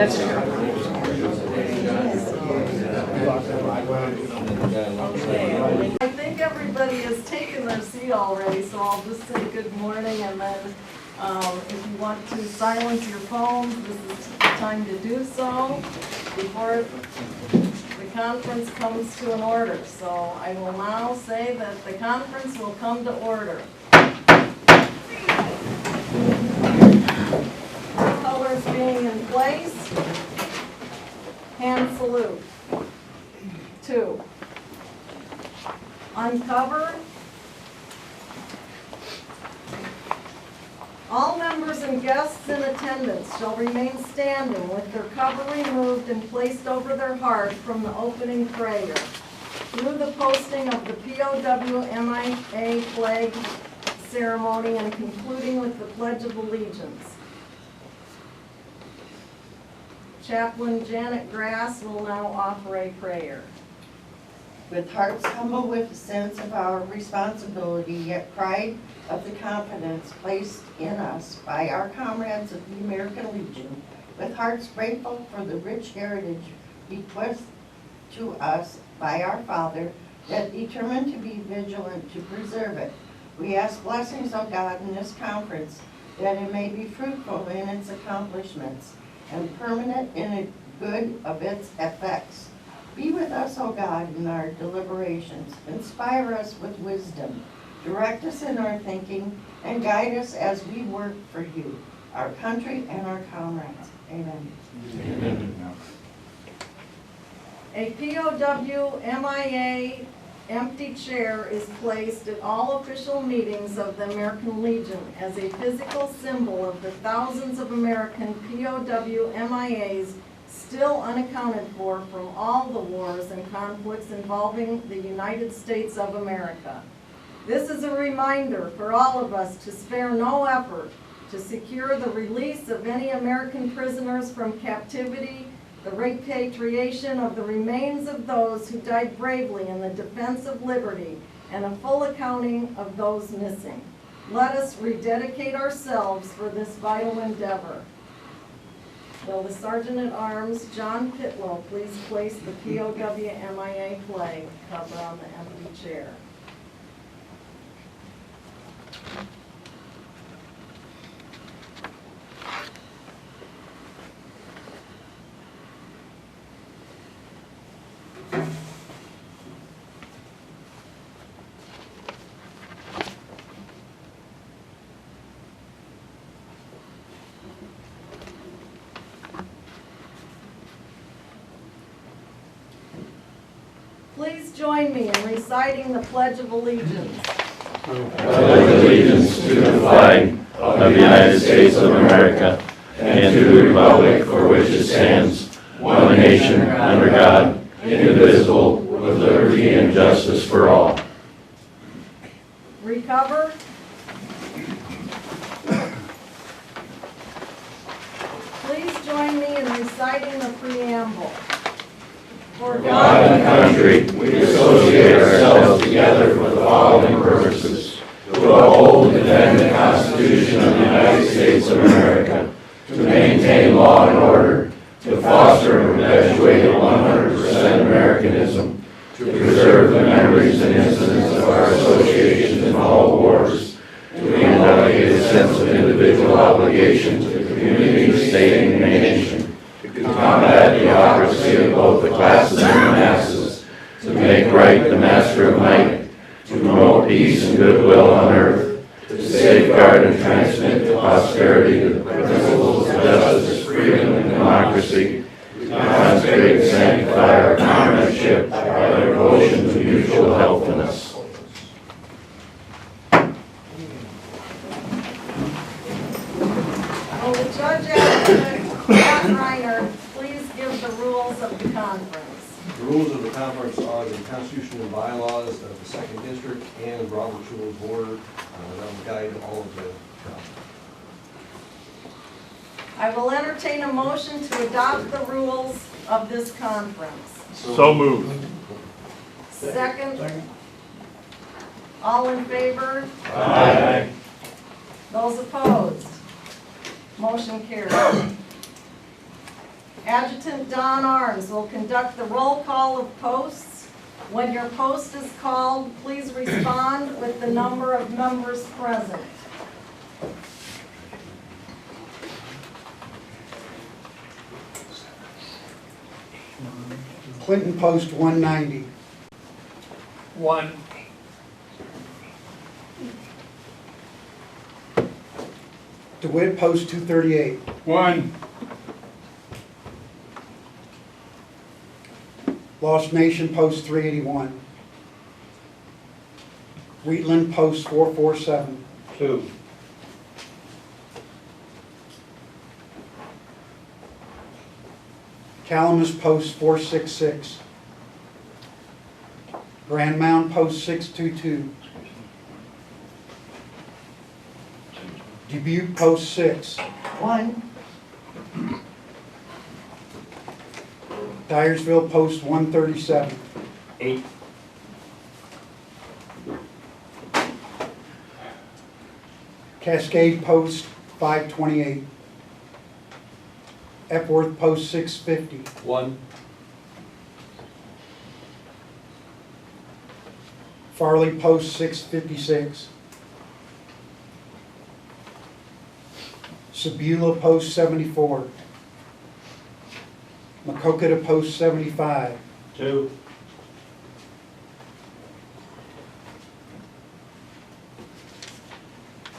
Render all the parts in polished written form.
I think everybody has taken their seat already, so I'll just say good morning, and then if you want to silence your phones, this is the time to do so before the conference comes to an order. So I will now say that the conference will come to order. Colors being in place. Hand salute. 2. Uncover. All members and guests in attendance shall remain standing with their cover removed and placed over their heart from the opening prayer through the posting of the POW-MIA flag ceremony and concluding with the Pledge of Allegiance. Chaplain Janet Grass will now offer a prayer. With hearts humble with a sense of our responsibility, yet pride of the confidence placed in us by our comrades of the American Legion, with hearts grateful for the rich heritage bequeathed to us by our Father, yet determined to be vigilant to preserve it, we ask blessings of God in this conference, that it may be fruitful in its accomplishments and permanent in the good of its effects. Be with us, O God, in our deliberations. Inspire us with wisdom. Direct us in our thinking and guide us as we work for you, our country, and our comrades. Amen. Amen. A POW-MIA empty chair is placed at all official meetings of the American Legion as a physical symbol of the thousands of American POW-MIAs still unaccounted for from all the wars and conflicts involving the United States of America. This is a reminder for all of us to spare no effort to secure the release of any American prisoners from captivity, the repatriation of the remains of those who died bravely in the defense of liberty, and a full accounting of those missing. Let us rededicate ourselves for this vital endeavor. Will the Sergeant-at-Arms, John Pitlow, please place the POW-MIA flag cover on the empty chair. Please join me in reciting the Pledge of Allegiance. I pledge allegiance to the flag of the United States of America and to the republic for which it stands, one nation, under God, indivisible, with liberty and justice for all. Recover. Please join me in reciting the preamble. For God and country, we associate ourselves together for the following purposes: to uphold and defend the Constitution of the United States of America, to maintain law and order, to foster and perpetuate 100% Americanism, to preserve the memories and incidents of our associations in all wars, to inculcate a sense of individual obligation to the community, state, and nation, to combat the autocracy of both the classes and the masses, to make right the master of might, to promote peace and goodwill on earth, to safeguard and transmit to posterity the principles of justice, freedom, and democracy, to consecrate and sanctify our comradeship by our devotion to mutual helpfulness. Will the judge advocate, Matt Reiner, please give the rules of the conference. The rules of the conference are the Constitution and bylaws of the 2nd District and Robert's Rules of Order. That will guide all of the conference. I will entertain a motion to adopt the rules of this conference. So moved. Second. All in favor? Aye. Those opposed? Motion carried. Adjutant Don Arms will conduct the roll call of posts. When your post is called, please respond with the number of members present. Clinton Post 190. 1. DeWitt Post 238. 1. Lost Nation Post 381. Wheatland Post 447. 2. Calamus Post 466. Grand Mound Post 622. Dubuque Post 6. 1, Dyersville Post 137. 8. Cascade Post 528. Epworth Post 650. 1, Farley Post 656. Sebula Post 74. Macokota Post 75. 2.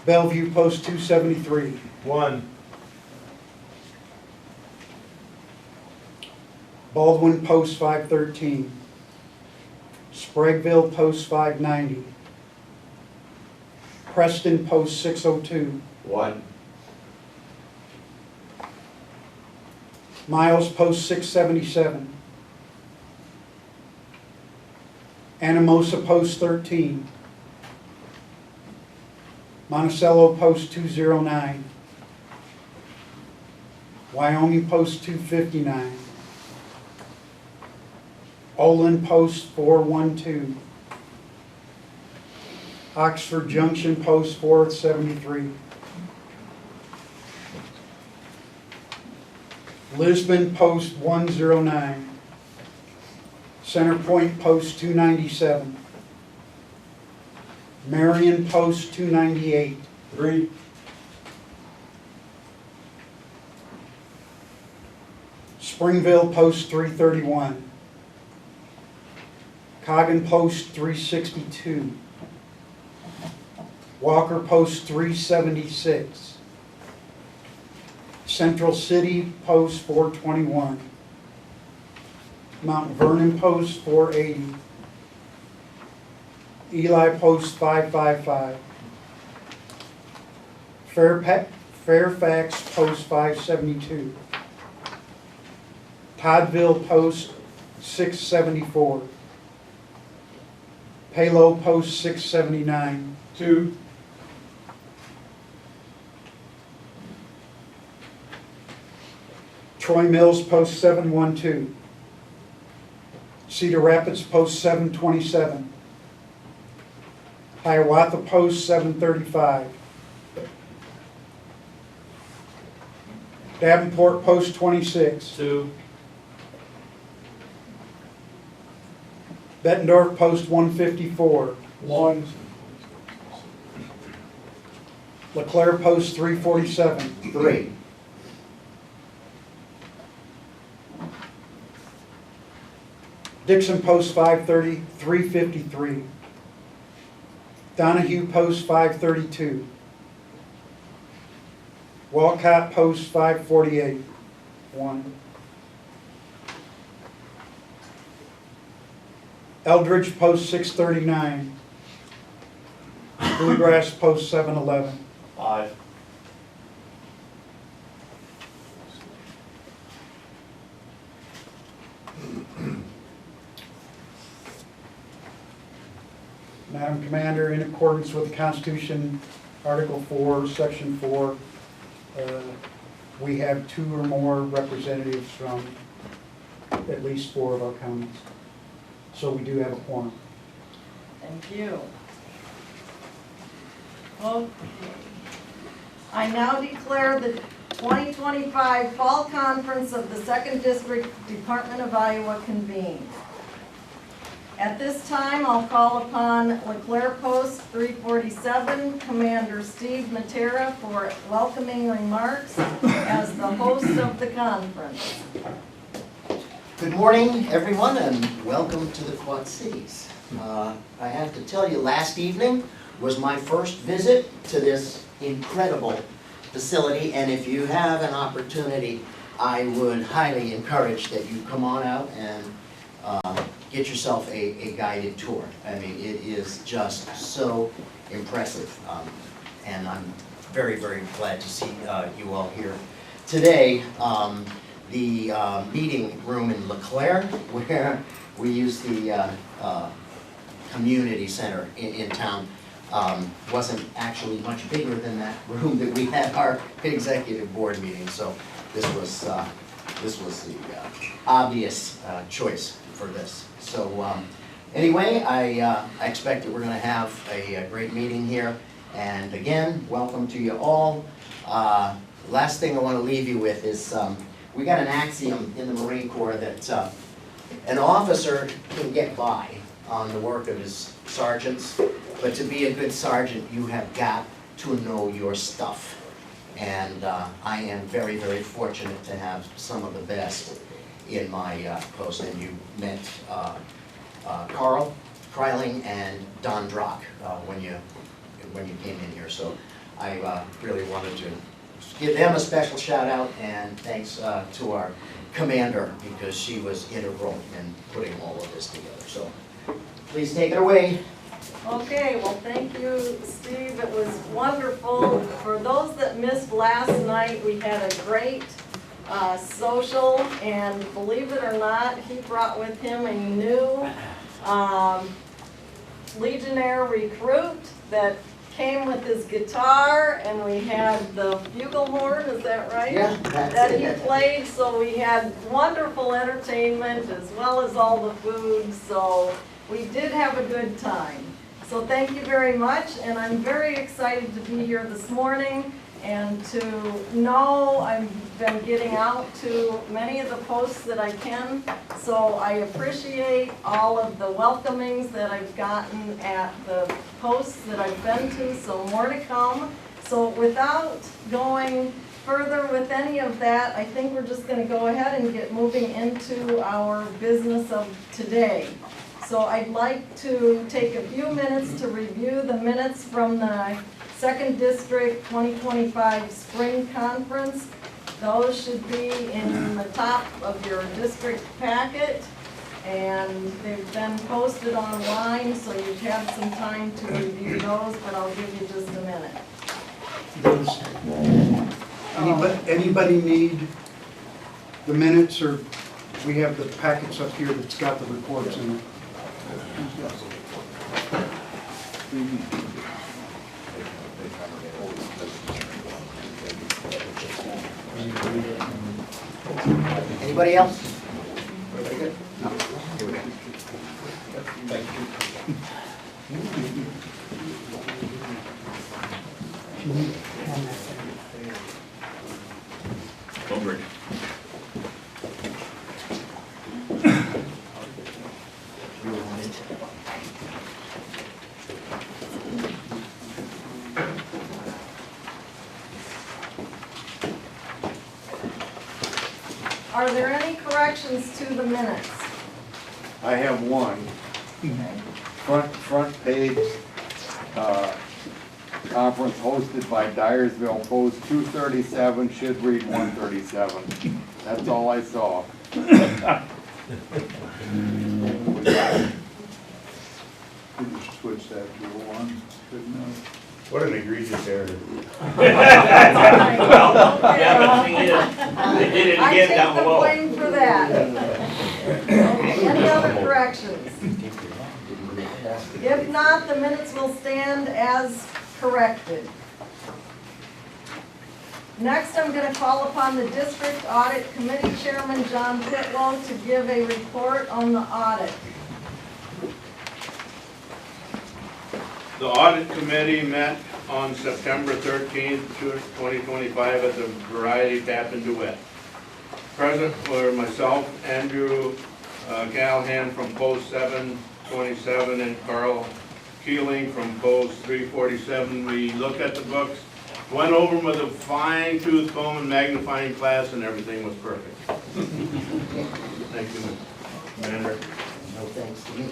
Bellevue Post 273. 1. Baldwin Post 513. Spragueville Post 590. Preston Post 602. 1. Miles Post 677. Anamosa Post 13. Monticello Post 209. Wyoming Post 259. Olin Post 412. Oxford Junction Post 473. Lisbon Post 109. Center Point Post 297. Marion Post 298. 3. Springville Post 331. Coggin Post 362. Walker Post 376. Central City Post 421. Mount Vernon Post 480. Eli Post 555. Fairfax Post 572. Toddville Post 674. Palo Post 679. 2. Troy Mills Post 712. Cedar Rapids Post 727. Hiawatha Post 735. Davenport Post 26. 2. Bettendorf Post 154. 1. Leclerc Post 347. 3. Dixon Post 530, 353. Donahue Post 532. Walcott Post 548. 1. Eldridge Post 639. Bluegrass Post 711. 5. Madam Commander, in accordance with the Constitution, Article 4, Section 4, we have 2 or more representatives from at least 4 of our counties. So we do have a quorum. Thank you. Okay. I now declare the 2025 Fall Conference of the 2nd District Department of Iowa convened. At this time, I'll call upon LeClaire Post 347 Commander Steve Matera for welcoming remarks as the host of the conference. Good morning, everyone, and welcome to the Quad Cities. I have to tell you, last evening was my first visit to this incredible facility, and if you have an opportunity, I would highly encourage that you come on out and get yourself a guided tour. I mean, it is just so impressive, and I'm very, very glad to see you all here today. The meeting room in LeClaire, where we use the community center in town, wasn't actually much bigger than that room that we had our executive board meeting. So this was the obvious choice for this. So anyway, I expect that we're going to have a great meeting here. And again, welcome to you all. Last thing I want to leave you with is we got an axiom in the Marine Corps that an officer can get by on the work of his sergeants, but to be a good sergeant, you have got to know your stuff. And I am very, very fortunate to have some of the best in my post. And you met Carl Kryling and Don Drock when you came in here. So I really wanted to give them a special shout out, and thanks to our commander, because she was integral in putting all of this together. So please take it away. Okay, well, thank you, Steve. It was wonderful. For those that missed last night, we had a great social, and believe it or not, he brought with him a new Legionnaire recruit that came with his guitar, and we had the buglehorn, is that right? Yeah, that's That it. he played, so we had wonderful entertainment as well as all the food, so we did have a good time. So thank you very much, and I'm very excited to be here this morning and to know I've been getting out to many of the posts that I can. So I appreciate all of the welcomings that I've gotten at the posts that I've been to, so more to come. So without going further with any of that, I think we're just gonna go ahead and get moving into our business of today. So I'd like to take a few minutes to review the minutes from the 2nd District 2025 Spring Conference. Those should be in the top of your district packet, and they've been posted online, so you've had some time to review those, but I'll give you just a minute. Does anybody need the minutes, or we have the packets up here that's got the reports in it? Anybody else? Are there any corrections to the minutes? I have one. Front page, conference hosted by Dyersville, Post 237, should read 137. That's all I saw. Could you switch that to a one? Couldn't have. What an egregious error. They did it again down below. I take the blame for that. Okay, any other corrections? If not, the minutes will stand as corrected. Next, I'm going to call upon the District Audit Committee Chairman, John Pitlow, to give a report on the audit. The audit committee met on September 13th, 2025 at the Variety Tap and Duet. Present were myself, Andrew Callahan from Post 727, and Carl Keeling from Post 347. We looked at the books, went over them with a fine-tooth comb and magnifying glass, and everything was perfect. Thank you, Mr. Commander. No thanks to me.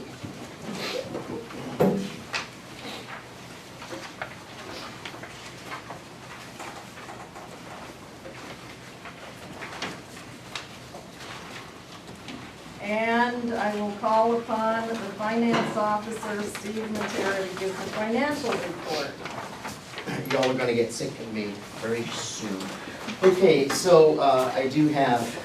And I will call upon the finance officer, Steve Matera, to give the financial report. Y'all are gonna get sick of me very soon. Okay, so I do have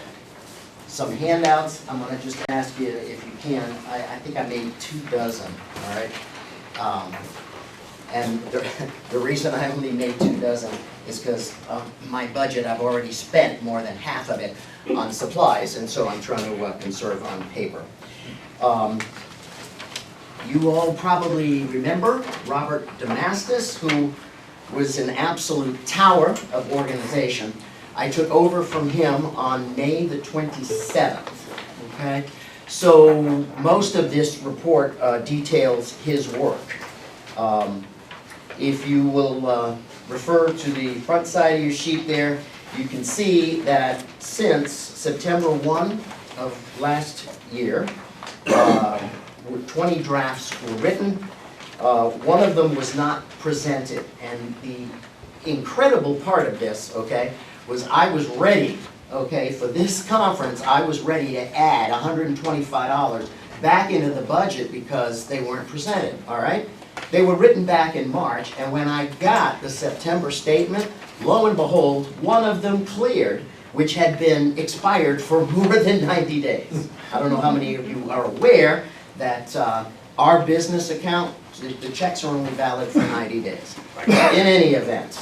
some handouts. I'm gonna just ask you if you can, I think I made 24, all right? And the reason I only made 24 is because my budget, I've already spent more than half of it on supplies, and so I'm trying to conserve on paper. You all probably remember Robert Damastis, who was an absolute tower of organization. I took over from him on May the 27th, okay? So most of this report details his work. If you will refer to the front side of your sheet there, you can see that since September 1 of last year, 20 drafts were written. One of them was not presented, and the incredible part of this, okay, was I was ready, okay, for this conference, I was ready to add $125 back into the budget because they weren't presented, all right? They were written back in March, and when I got the September statement, lo and behold, one of them cleared, which had been expired for more than 90 days. I don't know how many of you are aware that our business account, the checks are only valid for 90 days. In any event,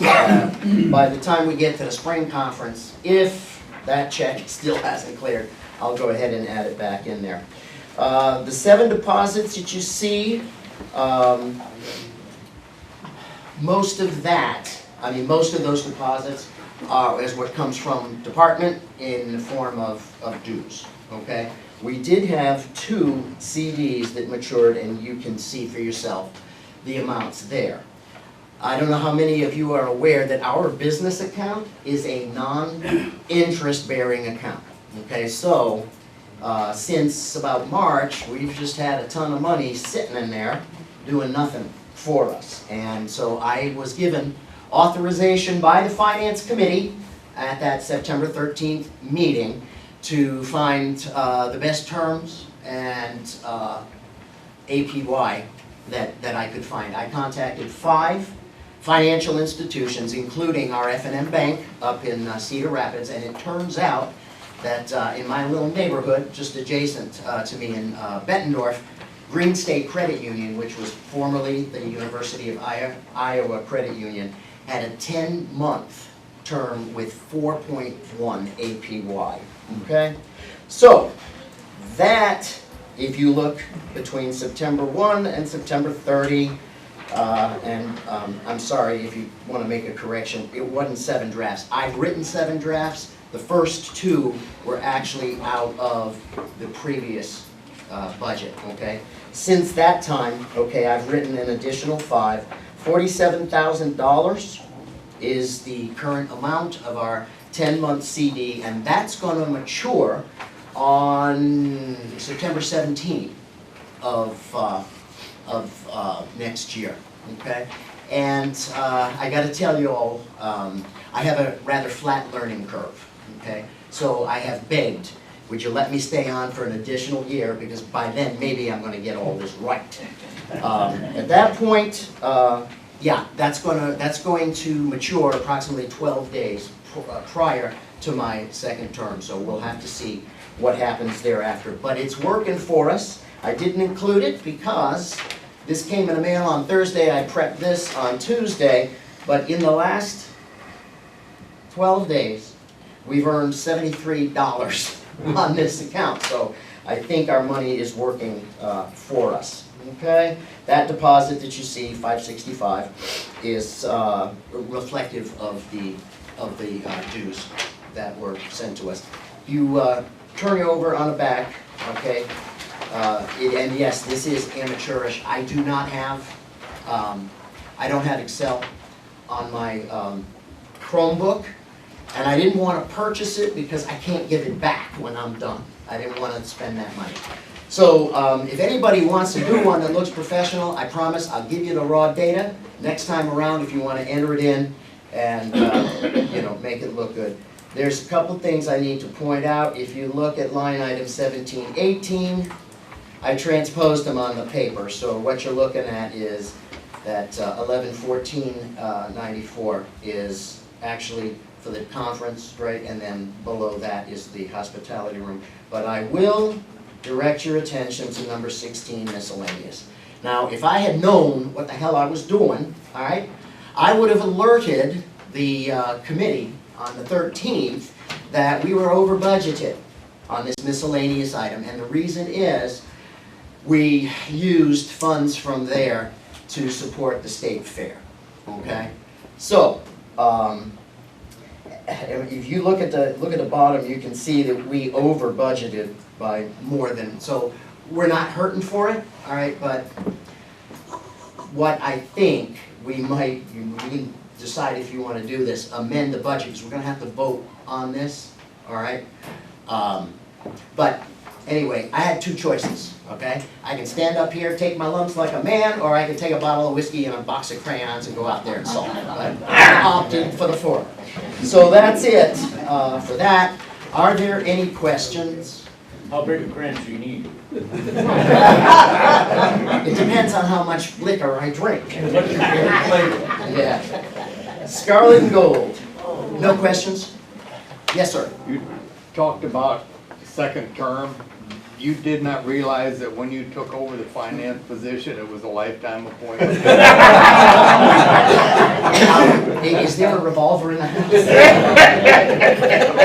by the time we get to the spring conference, if that check still hasn't cleared, I'll go ahead and add it back in there. The 7 deposits that you see, most of those deposits is what comes from department in the form of dues, okay? We did have 2 CDs that matured, and you can see for yourself the amounts there. I don't know how many of you are aware that our business account is a non-interest bearing account, okay? So, since about March, we've just had a ton of money sitting in there doing nothing for us. And so I was given authorization by the Finance Committee at that September 13th meeting to find the best terms and APY that I could find. I contacted 5 financial institutions, including our F&M Bank up in Cedar Rapids, and it turns out that in my little neighborhood, just adjacent to me in Bettendorf, Green State Credit Union, which was formerly the University of Iowa Credit Union, had a 10-month term with 4.1 APY, okay? So, that, if you look between September 1 and September 30, I'm sorry if you want to make a correction, it wasn't 7 drafts. I've written 7 drafts. The first 2 were actually out of the previous budget, okay? Since that time, okay, I've written an additional 5. $47,000 is the current amount of our 10-month CD, and that's going to mature on September 17th of next year, okay? And I got to tell you all, I have a rather flat learning curve, okay? So I have begged, would you let me stay on for an additional year, because by then maybe I'm going to get all this right. At that point, yeah, that's going to mature approximately 12 days prior to my second term, so we'll have to see what happens thereafter. But it's working for us. I didn't include it because this came in the mail on Thursday. I prepped this on Tuesday, but in the last 12 days, we've earned $73 on this account. So I think our money is working for us, okay? That deposit that you see, $565, is reflective of the dues that were sent to us. You turn it over on the back, okay? And yes, this is amateurish. I do not have, I don't have Excel on my Chromebook, and I didn't want to purchase it because I can't give it back when I'm done. I didn't want to spend that money. So if anybody wants to do one that looks professional, I promise I'll give you the raw data next time around if you want to enter it in and make it look good. There's a couple things I need to point out. If you look at line item 1718, I transposed them on the paper. So what you're looking at is that 1114.94 is actually for the conference, right? And then below that is the hospitality room. But I will direct your attention to number 16, miscellaneous. Now, if I had known what the hell I was doing, all right, I would have alerted the committee on the 13th that we were over budgeted on this miscellaneous item. And the reason is we used funds from there to support the state fair, okay? So, if you look at the bottom, you can see that we over budgeted by more than, so we're not hurting for it, all right, but what I think we might, you can decide if you want to do this, amend the budget, because we're going to have to vote on this, all right? But anyway, I had two choices, okay? I can stand up here, take my lumps like a man, or I can take a bottle of whiskey and a box of crayons and go out there and solve it. But I opted for the former. So that's it for that. Are there any questions? How big a cranch do you need? It depends on how much liquor I drink. What's your favorite flavor? Yeah. Scarlet and gold. No questions? Yes, sir. You talked about second term. You did not realize that when you took over the finance position, it was a lifetime appointment? Is there a revolver in the house?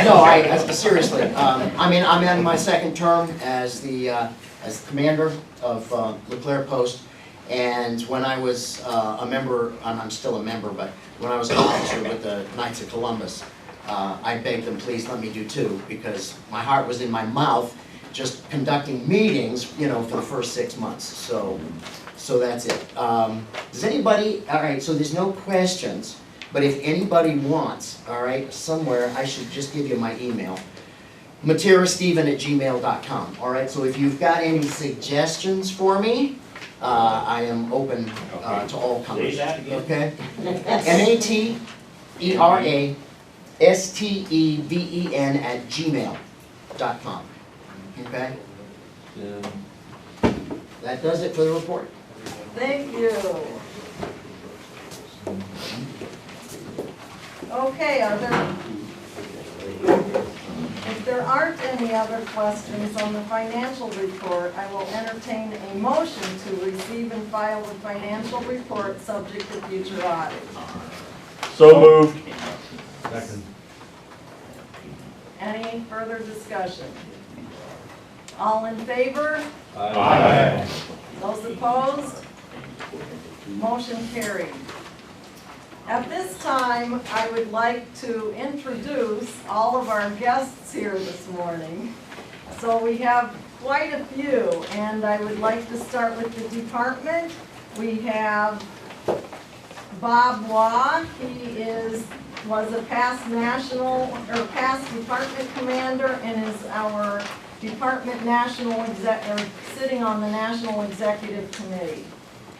No, seriously. I mean, I'm in my second term as the commander of LeClaire Post, and when I was a member, I'm still a member, but when I was an officer with the Knights of Columbus, I begged them, please let me do two, because my heart was in my mouth just conducting meetings, for the first 6 months. So that's it. Does anybody, all right, so there's no questions, but if anybody wants, all right, somewhere, I should just give you my email, materisteven@gmail.com, all right? So if you've got any suggestions for me, I am open to all comers. Say that again. Okay? MateResteven@gmail.com. Okay? That does it for the report. Thank you. Okay, if there aren't any other questions on the financial report, I will entertain a motion to receive and file the financial report subject to future audit. So moved. Second. Any further discussion? All in favor? Aye. Those opposed? Motion carried. At this time, I would like to introduce all of our guests here this morning. So we have quite a few, and I would like to start with the department. We have Bob Waugh. He was a past department commander and is our department sitting on the National Executive Committee.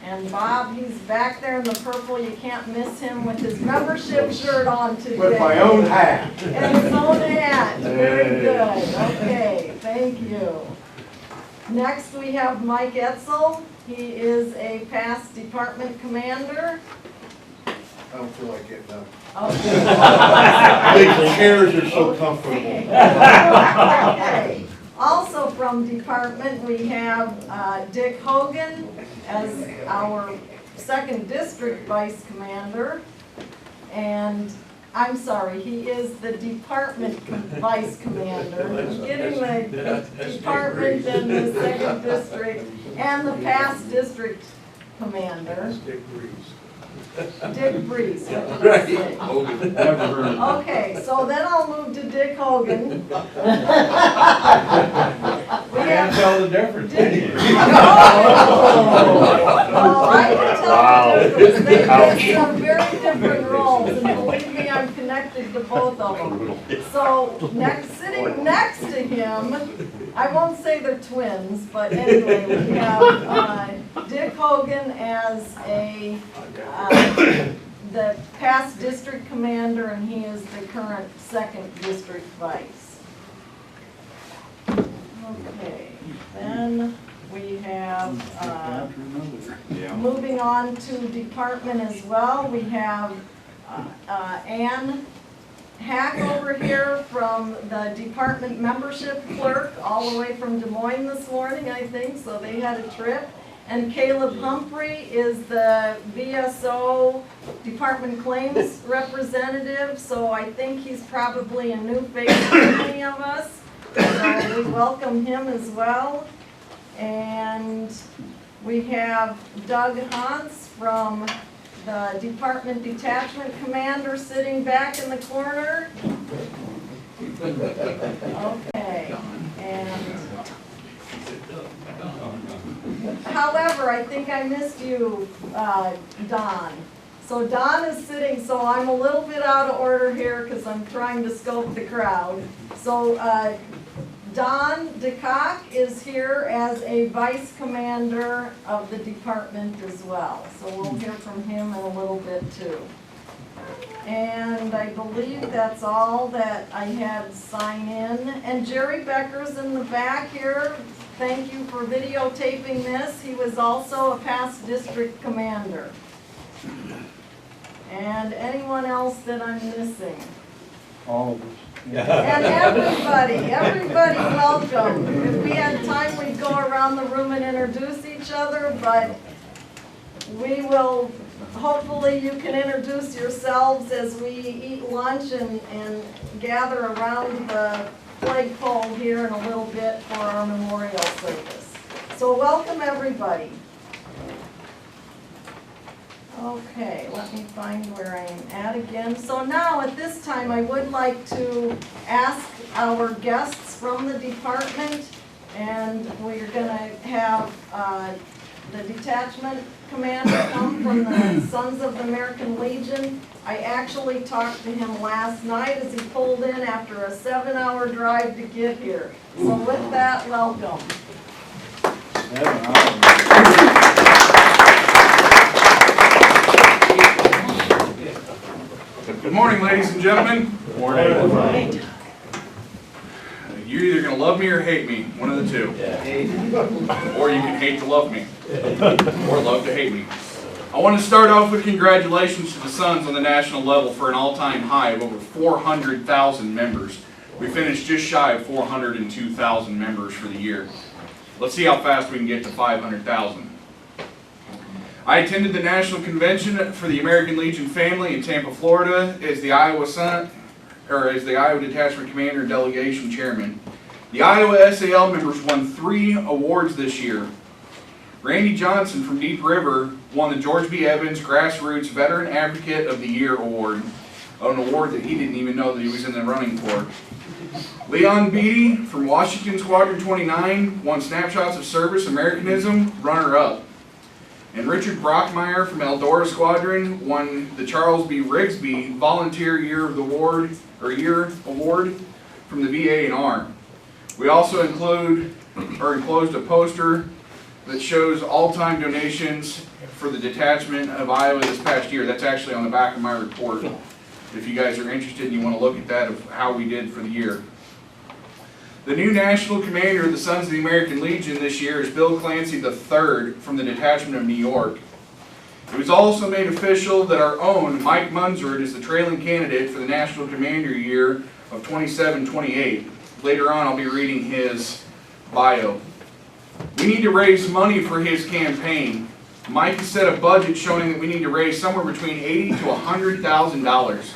And Bob, he's back there in the purple, you can't miss him with his membership shirt on today. With my own hat. And his own hat, very good, okay, thank you. Next, we have Mike Etzel. He is a past department commander. I don't feel like getting up. Okay. The chairs are so comfortable. Okay. Also from department, we have Dick Hogan as our 2nd District Vice Commander. And I'm sorry, he is the department vice commander, getting the department in the second district and the past district commander. Dick Breeze, what did I say? Okay, so then I'll move to Dick Hogan. We have tell the difference. Dick. Oh, I can tell the difference. They have very different roles, and believe me, I'm connected to both of them. So, sitting next to him, I won't say they're twins, but anyway, we have Dick Hogan as the past district commander, and he is the current second district vice. Okay, then we have, moving on to department as well, we have Ann Hack over here from the department membership clerk, all the way from Des Moines this morning, I think, so they had a trip. And Caleb Humphrey is the VSO Department Claims representative, so I think he's probably a new face to many of us. So we welcome him as well. And we have Doug Hans from the Department Detachment Commander sitting back in the corner. Okay, and however, I think I missed you, Don. So Don is sitting, so I'm a little bit out of order here because I'm trying to scope the crowd. So Don DeCock is here as a vice commander of the department as well. So we'll hear from him in a little bit too. And I believe that's all that I had sign in. And Jerry Becker's in the back here. Thank you for videotaping this. He was also a past district commander. And anyone else that I'm missing? All of us. And everybody welcome. If we had time, we'd go around the room and introduce each other, but we will, hopefully you can introduce yourselves as we eat lunch and gather around the flagpole here in a little bit for our memorial service. So welcome everybody. Okay, let me find where I am at again. So now at this time I would like to ask our guests from the department, and we're going to have the detachment commander come from the Sons of the American Legion. I actually talked to him last night as he pulled in after a 7-hour drive to get here. So with that, welcome. Good morning, ladies and gentlemen. Good morning. You're either going to love me or hate me, one of the two. Or you can hate to love me, or love to hate me. I want to start off with congratulations to the Sons on the national level for an all-time high of over 400,000 members. We finished just shy of 402,000 members for the year. Let's see how fast we can get to 500,000. I attended the National Convention for the American Legion family in Tampa, Florida as the Iowa Detachment Commander and Delegation Chairman. The Iowa SAL members won 3 awards this year. Randy Johnson from Deep River won the George B. Evans Grassroots Veteran Advocate of the Year Award, an award that he didn't even know that he was in the running for. Leon Beatty from Washington Squadron 29 won Snapshots of Service Americanism runner-up. And Richard Brockmeyer from Eldora Squadron won the Charles B. Rigsby Volunteer Year Award from the VA&R. We also enclosed a poster that shows all-time donations for the detachment of Iowa this past year. That's actually on the back of my report. If you guys are interested and you want to look at that of how we did for the year. The new national commander of the Sons of the American Legion this year is Bill Clancy III from the Detachment of New York. It was also made official that our own Mike Munzert is the trailing candidate for the national commander year of 27-28. Later on I'll be reading his bio. We need to raise money for his campaign. Mike has set a budget showing that we need to raise somewhere between $80,000 to $100,000.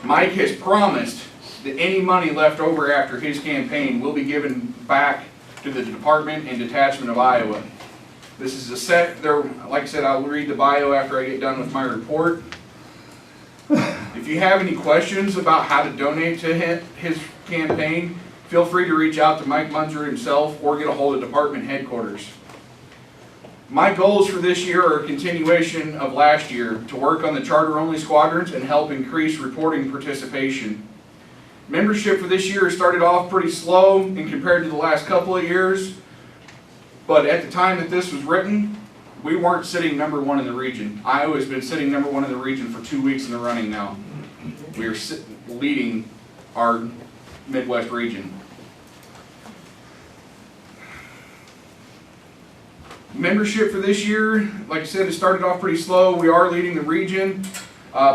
Mike has promised that any money left over after his campaign will be given back to the Department and Detachment of Iowa. This is a set, there, like I said, I'll read the bio after I get done with my report. If you have any questions about how to donate to his campaign, feel free to reach out to Mike Munzer himself or get a hold of department headquarters. My goals for this year are a continuation of last year to work on the charter-only squadrons and help increase reporting participation. Membership for this year started off pretty slow in compared to the last couple of years, but at the time that this was written, we weren't sitting number one in the region. Iowa has been sitting number one in the region for 2 weeks in the running now. We are leading our Midwest region. Membership for this year, like I said, it started off pretty slow. We are leading the region.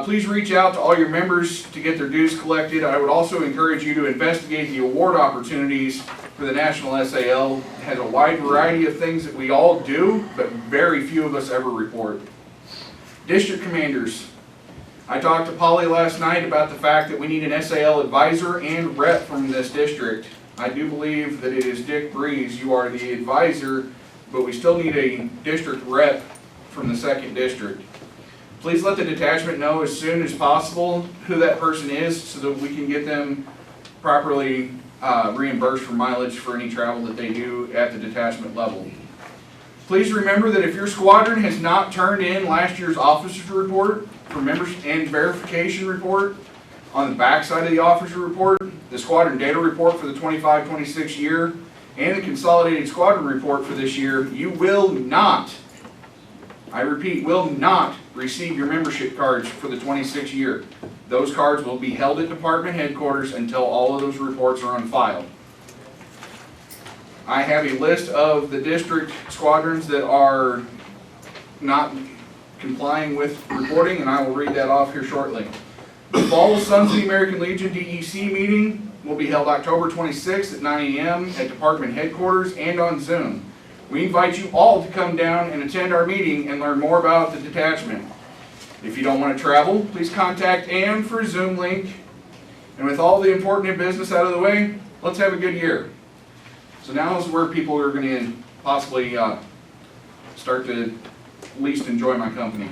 Please reach out to all your members to get their dues collected. I would also encourage you to investigate the award opportunities for the National SAL. It has a wide variety of things that we all do, but very few of us ever report. District commanders. I talked to Polly last night about the fact that we need an SAL advisor and rep from this district. I do believe that it is Dick Breeze. You are the advisor, but we still need a district rep from the 2nd district. Please let the detachment know as soon as possible who that person is so that we can get them properly reimbursed for mileage for any travel that they do at the detachment level. Please remember that if your squadron has not turned in last year's officer's report for members and verification report, on the back side of the officer report, the squadron data report for the 25-26 year, and the consolidated squadron report for this year, you will not, I repeat, will not receive your membership cards for the 26 year. Those cards will be held at department headquarters until all of those reports are on file. I have a list of the district squadrons that are not complying with reporting, and I will read that off here shortly. The Fall Sons of the American Legion DEC meeting will be held October 26th at 9 a.m. at department headquarters and on Zoom. We invite you all to come down and attend our meeting and learn more about the detachment. If you don't want to travel, please contact Ann for a Zoom link. And with all the important business out of the way, let's have a good year. So now is where people are going to possibly start to at least enjoy my company.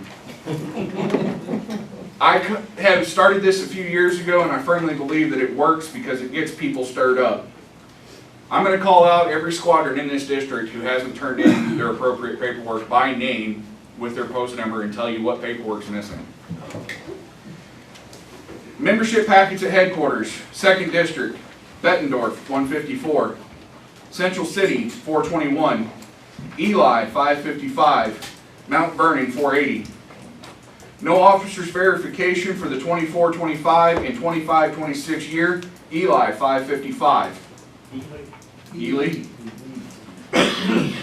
I have started this a few years ago, and I firmly believe that it works because it gets people stirred up. I'm going to call out every squadron in this district who hasn't turned in their appropriate paperwork by name with their post number and tell you what paperwork's missing. Membership package at headquarters, 2nd District, Bettendorf, 154. Central City, 421. Eli, 555. Mount Vernon, 480. No officers verification for the 24-25 and 25-26 year, Eli, 555. Ely?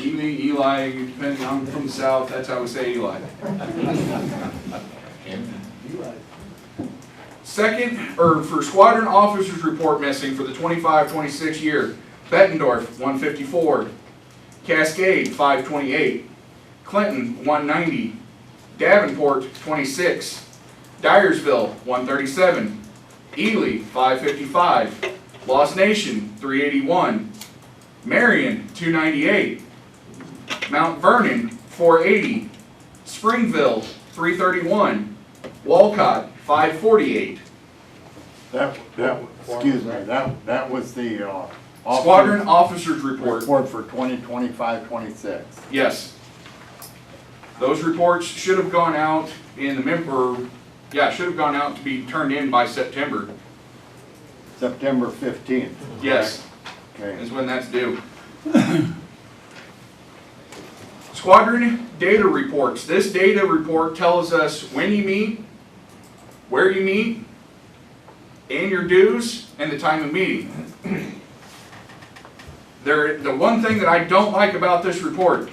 Eli, depending, I'm from the south, that's how we say Eli. For squadron officers report missing for the 25-26 year, Bettendorf, 154. Cascade, 528. Clinton, 190. Davenport, 26. Dyersville, 137. Ely, 555. Lost Nation, 381. Marion, 298. Mount Vernon, 480. Springville, 331. Walcott, 548. Excuse me, that was the Squadron Officers Report. report for 2025-26. Yes. Those reports should have gone out in the should have gone out to be turned in by September. September 15th. Yes, Okay. is when that's due. Squadron data reports. This data report tells us when you meet, where you meet, and your dues, and the time of meeting. The one thing that I don't like about this report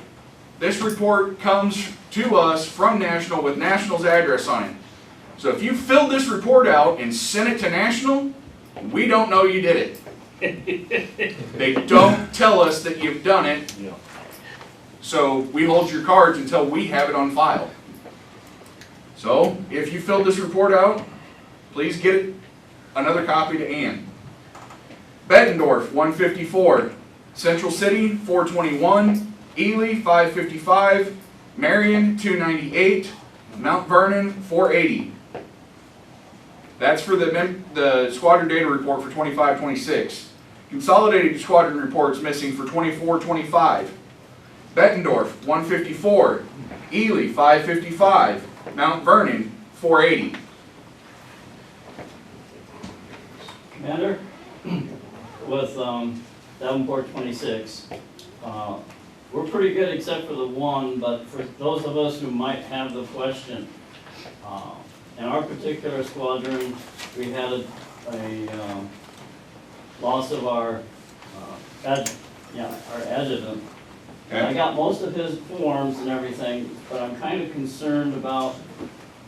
comes to us from National with National's address on it. So if you filled this report out and sent it to National, we don't know you did it. They don't tell us that you've done it. So we hold your cards until we have it on file. So if you filled this report out, Please get another copy to Ann. Bettendorf, 154. Central City, 421. Ely, 555. Marion, 298. Mount Vernon, 480. That's for the squadron data report for 25-26. Consolidated squadron reports missing for 24-25. Bettendorf, 154. Ely, 555. Mount Vernon, 480. Commander, with Davenport 26, we're pretty good except for the one, but for those of us who might have the question, in our particular squadron, we had a loss of our adjutant. And I got most of his forms and everything, but I'm kind of concerned about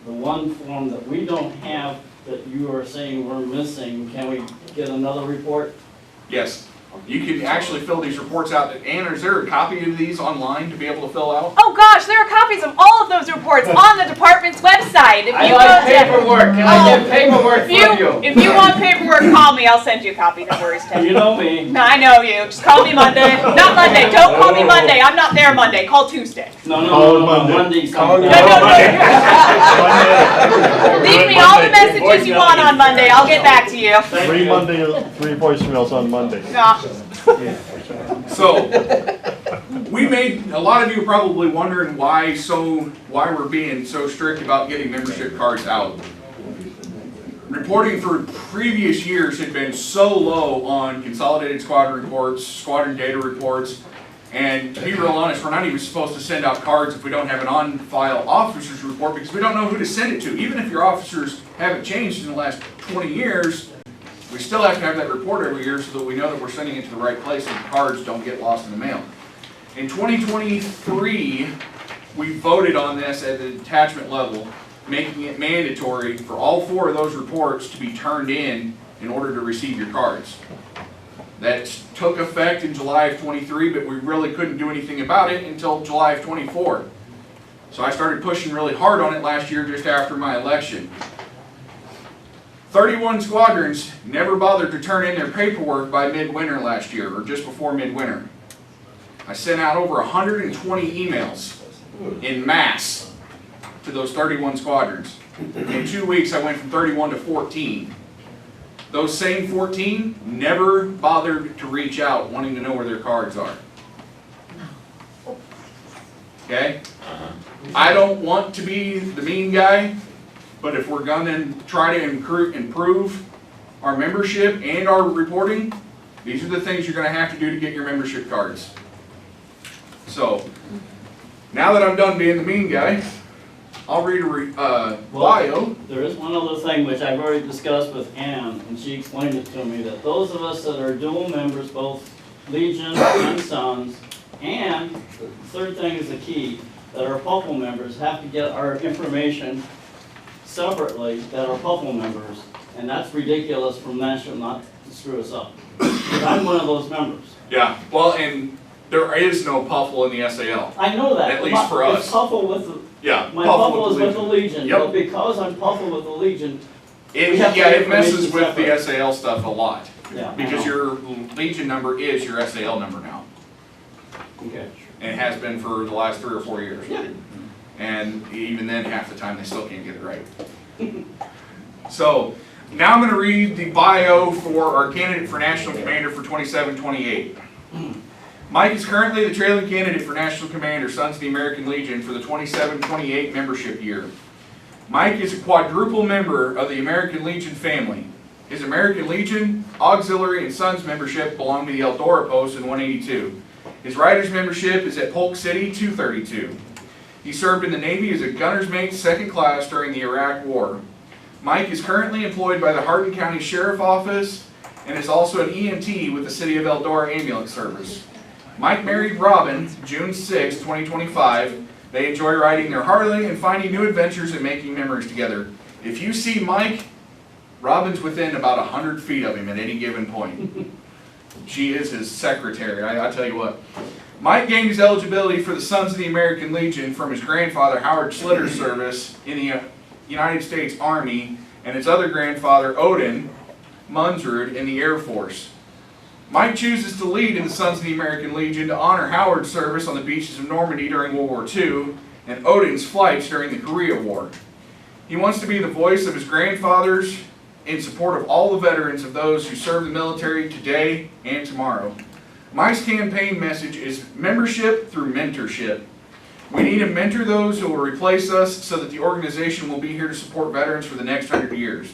the one form that we don't have that you are saying we're missing. Can we get another report? Yes. You can actually fill these reports out. Ann, is there a copy of these online to be able to fill out? Oh gosh, there are copies of all of those reports on the department's website. If I you like go to- paperwork, can I get paperwork from you? If you want paperwork, call me. I'll send you a copy. No worries, Ted. You know me. No, I know you. Just call me Monday. Not Monday. Don't call me Monday. I'm not there Monday. Call Tuesday. No, Monday's No. Leave me all the messages you want on Monday. I'll get back to you. Three Three voicemails on Monday. No. So, we made, a lot of you are probably wondering why we're being so strict about getting membership cards out. Reporting for previous years had been so low on consolidated squadron reports, squadron data reports, and to be real honest, we're not even supposed to send out cards if we don't have an on-file officer's report because we don't know who to send it to. Even if your officers haven't changed in the last 20 years, we still have to have that report every year so that we know that we're sending it to the right place and cards don't get lost in the mail. In 2023, we voted on this at the detachment level, making it mandatory for all 4 of those reports to be turned in order to receive your cards. That took effect in July of 23, but we really couldn't do anything about it until July of 24. So I started pushing really hard on it last year just after my election. 31 squadrons never bothered to turn in their paperwork by midwinter last year, or just before midwinter. I sent out over 120 emails in mass to those 31 squadrons. In 2 weeks, I went from 31 to 14. Those same 14 never bothered to reach out wanting to know where their cards are. Okay? I don't want to be the mean guy, but if we're going to try to improve our membership and our reporting, these are the things you're going to have to do to get your membership cards. So, now that I'm done being the mean guy, I'll read a bio. There is one other thing which I've already discussed with Ann, and she explained it to me, that those of us that are dual members, both Legion and Sons, and the third thing is the key, that our PUFL members have to get our information separately that are PUFL members, and that's ridiculous from National not to screw us up. Because I'm one of those members. Yeah, well, and there is no PUFL in the SAL. I know that. At least for us. It's PUFL with the, Yeah, my PUFL is with the Legion, Yep. but because I'm PUFL with the Legion, It messes with the SAL stuff a lot. yeah. I Because know. your Legion number is your SAL number now. Okay. And it has been for the last 3 or 4 years. Yeah. And even then, half the time, they still can't get it right. So, now I'm going to read the bio for our candidate for National Commander for 27-28. Mike is currently the trailing candidate for National Commander, Sons of the American Legion, for the 27-28 membership year. Mike is a quadruple member of the American Legion family. His American Legion, Auxiliary, and Sons membership belong to the Eldora Post in 182. His Riders membership is at Polk City 232. He served in the Navy as a gunner's mate 2nd class during the Iraq War. Mike is currently employed by the Hardin County Sheriff Office and is also an EMT with the City of Eldora Ambulance Service. Mike married Robin June 6, 2025. They enjoy riding their Harley and finding new adventures and making memories together. If you see Mike, Robin's within about 100 feet of him at any given point. She is his secretary, I tell you what. Mike gained his eligibility for the Sons of the American Legion from his grandfather Howard Slitter's service in the United States Army and its other grandfather, Odin Munsrud, in the Air Force. Mike chooses to lead in the Sons of the American Legion to honor Howard's service on the beaches of Normandy during World War II and Odin's flights during the Korea War. He wants to be the voice of his grandfathers in support of all the veterans of those who serve the military today and tomorrow. Mike's campaign message is membership through mentorship. We need to mentor those who will replace us so that the organization will be here to support veterans for the next 100 years.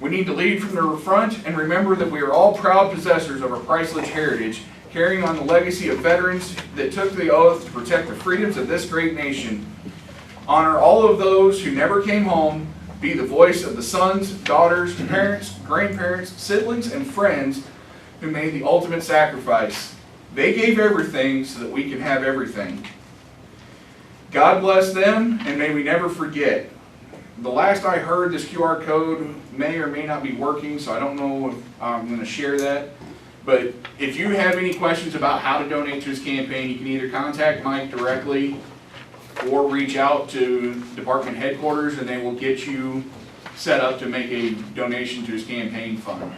We need to lead from the front and remember that we are all proud possessors of our priceless heritage, carrying on the legacy of veterans that took the oath to protect the freedoms of this great nation. Honor all of those who never came home, be the voice of the sons, daughters, parents, grandparents, siblings, and friends who made the ultimate sacrifice. They gave everything so that we can have everything. God bless them, and may we never forget. The last I heard, this QR code may or may not be working, so I don't know if I'm going to share that. But if you have any questions about how to donate to his campaign, you can either contact Mike directly or reach out to department headquarters, and they will get you set up to make a donation to his campaign fund.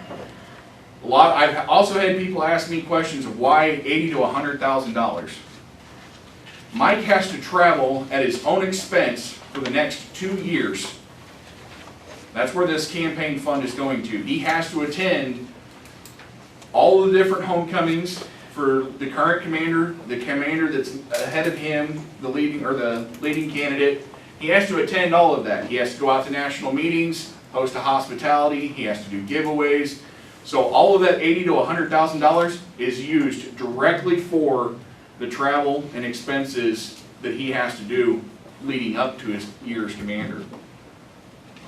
I've also had people ask me questions of why $80,000 to $100,000. Mike has to travel at his own expense for the next 2 years. That's where this campaign fund is going to. He has to attend all the different homecomings for the current commander, the commander that's ahead of him, the leading candidate. He has to attend all of that. He has to go out to national meetings, host a hospitality, he has to do giveaways. So all of that $80,000 to $100,000 is used directly for the travel and expenses that he has to do leading up to his year as commander.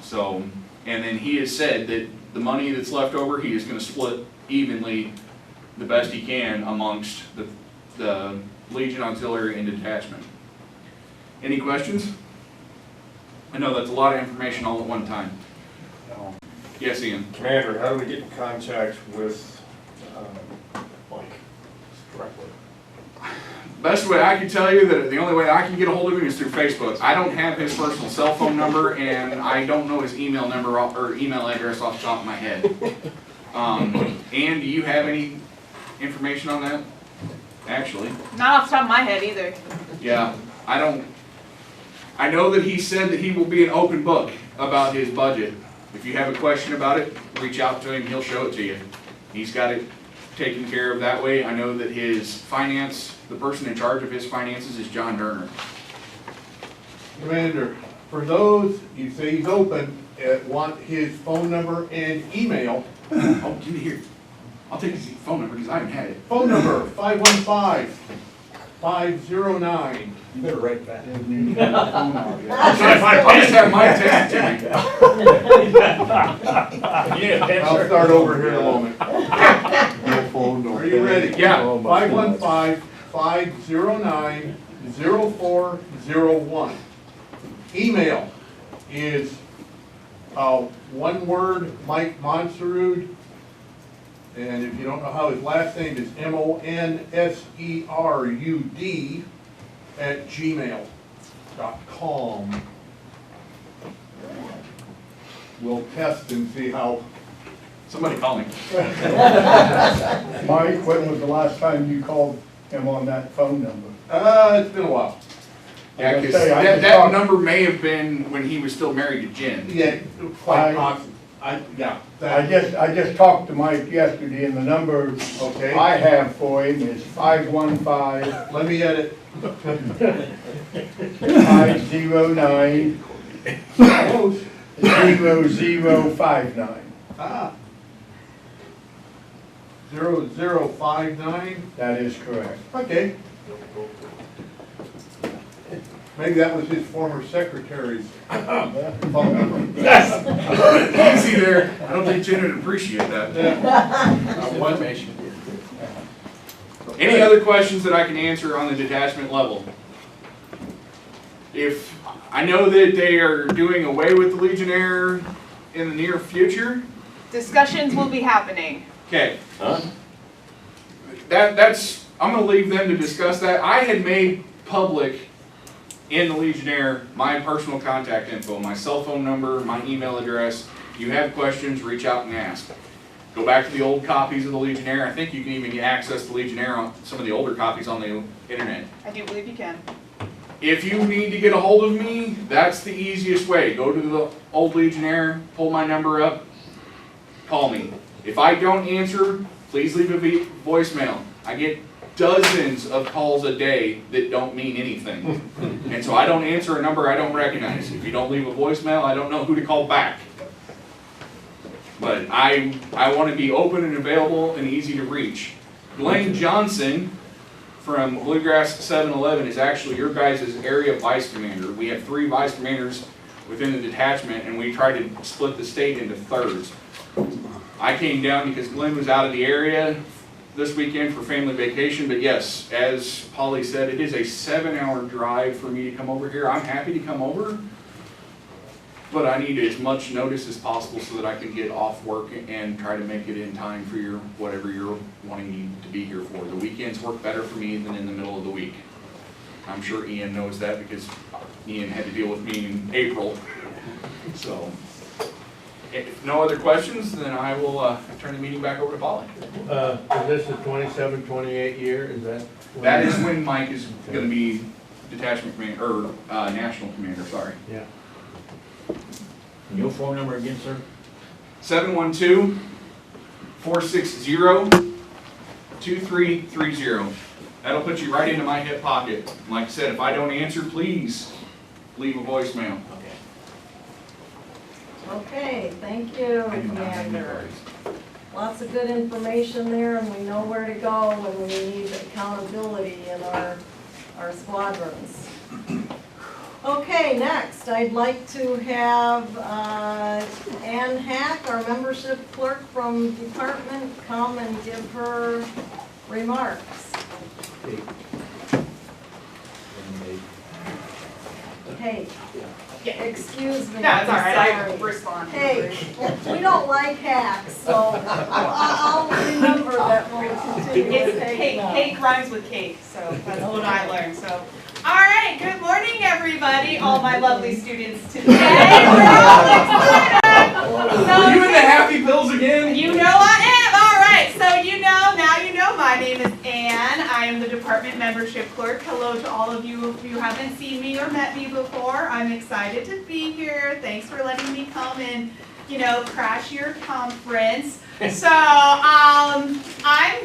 So, and then he has said that the money that's left over, he is going to split evenly the best he can amongst the Legion Auxiliary and Detachment. Any questions? I know that's a lot of information all at one time. Yes, Ian? Commander, how do we get in contact with Mike directly? Best way I can tell you that the only way I can get a hold of him is through Facebook. I don't have his personal cell phone number, and I don't know his email number or email address off the top of my head. Ann, do you have any information on that? Actually, Not off the top of my head either. yeah, I don't. I know that he said that he will be an open book about his budget. If you have a question about it, reach out to him. He'll show it to you. He's got it taken care of that way. I know that the person in charge of his finances is John Durner. Commander, for those, you say he's open, want his phone number and email. Oh, give me here. I'll take his phone number because I haven't had it. Phone number 515-509. You better write that. I'll just have Mike text it to me. I'll start over here in a moment. Are you ready? Yeah. 515-509-0401. Email is one word, Mike Monserud. And if you don't know how his last name is MONSERUD @gmail.com. We'll test and see how. Somebody call me. Mike, when was the last time you called him on that phone number? It's been a while. Yeah, because that number may have been when he was still married to Jen. Yeah, quite possible. I just talked to Mike yesterday, and the number I have for him is 515. Let me edit. 509 0059. 0059. That is correct. Okay. Maybe that was his former secretary's phone number. Easy there. I don't think Jen would appreciate that. Any other questions that I can answer on the detachment level? If I know that they are doing away with the Legionnaire in the near future. Discussions will be happening. Okay. That's I'm going to leave them to discuss that. I had made public in the Legionnaire my personal contact info, my cell phone number, my email address. you have questions, reach out and ask. Go back to the old copies of the Legionnaire. I think you can even get access to Legionnaire on some of the older copies on the internet. I do believe you can. If you need to get a hold of me, that's the easiest way. Go to the old Legionnaire, pull my number up, call me. If I don't answer, please leave a voicemail. I get dozens of calls a day that don't mean anything. And so I don't answer a number I don't recognize. If you don't leave a voicemail, I don't know who to call back. But I want to be open and available and easy to reach. Glenn Johnson from Bluegrass 7-Eleven is actually your guys' area vice commander. We have 3 vice commanders within the detachment, and we try to split the state into thirds. I came down because Glenn was out of the area this weekend for family vacation, but yes, as Polly said, it is a 7-hour drive for me to come over here. I'm happy to come over, but I need as much notice as possible so that I can get off work and try to make it in time for your whatever you're wanting me to be here for. The weekends work better for me than in the middle of the week. I'm sure Ian knows that because Ian had to deal with me in April. So, if no other questions, then I will turn the meeting back over to Polly. Is this the 27, 28 year, is that? That is when Mike is going to be detachment commander, or national commander, sorry. Yeah. Your phone number again, sir? 712-460-2330. That'll put you right into my hip pocket. Like I said, if I don't answer, please leave a voicemail. Okay, thank you, I do not have any Commander. worries. Lots of good information there, and we know where to go when we need accountability in our squadrons. Okay, next, I'd like to have Ann Hack, our membership clerk from department, come and give her remarks. Hey, excuse me. No, it's all right, I sorry. respond. Hey, we don't like hacks, so I'll remember that when we continue with It's Kate now. cake rhymes with cake, so that's what I learned, so. All right, good morning, everybody, all my lovely students today. We're all excited. Are you in the Happy Pills again? You know I am, all right, so now you know my name is Ann. I am the department membership clerk. Hello to all of you if you haven't seen me or met me before. I'm excited to be here. Thanks for letting me come and, crash your conference. So, I'm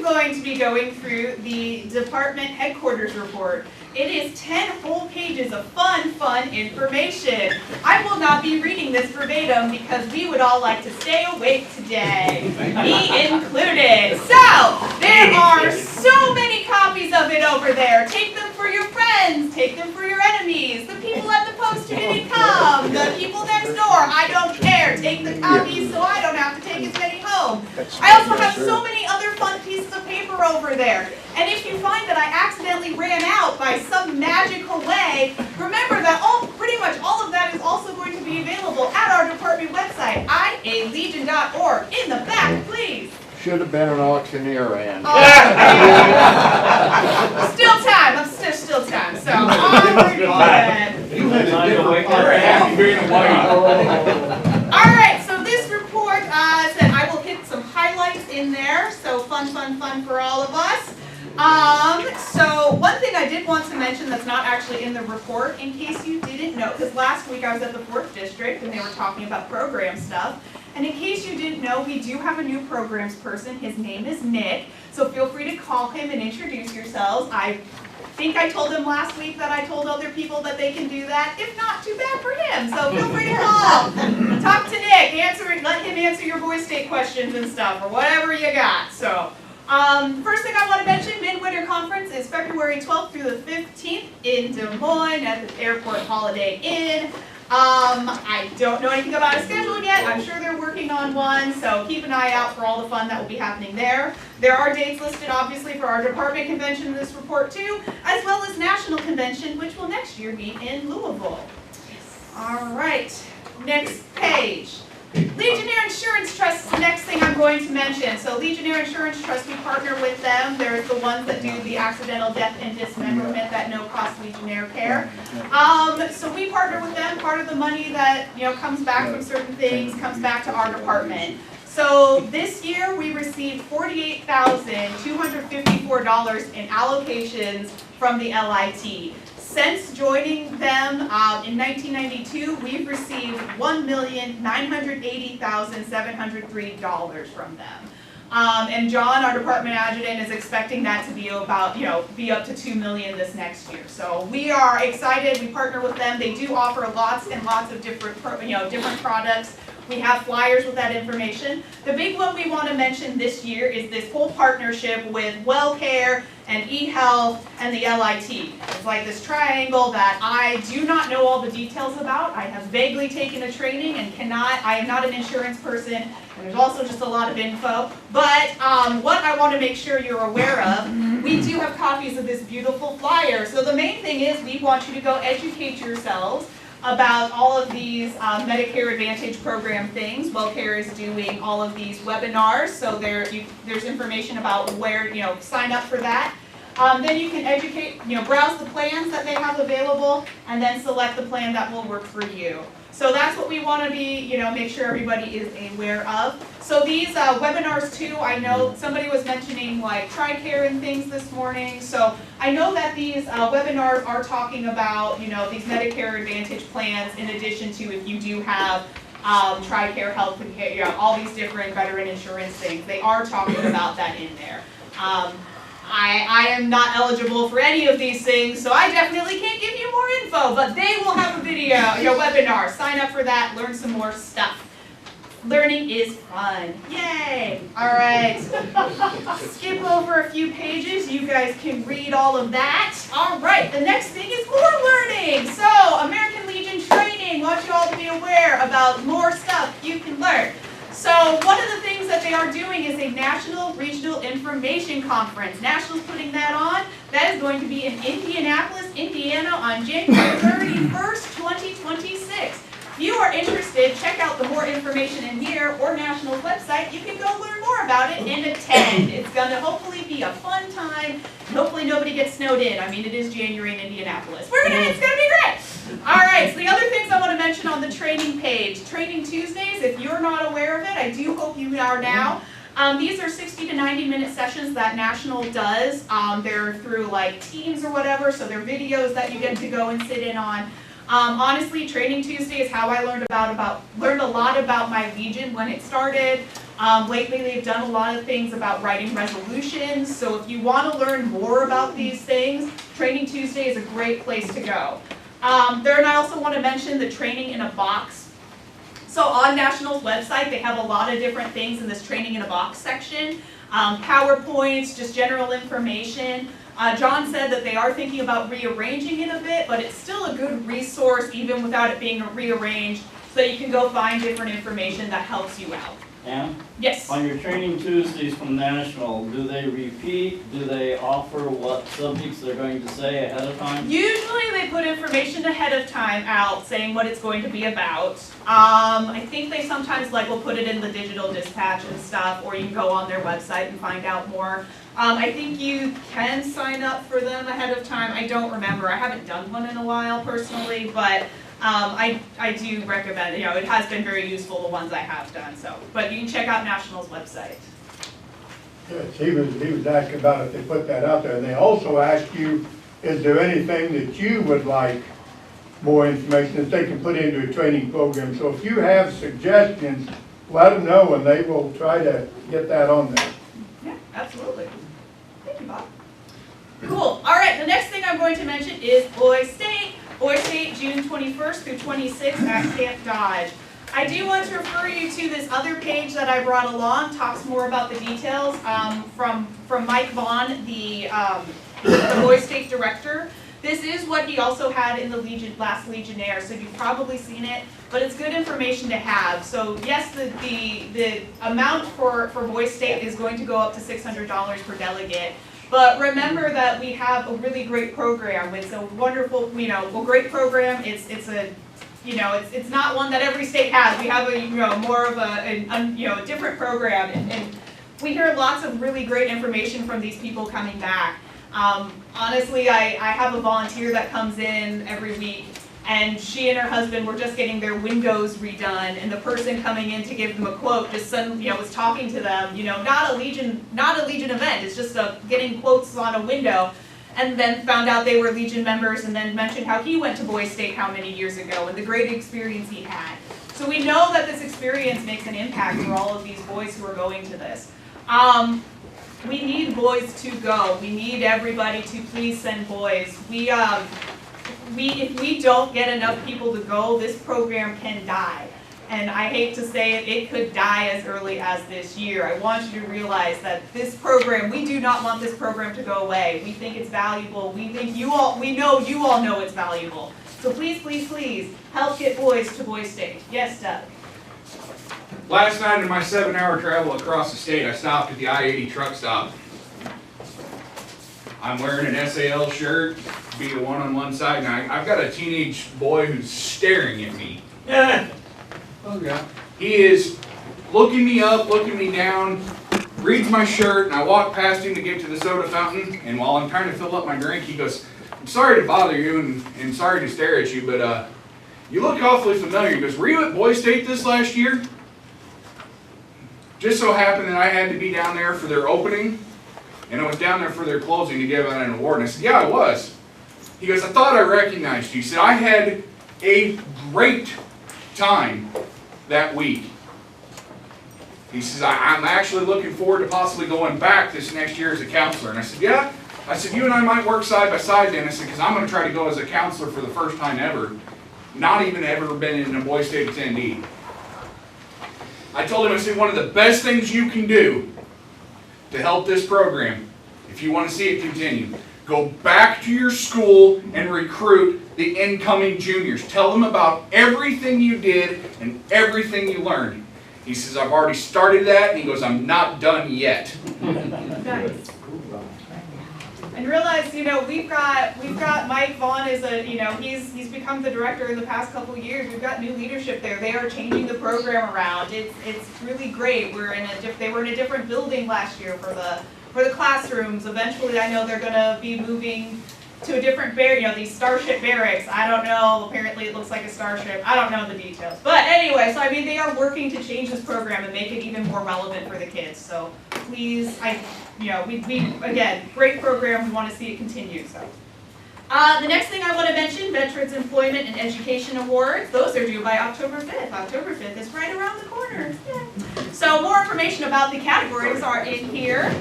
going to be going through the department headquarters report. It is 10 whole pages of fun information. I will not be reading this verbatim because we would all like to stay awake today, me included. So, there are so many copies of it over there. Take them for your friends, take them for your enemies, the people at the post who didn't come, the people next door, I don't care. Take the copies so I don't have to take as many home. I also have so many other fun pieces of paper over there. And if you find that I accidentally ran out by some magical way, remember that pretty much all of that is also going to be available at our department website, ialegion.org. In the back, please. Should have been an auctioneer, Ann. Still time. I'm still time. So on You're happy being white. All right, so this report said I will hit some highlights in there. So fun for all of us. So one thing I did want to mention that's not actually in the report, in case you didn't know, because last week I was at the 4th District and they were talking about program stuff. And in case you didn't know, we do have a new programs person. His name is Nick. So feel free to call him and introduce yourselves. I think I told him last week that I told other people that they can do that. If not, too bad for him. So feel free to call. Talk to Nick. Let him answer your voice state questions and stuff, or whatever you got. So, first thing I want to mention, Midwinter Conference is February 12th through the 15th in Des Moines at the Airport Holiday Inn. I don't know anything about a schedule yet. I'm sure they're working on one, so keep an eye out for all the fun that will be happening there. There are dates listed, obviously, for our department convention in this report, too, as well as national convention, which will next year be in Louisville. All right, next page. Legionnaire Insurance Trust is the next thing I'm going to mention. So Legionnaire Insurance Trust, we partner with them. They're the ones that do the accidental death and dismemberment at no cost Legionnaire care. So we partner with them. Part of the money that comes back from certain things comes back to our department. So this year we received $48,254 in allocations from the LIT. Since joining them in 1992, we've received $1,980,703 from them. And John, our department adjutant, is expecting that to be about, be up to $2 million this next year. So we are excited. We partner with them. They do offer lots and lots of different, different products. We have flyers with that information. The big one we want to mention this year is this whole partnership with WellCare and eHealth and the LIT. It's like this triangle that I do not know all the details about. I have vaguely taken a training and I am not an insurance person, and there's also just a lot of info. But what I want to make sure you're aware of, we do have copies of this beautiful flyer. So the main thing is we want you to go educate yourselves about all of these Medicare Advantage program things. WellCare is doing all of these webinars, so there's information about where, sign up for that. Then you can educate, browse the plans that they have available, and then select the plan that will work for you. So that's what we want to be, make sure everybody is aware of. So these webinars too, I know somebody was mentioning like TRICARE and things this morning. So I know that these webinars are talking about, these Medicare Advantage plans in addition to if you do have TRICARE, health and care, all these different veteran insurance things. They are talking about that in there. I am not eligible for any of these things, so I definitely can't give you more info, but they will have a video, webinar. Sign up for that, learn some more stuff. Learning is fun. Yay! All right. Skip over a few pages. You guys can read all of that. All right, the next thing is more learning. So, American Legion training. Want you all to be aware about more stuff you can learn. So one of the things that they are doing is a National Regional Information Conference. National's putting that on. That is going to be in Indianapolis, Indiana on January 31st, 2026. If you are interested, check out the more information in here or National's website. You can go learn more about it and attend. It's going to hopefully be a fun time. Hopefully nobody gets snowed in. I mean, it is January in Indianapolis. It's going to be great. All right, so the other things I want to mention on the training page. Training Tuesdays, if you're not aware of it, I do hope you are now. These are 60 to 90-minute sessions that National does. They're through like Teams or whatever, so they're videos that you get to go and sit in on. Honestly, Training Tuesday is how I learned a lot about my Legion when it started. Lately, they've done a lot of things about writing resolutions. So if you want to learn more about these things, Training Tuesday is a great place to go. There, and I also want to mention the Training in a Box. So on National's website, they have a lot of different things in this Training in a Box section. PowerPoints, just general information. John said that they are thinking about rearranging it a bit, but it's still a good resource even without it being rearranged, so you can go find different information that helps you out. Ann? Yes? On your Training Tuesdays from National, do they repeat? Do they offer what subjects they're going to say ahead of time? Usually they put information ahead of time out saying what it's going to be about. I think they sometimes will put it in the digital dispatch and stuff, or you can go on their website and find out more. I think you can sign up for them ahead of time. I don't remember. I haven't done one in a while personally, but I do recommend it. It has been very useful, the ones I have done. But you can check out National's website. Yes, he was asking about if they put that out there. And they also asked you, is there anything that you would like more information that they can put into a training program? So if you have suggestions, let them know and they will try to get that on there. Yeah, absolutely. Thank you, Bob. Cool. All right, the next thing I'm going to mention is Boys State. Boys State, June 21st through 26th at Camp Dodge. I do want to refer you to this other page that I brought along, talks more about the details from Mike Vaughn, the Boys State director. This is what he also had in the last Legionnaire, so you've probably seen it, but it's good information to have. So yes, the amount for Boys State is going to go up to $600 per delegate. But remember that we have a really great program. It's a wonderful, great program. It's a you know, it's not one that every state has. We have a, you know, more of a different program, and we hear lots of really great information from these people coming back. Honestly, I have a volunteer that comes in every week, and she and her husband were just getting their windows redone, and the person coming in to give them a quote just was talking to them, you know, not a Legion event, it's just getting quotes on a window, and then found out they were Legion members, and then mentioned how he went to Boys State how many years ago, and the great experience he had. So we know that this experience makes an impact for all of these boys who are going to this. We need boys to go. We need everybody to please send boys. If we don't get enough people to go, this program can die. And I hate to say it, it could die as early as this year. I want you to realize that this program, we do not want this program to go away. We think it's valuable. We know you all know it's valuable. So please, please, please, help get boys to Boys State. Yes, Doug? Last night in my 7-hour travel across the state, I stopped at the I-80 truck stop. I'm wearing an SAL shirt, be the one on one side, and I've got a teenage boy who's staring at me. Okay. He is looking me up, looking me down, reads my shirt, and I walk past him to get to the soda fountain, and while I'm trying to fill up my drink, he goes, "I'm sorry to bother you and sorry to stare at you, but you look awfully familiar." He goes, "Were you at Boys State this last year?" Just so happened that I had to be down there for their opening, and I was down there for their closing to give out an award. And I said, "Yeah, I was." He goes, "I thought I recognized you." He said, "I had a great time that week." He says, I'm actually looking forward to possibly going back this next year as a counselor." And I said, "Yeah." I said, "You and I might work side by side then." I said, "Because I'm going to try to go as a counselor for the first time ever, not even ever been in a Boys State attendee." I told him, I said, "One of the best things you can do to help this program, if you want to see it continue, go back to your school and recruit the incoming juniors. Tell them about everything you did and everything you learned." He says, "I've already started that," and he goes, "I'm not done yet." Nice. And realize, you know, we've got Mike Vaughn is he's become the director in the past couple of years. We've got new leadership there. They are changing the program around. It's really great. They were in a different building last year for the classrooms. Eventually, I know they're going to be moving to a different these starship barracks. I don't know. Apparently, it looks like a starship. I don't know the details. But anyway, so I mean, they are working to change this program and make it even more relevant for the kids. So please, again, great program. We want to see it continue. So. The next thing I want to mention, Veterans Employment and Education Awards. Those are due by October 5th. October 5th is right around the corner. Yeah. So more information about the categories are in here.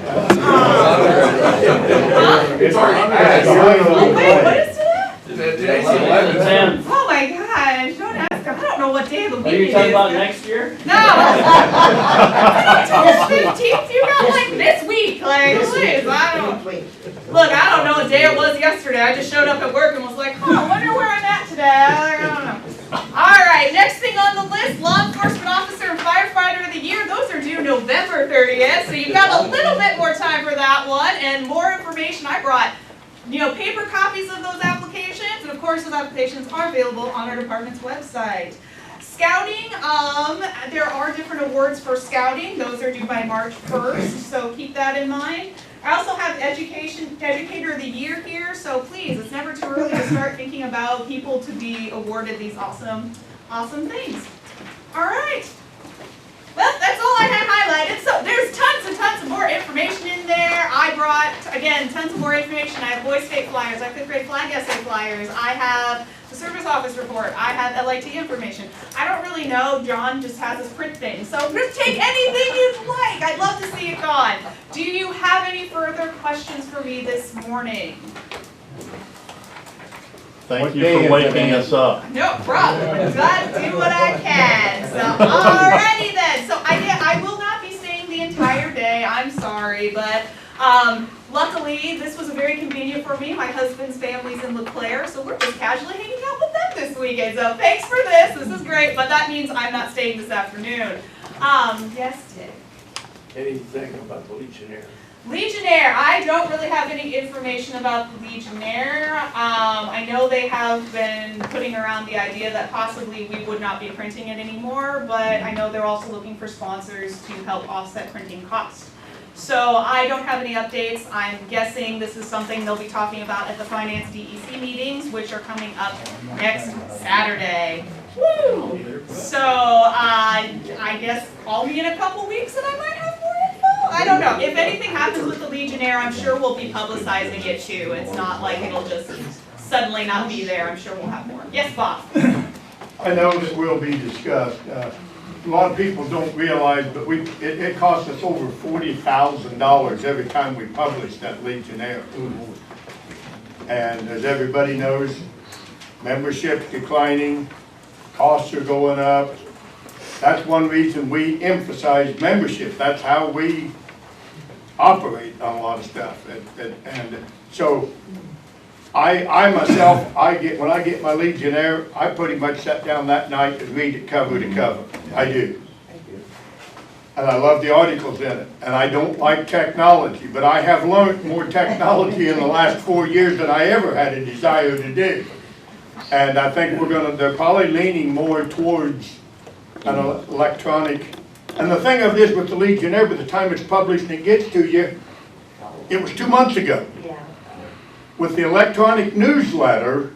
It's already Oh wait, what is today? Today's the 11th. Oh my gosh, don't ask. I don't know what day of the week Are you it talking is. about next year? No! October 15th, you got like this week. Like, please, Look, I don't know what day it was yesterday. I just showed up at work and was like, I wonder where I'm at today. I don't know. Alright, next thing on the list, Law Enforcement Officer and Firefighter of the Year. Those are due November 30th, so you've got a little bit more time for that one. And more information, I brought paper copies of those applications, and of course those applications are available on our department's website. Scouting, there are different awards for scouting. Those are due by March 1st, so keep that in mind. I also have Educator of the Year here, so please, it's never too early to start thinking about people to be awarded these awesome things. All right. Well, that's all I had highlighted. So there's tons and tons of more information in there. I brought, again, tons of more information. I have Boys State flyers, I have 5th grade flag essay flyers, I have the service office report, I have LIT information. I don't really know, John just has his print thing. So just take anything you'd like. I'd love to see it gone. Do you have any further questions for me this morning? Thank you for waking us up. No problem. I'm glad to do what I can. So, alrighty then. So I will not be staying the entire day. I'm sorry, but luckily this was very convenient for me. My husband's family's in LeClaire, so we're just casually hanging out with them this weekend. So thanks for this. This is great, but that means I'm not staying this afternoon. Yes, Dick. Anything about the Legionnaires? Legionnaire, I don't really have any information about the Legionnaire. I know they have been putting around the idea that possibly we would not be printing it anymore, but I know they're also looking for sponsors to help offset printing costs. So I don't have any updates. I'm guessing this is something they'll be talking about at the Finance DEC meetings, which are coming up next Saturday. Woo! So I guess call me in a couple weeks and I might have more info. I don't know. If anything happens with the Legionnaire, I'm sure we'll be publicizing it too. It's not like it'll just suddenly not be there. I'm sure we'll have more. Yes, Bob? I know that will be discussed. A lot of people don't realize, but it costs us over $40,000 every time we publish that Legionnaire. And as everybody knows, membership's declining, costs are going up. That's one reason we emphasize membership. That's how we operate on a lot of stuff. And so I myself, when I get my Legionnaire, I pretty much sit down that night and read it cover to cover. I do. And I love the articles in it. And I don't like technology, but I have learned more technology in the last 4 years than I ever had a desire to do. And I think they're probably leaning more towards an electronic. And the thing of it is with the Legionnaire, by the time it's published and it gets to you, it was 2 months ago. With the electronic newsletter,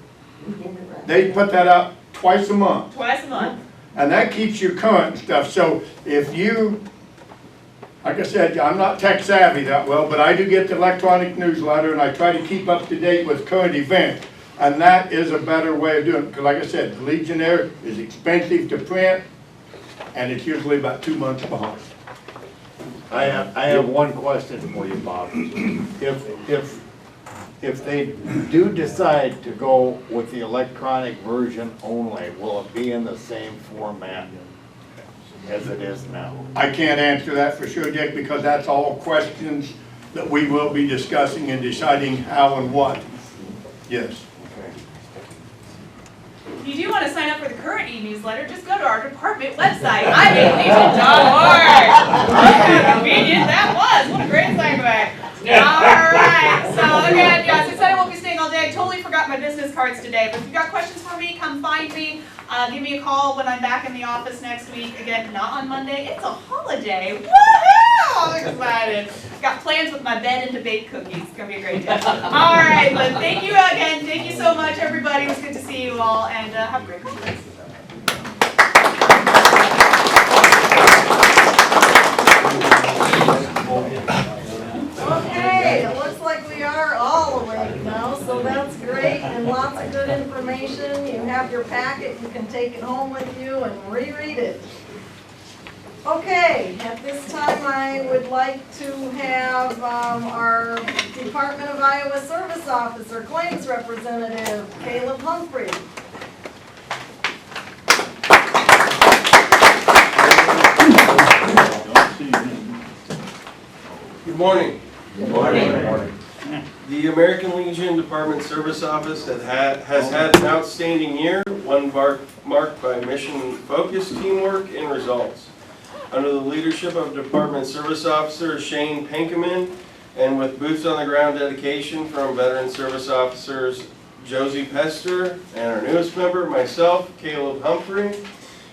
they put that out twice a month. Twice a month. And that keeps you current and stuff. So if you, like I said, I'm not tech savvy that well, but I do get the electronic newsletter and I try to keep up to date with current events. And that is a better way of doing it. Because like I said, the Legionnaire is expensive to print and it's usually about 2 months behind. I have one question for you, Bob. If they do decide to go with the electronic version only, will it be in the same format as it is now? I can't answer that for sure, Dick, because that's all questions that we will be discussing and deciding how and what. Yes. If you do want to sign up for the current e-newsletter, just go to our department website, imainlegion.org. How convenient that was. What a great segue. Alright, so again, yeah, since I won't be staying all day, I totally forgot my business cards today, but if you've got questions for me, come find me. Give me a call when I'm back in the office next week. Again, not on Monday, it's a holiday. Woohoo! I'm excited. Got plans with my bed and debate cookies. It's gonna be a great day. Alright, but thank you again. Thank you so much, everybody. It was good to see you all, and have a great conference. Okay, it looks like we are all awake now, so that's great, and lots of good information. You have your packet, you can take it home with you and reread it. Okay, at this time I would like to have our Department of Iowa Service Officer, Claims Representative, Caleb Humphrey. Good morning. Good morning. The American Legion Department Service Office has had an outstanding year, one marked by mission-focused teamwork and results. Under the leadership of Department Service Officer Shane Pankeman, and with boots-on-the-ground dedication from veteran service officers Josie Pester and our newest member, myself, Caleb Humphrey,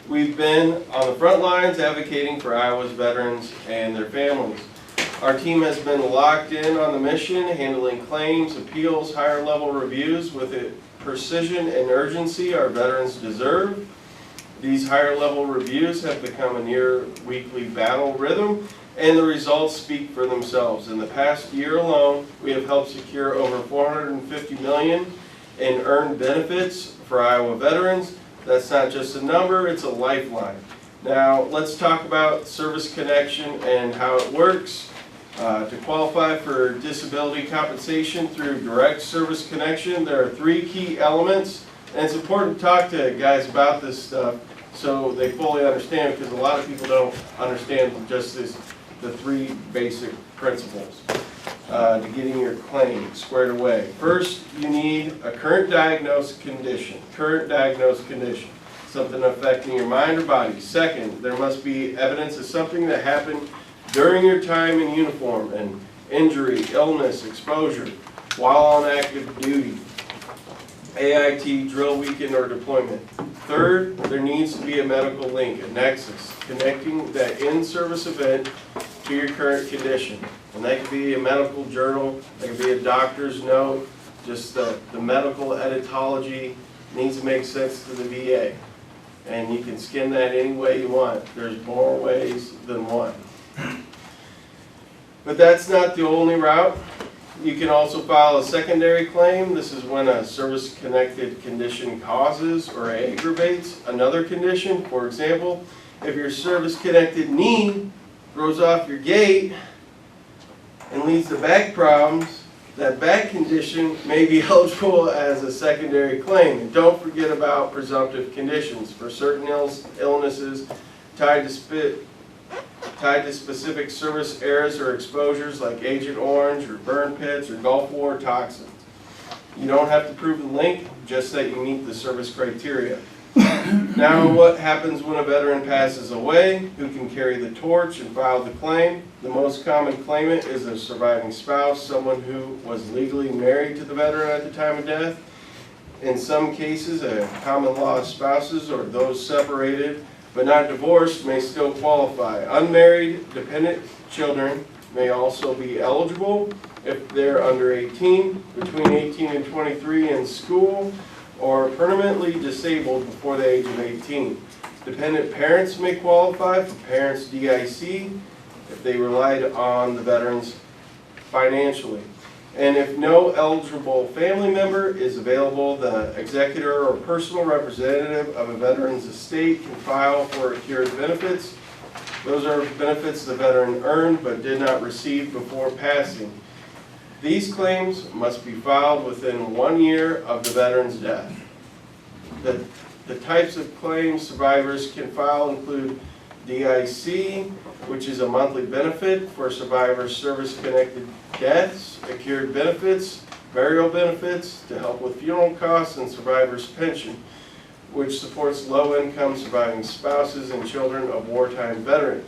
we've been on the front lines advocating for Iowa's veterans and their families. Our team has been locked in on the mission, handling claims, appeals, higher level reviews with the precision and urgency our veterans deserve. These higher level reviews have become a near weekly battle rhythm, and the results speak for themselves. In the past year alone, we have helped secure over $450 million in earned benefits for Iowa veterans. That's not just a number, it's a lifeline. Now, let's talk about Service Connection and how it works. To qualify for disability compensation through direct service connection, there are 3 key elements, and it's important to talk to guys about this stuff so they fully understand, because a lot of people don't understand just the 3 basic principles to getting your claim squared away. First, you need a current diagnosed condition, something affecting your mind or body. Second, there must be evidence of something that happened during your time in uniform, and injury, illness, exposure, while on active duty, AIT, drill weekend, or deployment. Third, there needs to be a medical link, a nexus, connecting that in-service event to your current condition. And that could be a medical journal, that could be a doctor's note, just the medical editology needs to make sense to the VA. And you can skin that any way you want. There's more ways than one. But that's not the only route. You can also file a secondary claim. This is when a service-connected condition causes or aggravates another condition. For example, if your service-connected knee grows off your gait and leads to back problems, that back condition may be eligible as a secondary claim. And don't forget about presumptive conditions. For certain illnesses tied to specific service areas or exposures like Agent Orange or burn pits or Gulf War toxins. You don't have to prove the link, just that you meet the service criteria. Now, what happens when a veteran passes away? Who can carry the torch and file the claim? The most common claimant is a surviving spouse, someone who was legally married to the veteran at the time of death. In some cases, a common law spouses or those separated but not divorced may still qualify. Unmarried dependent children may also be eligible if they're under 18, between 18 and 23 in school, or permanently disabled before the age of 18. Dependent parents may qualify for parents' DIC if they relied on the veterans financially. And if no eligible family member is available, the executor or personal representative of a veteran's estate can file for accrued benefits. Those are benefits the veteran earned but did not receive before passing. These claims must be filed within 1 year of the veteran's death. The types of claims survivors can file include DIC, which is a monthly benefit for survivors' service-connected deaths, accrued benefits, burial benefits to help with funeral costs, and survivors' pension, which supports low-income surviving spouses and children of wartime veterans.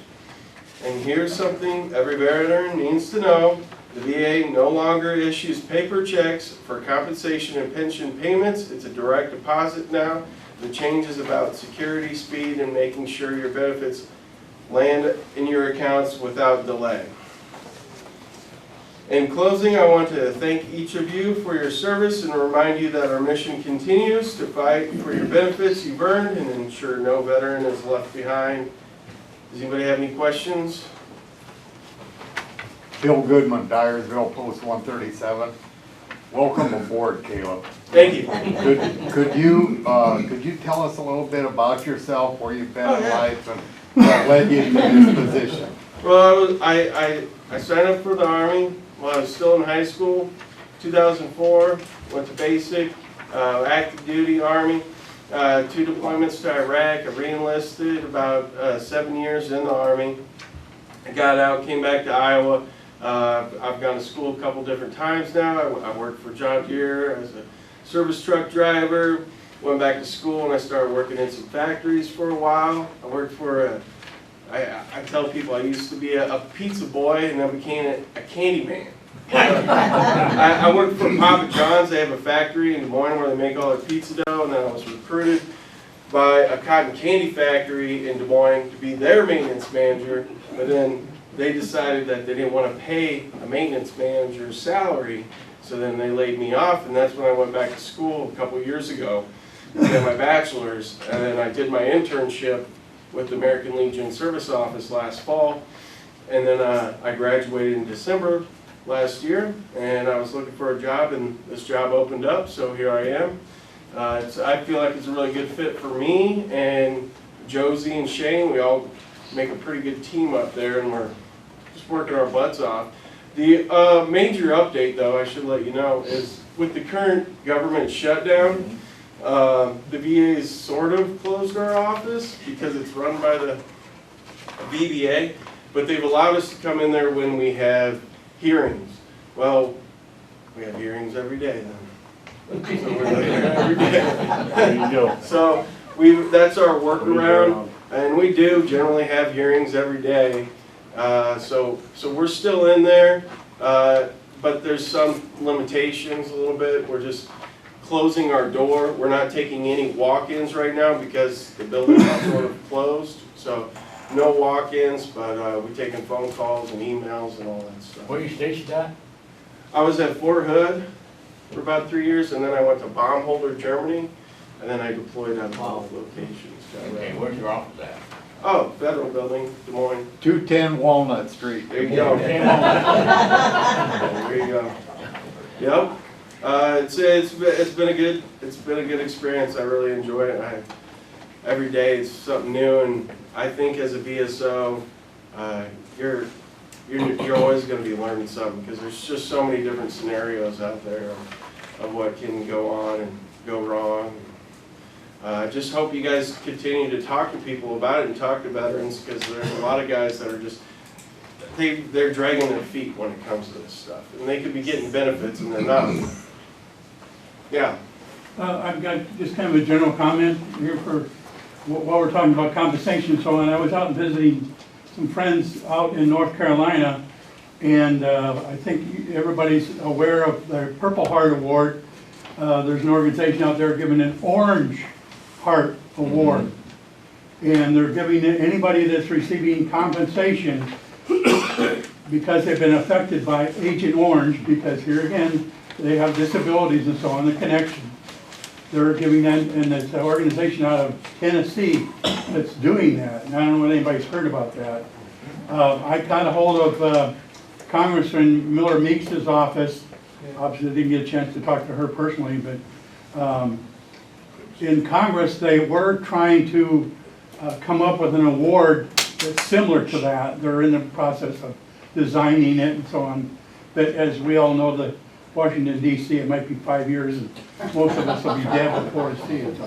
And here's something every veteran needs to know. The VA no longer issues paper checks for compensation and pension payments. It's a direct deposit now. The change is about security, speed, and making sure your benefits land in your accounts without delay. In closing, I want to thank each of you for your service and remind you that our mission continues to fight for your benefits you've earned and ensure no veteran is left behind. Does anybody have any questions? Bill Goodman, Dyersville, Post 137. Welcome aboard, Caleb. Thank you. Could you tell us a little bit about yourself, where you've been in life, and what led you to this position? Well, I signed up for the Army while I was still in high school, 2004, went to basic, active duty Army, 2 deployments to Iraq. I re-enlisted about 7 years in the Army. I got out, came back to Iowa. I've gone to school a couple different times now. I worked for John Deere as a service truck driver, went back to school, and I started working in some factories for a while. I worked for I tell people I used to be a pizza boy and then became a candy man. I worked for Papa John's. They have a factory in Des Moines where they make all their pizza dough, and then I was recruited by a cotton candy factory in Des Moines to be their maintenance manager, but then they decided that they didn't want to pay a maintenance manager's salary, so then they laid me off, and that's when I went back to school a couple years ago to get my bachelor's, and then I did my internship with the American Legion Service Office last fall, and then I graduated in December last year, and I was looking for a job, and this job opened up, so here I am. I feel like it's a really good fit for me, and Josie and Shane, we all make a pretty good team up there, and we're just working our butts off. The major update, though, I should let you know, is with the current government shutdown, the VA has sort of closed our office because it's run by the VBA, but they've allowed us to come in there when we have hearings. Well, we have hearings every day then. So we're there every day. There you go. So that's our workaround, and we do generally have hearings every day. So we're still in there. But there's some limitations a little bit. We're just closing our door. We're not taking any walk-ins right now because the building is sort of closed. So no walk-ins, but we're taking phone calls and emails and all that stuff. Where are you stationed at? I was at Fort Hood for about 3 years, and then I went to Baumholder, Germany, and then I deployed at both locations. Okay, where's your office at? Oh, Federal Building, Des Moines. 210 Walnut Street. There you go. There you go. Yep. It's been a good experience. I really enjoy it. Every day it's something new, and I think as a BSO, you're always going to be learning something because there's just so many different scenarios out there of what can go on and go wrong. I just hope you guys continue to talk to people about it and talk to veterans, because there's a lot of guys that are just, they're dragging their feet when it comes to this stuff. And they could be getting benefits and they're not. Yeah. I've got just kind of a general comment here for while we're talking about compensation and so on. I was out visiting some friends out in North Carolina, and I think everybody's aware of the Purple Heart Award. There's an organization out there giving an Orange Heart Award, and they're giving it anybody that's receiving compensation because they've been affected by Agent Orange, because here again, they have disabilities and so on, the connection. They're giving that, and it's an organization out of Tennessee that's doing that, and I don't know if anybody's heard about that. I got a hold of Congressman Miller Meeks' office. Obviously, I didn't get a chance to talk to her personally, but in Congress, they were trying to come up with an award that's similar to that. They're in the process of designing it and so on. But as we all know, the Washington, D.C., it might be 5 years, and most of us will be dead before we see it.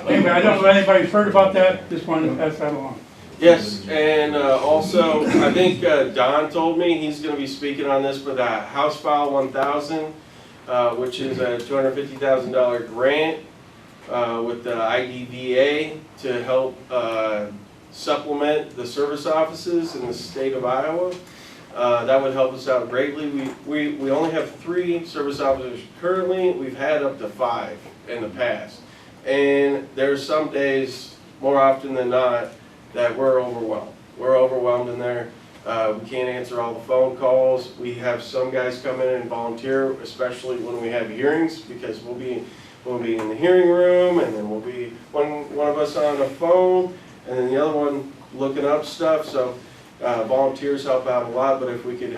Anyway, I don't know if anybody's heard about that. Just wanted to pass that along. Yes, and also, I think Don told me he's going to be speaking on this for the House File 1000, which is a $250,000 grant with the IDVA to help supplement the service offices in the state of Iowa. That would help us out greatly. We only have 3 service officers currently. We've had up to 5 in the past. And there's some days, more often than not, that we're overwhelmed. We're overwhelmed in there. We can't answer all the phone calls. We have some guys come in and volunteer, especially when we have hearings, because we'll be in the hearing room, and then we'll be one of us on the phone, and then the other one looking up stuff. So volunteers help out a lot, but if we could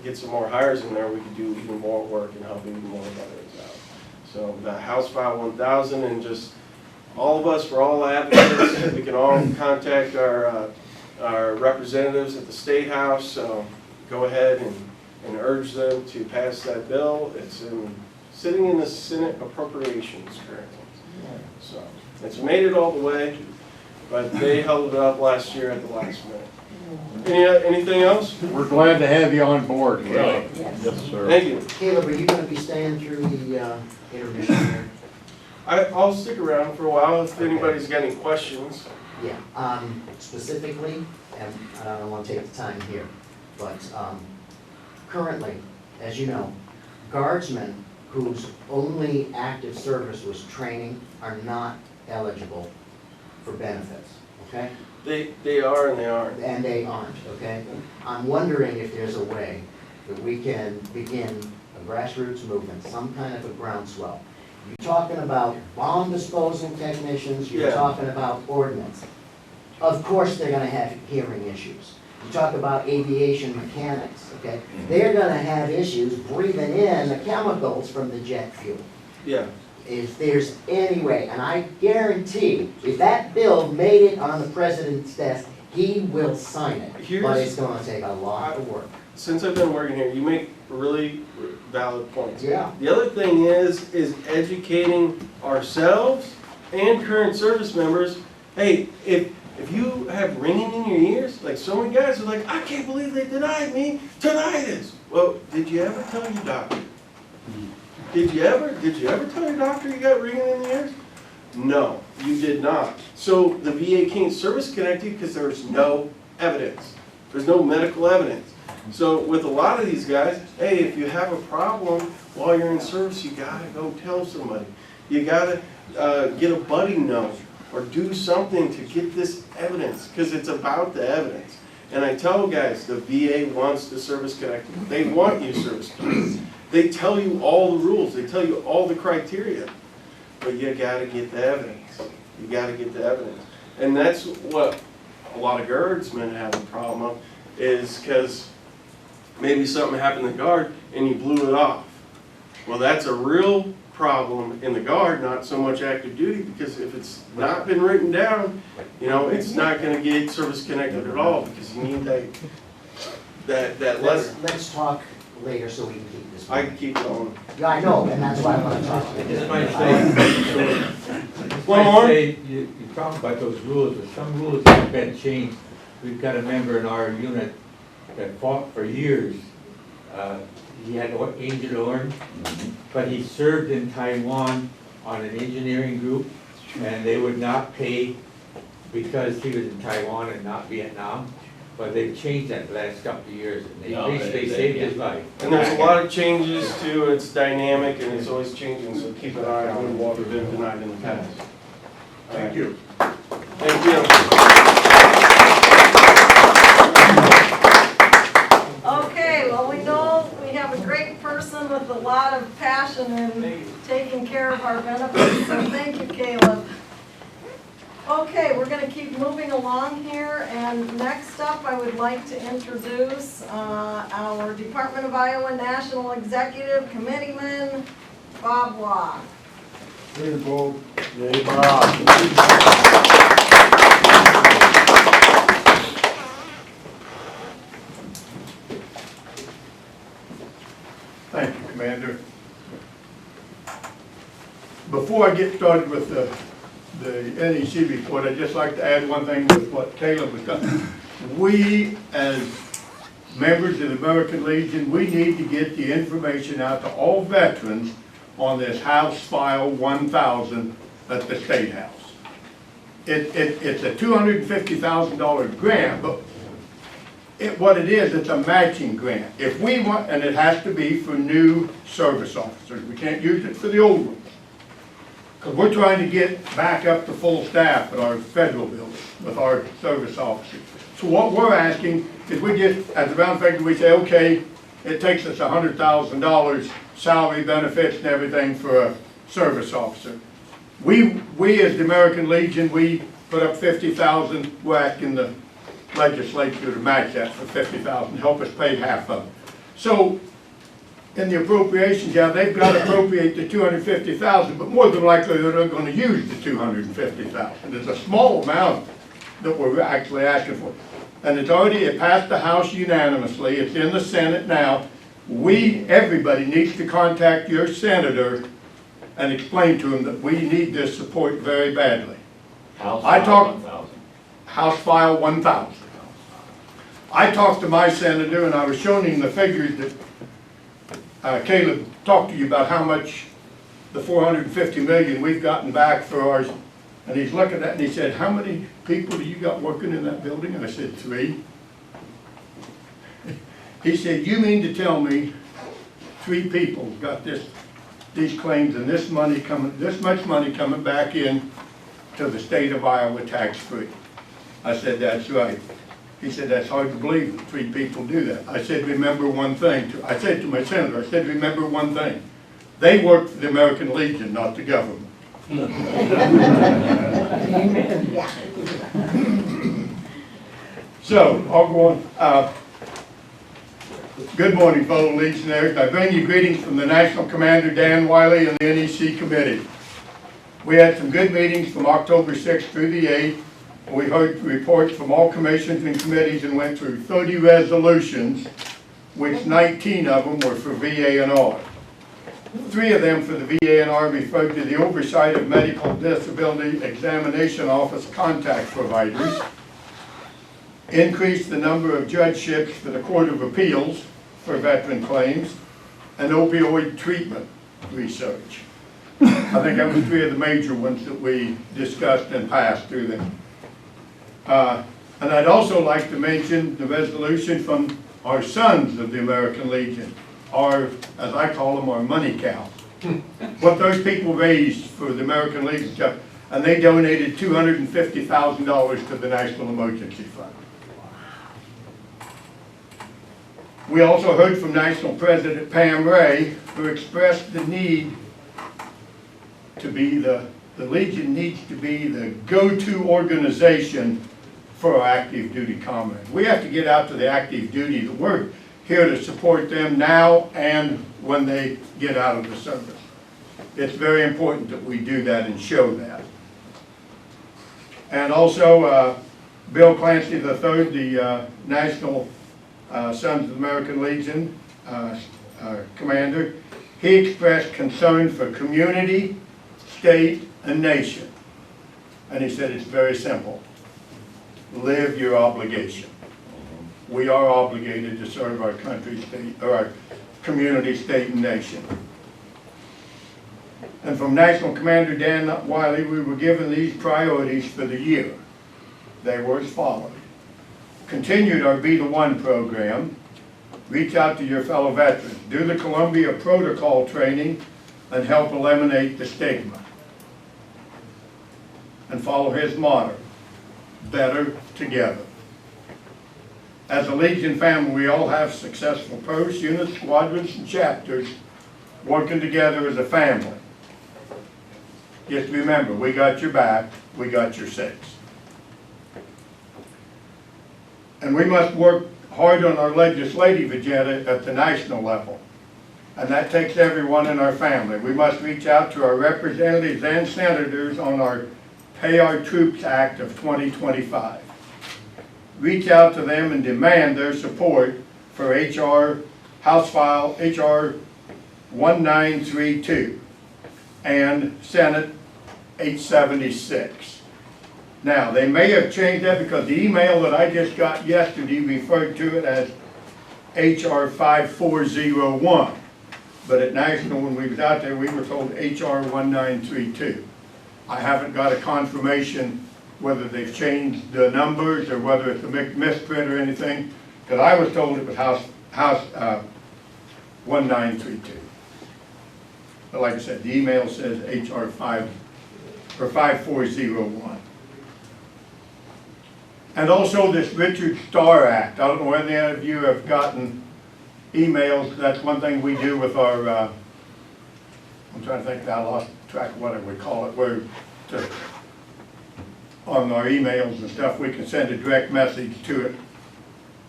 get some more hires in there, we could do even more work and help even more veterans out. So the House File 1000, and just all of us, we're all advocates. We can all contact our representatives at the State House, so go ahead and urge them to pass that bill. It's sitting in the Senate Appropriations currently. So it's made it all the way, but they held it up last year at the last minute. Anything else? We're glad to have you on board. Really? Yes, sir. Thank you. Caleb, are you going to be staying through the intermission here? I'll stick around for a while if anybody's got any questions. Yeah, specifically, and I don't want to take the time here, but currently, as you know, guardsmen whose only active service was training are not eligible for benefits, okay? They are and they aren't. And they aren't, okay? I'm wondering if there's a way that we can begin a grassroots movement, some kind of a groundswell. You're talking about bomb disposal technicians, you're talking about ordnance. Of course they're gonna have hearing issues. You talk about aviation mechanics, okay? They're gonna have issues breathing in the chemicals from the jet fuel. Yeah. If there's any way, and I guarantee, if that bill made it on the president's desk, he will sign it. But it's gonna take a lot of work. Since I've been working here, you make really valid points. Yeah. The other thing is educating ourselves and current service members. Hey, if you have ringing in your ears, like so many guys are like, I can't believe they denied me tinnitus. Well, did you ever tell your doctor? Did you ever tell your doctor you got ringing in the ears? No, you did not. So the VA can't service connect you because there's no evidence. There's no medical evidence. So with a lot of these guys, hey, if you have a problem while you're in service, you gotta go tell somebody. You gotta get a buddy note or do something to get this evidence, because it's about the evidence. And I tell guys, the VA wants to service connect you. They want you service connected. They tell you all the rules. They tell you all the criteria. But you gotta get the evidence. You gotta get the evidence. And that's what a lot of guardsmen have a problem of, is because maybe something happened in the guard and you blew it off. Well, that's a real problem in the guard, not so much active duty, because if it's not been written down, you know, it's not gonna get service connected at all, because you need that letter. Let's talk later so we can keep this. I can keep going. Yeah, I know, and that's why I want to talk to you. Just might say, One more? you talk about those rules, but some rules have been changed. We've got a member in our unit that fought for years. He had Agent Orange, but he served in Taiwan on an engineering group, and they would not pay because he was in Taiwan and not Vietnam. But they've changed that the last couple of years, and they basically saved his life. And there's a lot of changes too. It's dynamic and it's always changing, so keep an eye on what we've been denied in the past. Thank you. Thank you. Okay, well, we know we have a great person with a lot of passion in taking care of our benefits, so thank you, Caleb. Okay, we're going to keep moving along here, and next up, I would like to introduce our Department of Iowa National Executive Committeeman, Bob Waugh. Here, Bob. Yay, Bob. Thank you, Commander. Before I get started with the NEC report, I'd just like to add one thing with what Caleb was saying. We, as members of the American Legion, we need to get the information out to all veterans on this House File 1000 at the State House. It's a $250,000 grant, but what it is, it's a matching grant. If we want, and it has to be for new service officers. We can't use it for the old ones. Because we're trying to get back up to full staff at our federal building with our service officers. So what we're asking is we just, as a round figure, we say, okay, it takes us $100,000 salary, benefits, and everything for a service officer. We as the American Legion, we put up $50,000. We're asking the legislature to match that for $50,000, help us pay half of it. So in the appropriations, yeah, they've got to appropriate the $250,000, but more than likely they're going to use the $250,000. It's a small amount that we're actually asking for. And it passed the House unanimously. It's in the Senate now. Everybody needs to contact your senator and explain to him that we need this support very badly. House File 1000. I talked to my senator and I was showing him the figures that Caleb talked to you about, how much the $450 million we've gotten back for ours. And he's looking at that and he said, how many people do you got working in that building? And I said, 3. He said, you mean to tell me 3 people got these claims and this much money coming back in to the state of Iowa tax-free? I said, that's right. He said, that's hard to believe that 3 people do that. I said, remember one thing. I said to my senator, I said, remember one thing. They work for the American Legion, not the government. So, I'll go on. Good morning, fellow Legionnaires. I bring you greetings from the National Commander, Dan Wiley, and the NEC Committee. We had some good meetings from October 6th through the 8th. We heard reports from all commissions and committees and went through 30 resolutions, which 19 of them were for VA&R. 3 of them for the VA&R referred to the oversight of medical disability examination office contact providers, increased the number of judgeships for the Court of Appeals for veteran claims, and opioid treatment research. I think that was 3 of the major ones that we discussed and passed through them. And I'd also like to mention the resolution from our sons of the American Legion, our, as I call them, our money cows. What those people raised for the American Legion stuff, and they donated $250,000 to the National Emergency Fund. We also heard from National President Pam Ray, who expressed the need to be the Legion needs to be the go-to organization for our active duty comrades. We have to get out to the active duty. We're here to support them now and when they get out of the service. It's very important that we do that and show that. And also, Bill Clancy III, the National Sons of the American Legion commander, he expressed concern for community, state, and nation. And he said it's very simple. Live your obligation. We are obligated to serve our country, state, or our community, state, and nation. And from National Commander Dan Wiley, we were given these priorities for the year. They were as follows. Continued our Be the One program. Reach out to your fellow veterans. Do the Columbia Protocol training and help eliminate the stigma. And follow his motto, better together. As a Legion family, we all have successful posts, units, squadrons, and chapters working together as a family. Just remember, we got your back, we got your six. And we must work hard on our legislative agenda at the national level. And that takes everyone in our family. We must reach out to our representatives and senators on our Pay Our Troops Act of 2025. Reach out to them and demand their support for House File HR 1932 and Senate 876. Now, they may have changed that because the email that I just got yesterday referred to it as HR 5401. But at National, when we was out there, we were told HR 1932. I haven't got a confirmation whether they've changed the numbers or whether it's a misprint or anything, because I was told it was House 1932. But like I said, the email says HR 5401. And also this Richard Starr Act. I don't know whether any of you have gotten emails. That's one thing we do with our, I'm trying to think, I lost track of what we call it, where on our emails and stuff, we can send a direct message to it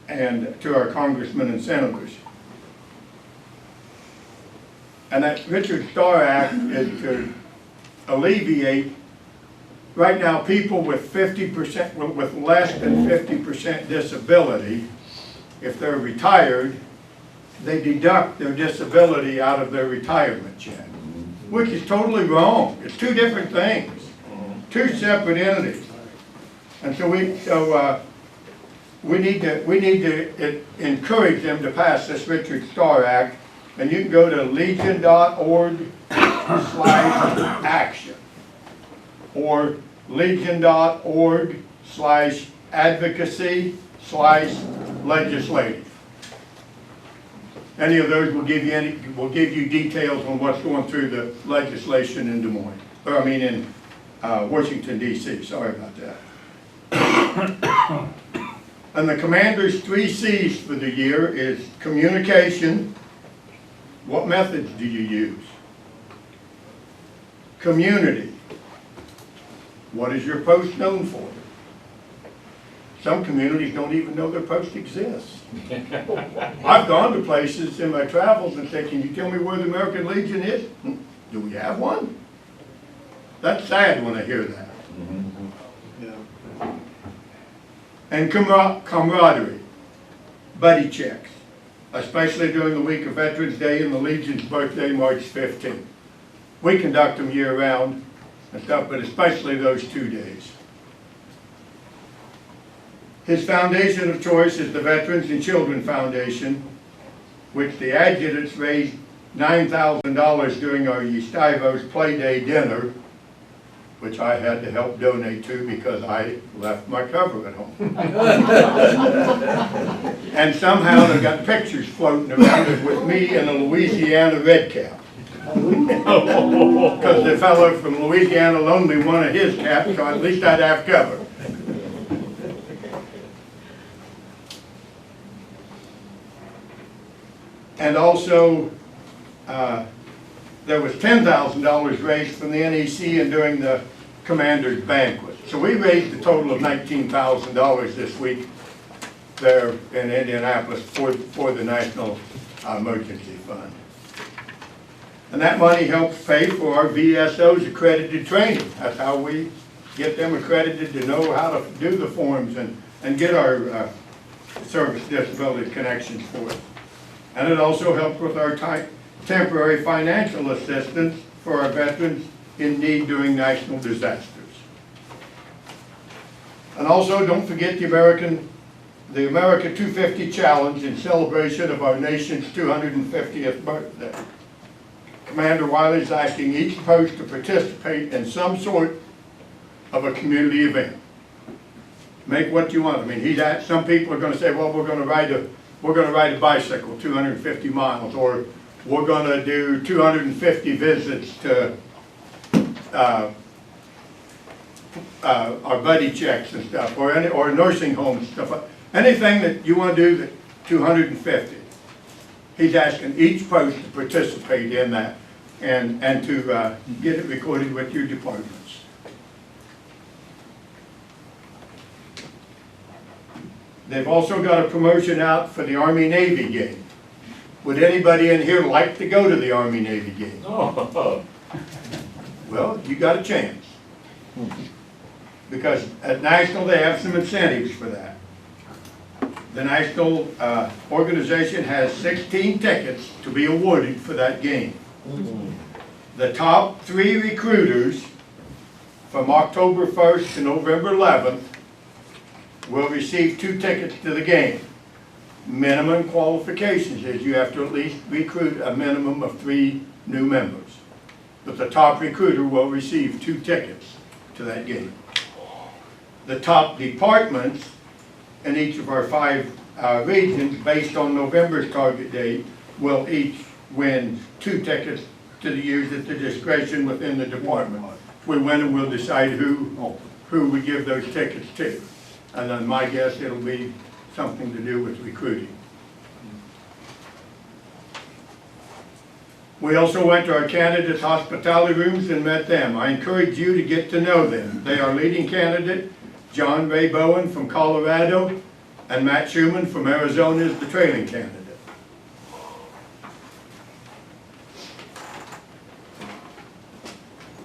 and to our congressmen and senators. And that Richard Starr Act is to alleviate, right now, people with 50%, with less than 50% disability, if they're retired, they deduct their disability out of their retirement check, which is totally wrong. It's two different things, two separate entities. And so we need to encourage them to pass this Richard Starr Act, and you can go to legion.org/action or legion.org/advocacy/legislative. Any of those will give you details on what's going through the legislation in Des Moines, or I mean in Washington D.C. Sorry about that. And the commander's 3 C's for the year is communication. What methods do you use? Community. What is your post known for? Some communities don't even know their post exists. I've gone to places in my travels and said, can you tell me where the American Legion is? Do we have one? That's sad when I hear that. And camaraderie, buddy checks, especially during the week of Veterans Day and the Legion's birthday, March 15th. We conduct them year round and stuff, but especially those 2 days. His foundation of choice is the Veterans and Children Foundation, which the adjutants raised $9,000 during our Yestivos Play Day dinner. which I had to help donate to because I left my cover at home. And somehow they got pictures floating around with me in a Louisiana red cap. Because the fellow from Louisiana loaned me one of his caps, so at least I'd have cover. And also, there was $10,000 raised from the NEC and during the commander's banquet. So we raised a total of $19,000 this week there in Indianapolis for the National Emergency Fund. And that money helps pay for our VSO's accredited training. That's how we get them accredited to know how to do the forms and get our service disability connections for it. And it also helped with our temporary financial assistance for our veterans in need during national disasters. And also, don't forget the America 250 Challenge in celebration of our nation's 250th birthday. Commander Wiley is asking each post to participate in some sort of a community event. Make what you want. I mean, some people are going to say, well, we're going to ride a bicycle 250 miles, or we're going to do 250 visits to our buddy checks and stuff, or nursing homes stuff. Anything that you want to do, that 250. He's asking each post to participate in that and to get it recorded with your departments. They've also got a promotion out for the Army-Navy game. Would anybody in here like to go to the Army-Navy game? Oh. Well, you got a chance. Because at National they have some incentives for that. The National organization has 16 tickets to be awarded for that game. The top 3 recruiters from October 1st to November 11th will receive 2 tickets to the game. Minimum qualifications is you have to at least recruit a minimum of 3 new members. But the top recruiter will receive 2 tickets to that game. The top departments in each of our 5 regions, based on November's target date, will each win 2 tickets to be used at the discretion within the department. If we win them, we'll decide who we give those tickets to. And then my guess, it'll be something to do with recruiting. We also went to our candidates' hospitality rooms and met them. I encourage you to get to know them. They are leading candidate John Ray Bowen from Colorado, and Matt Schuman from Arizona is the trailing candidate.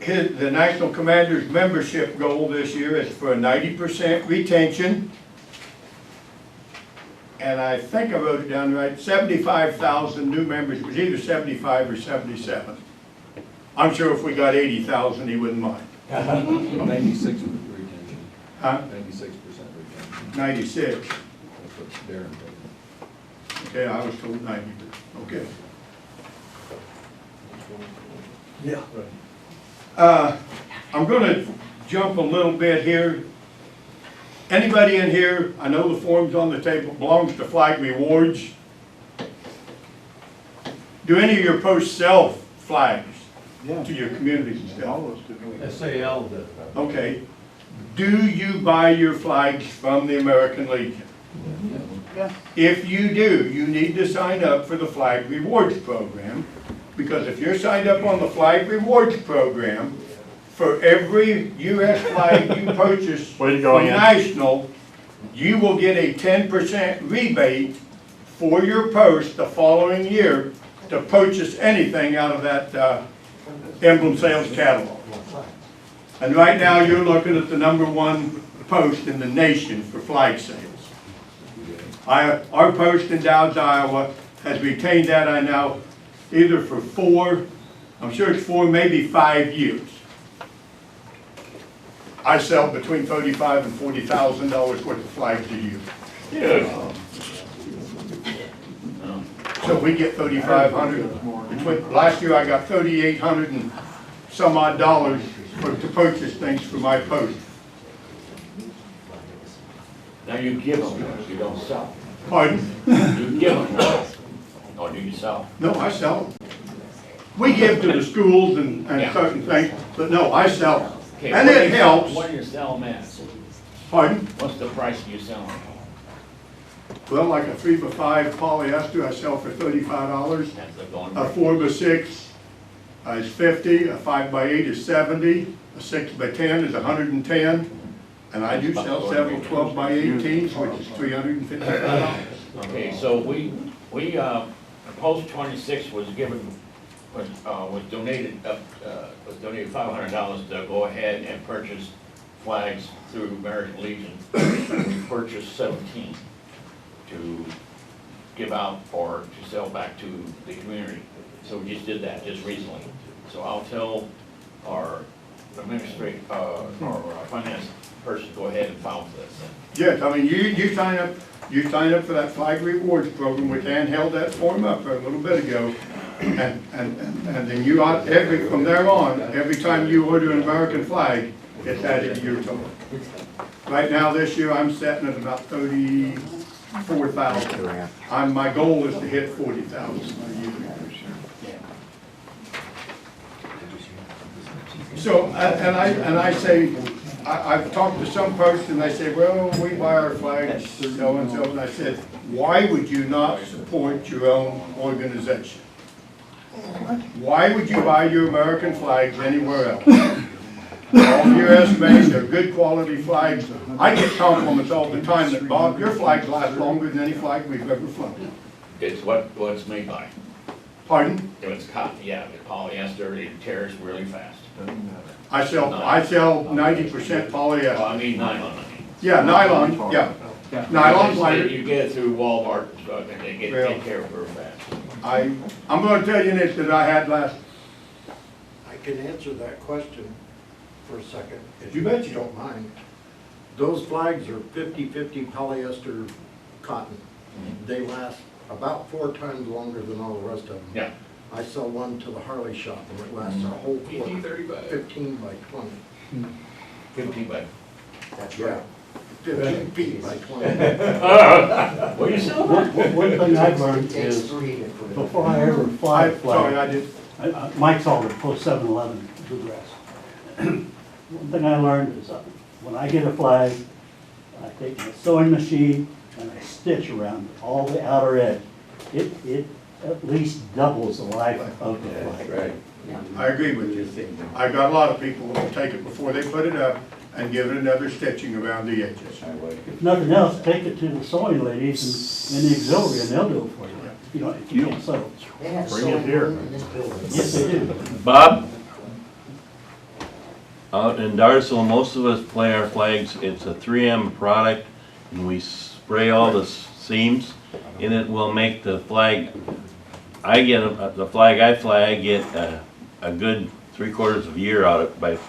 The National Commander's membership goal this year is for a 90% retention, and I think I wrote it down right, 75,000 new members. It was either 75 or 77. I'm sure if we got 80,000, he wouldn't mind. 96% retention. Huh? 96% retention. 96. That's what Darren told me. Okay, I was told 90. Okay. Yeah. I'm going to jump a little bit here. Anybody in here, I know the form's on the table, belongs to Flag Rewards. Do any of your posts sell flags to your communities and stuff? SAL does. Okay. Do you buy your flags from the American Legion? Yeah. If you do, you need to sign up for the Flag Rewards program, because if you're signed up on the Flag Rewards program, for every U.S. flag you purchase from National, you will get a 10% rebate for your post the following year to purchase anything out of that emblem sales catalog. And right now you're looking at the #1 post in the nation for flag sales. Our post in Dowds, Iowa has retained that I know either for 4, I'm sure it's 4, maybe 5 years. I sell between $35,000 and $40,000 worth of flags a year. Yeah. So we get 3,500. Last year I got 3,800 some odd dollars to purchase things for my post. Now you give them, you don't sell. Pardon? You give them, or do you sell? No, I sell them. We give to the schools and Yeah. certain things, but no, I sell them. Okay, And what do it you- helps. What do you sell them at? Pardon? What's the price you sell them? Well, like a 3x5 polyester, I sell for $35. That's the going A rate. 4x6 is 50, a 5x8 is 70, a 6x10 is 110, and I do sell several 12x18s, which is $355. Okay, so Post 26 was given, was donated $500 to go ahead and purchase flags through American Legion. We purchased 17 to give out or to sell back to the community. So we just did that just recently. So I'll tell our finance person, go ahead and file for this. Yes, I mean, you sign up for that flag rewards program, which Ann held that form up a little bit ago. And then you ought, from there on, every time you order an American flag, it's added to your total. Right now, this year, I'm setting at about 34,000. My goal is to hit 40,000 a year. So, and I say, I've talked to some folks and they say, well, we buy our flags, so and so, and I said, why would you not support your own organization? Why would you buy your American flags anywhere else? All US-made, they're good quality flags. I get compliments all the time that, Bob, your flags last longer than any flag we've ever flown. It's what it's made by. Pardon? If it's cotton, yeah, if it's polyester, it tears really fast. I sell 90% polyester. Oh, I mean nylon, Yeah, nylon, yeah. Nylon's You lighter. get it through Walmart, and they take care of it very fast. I'm gonna tell you, Nick, that I had last, I can answer that question for a second, if You you bet you don't mind. Those flags are 50-50 polyester cotton. They last about 4 times longer than all the rest of them. Yeah. I sell one to the Harley shop and it lasts a whole 15 by 20. 15 by. That's right. 15 feet by 20. What do you sell? One thing I've learned is, before I ever fly a sorry, I flag, did, Mike's all close 7-Eleven bluegrass. One thing I learned is when I get a flag, I take my sewing machine and I stitch around all the outer edge. It at least doubles the life of the flag. Right. I agree with you. I've got a lot of people who will take it before they put it up and give it another stitching around the edges. If nothing else, take it to the sewing ladies in the auxiliary and they'll do it for you. If you can't sew. They have Bring so it many here. in this building. Yes, they do. Bob? Out in Darcel, most of us play our flags, it's a 3M product, and we spray all the seams, and it will make the flag, the flag I fly, I get a good 3/4 of a year out of it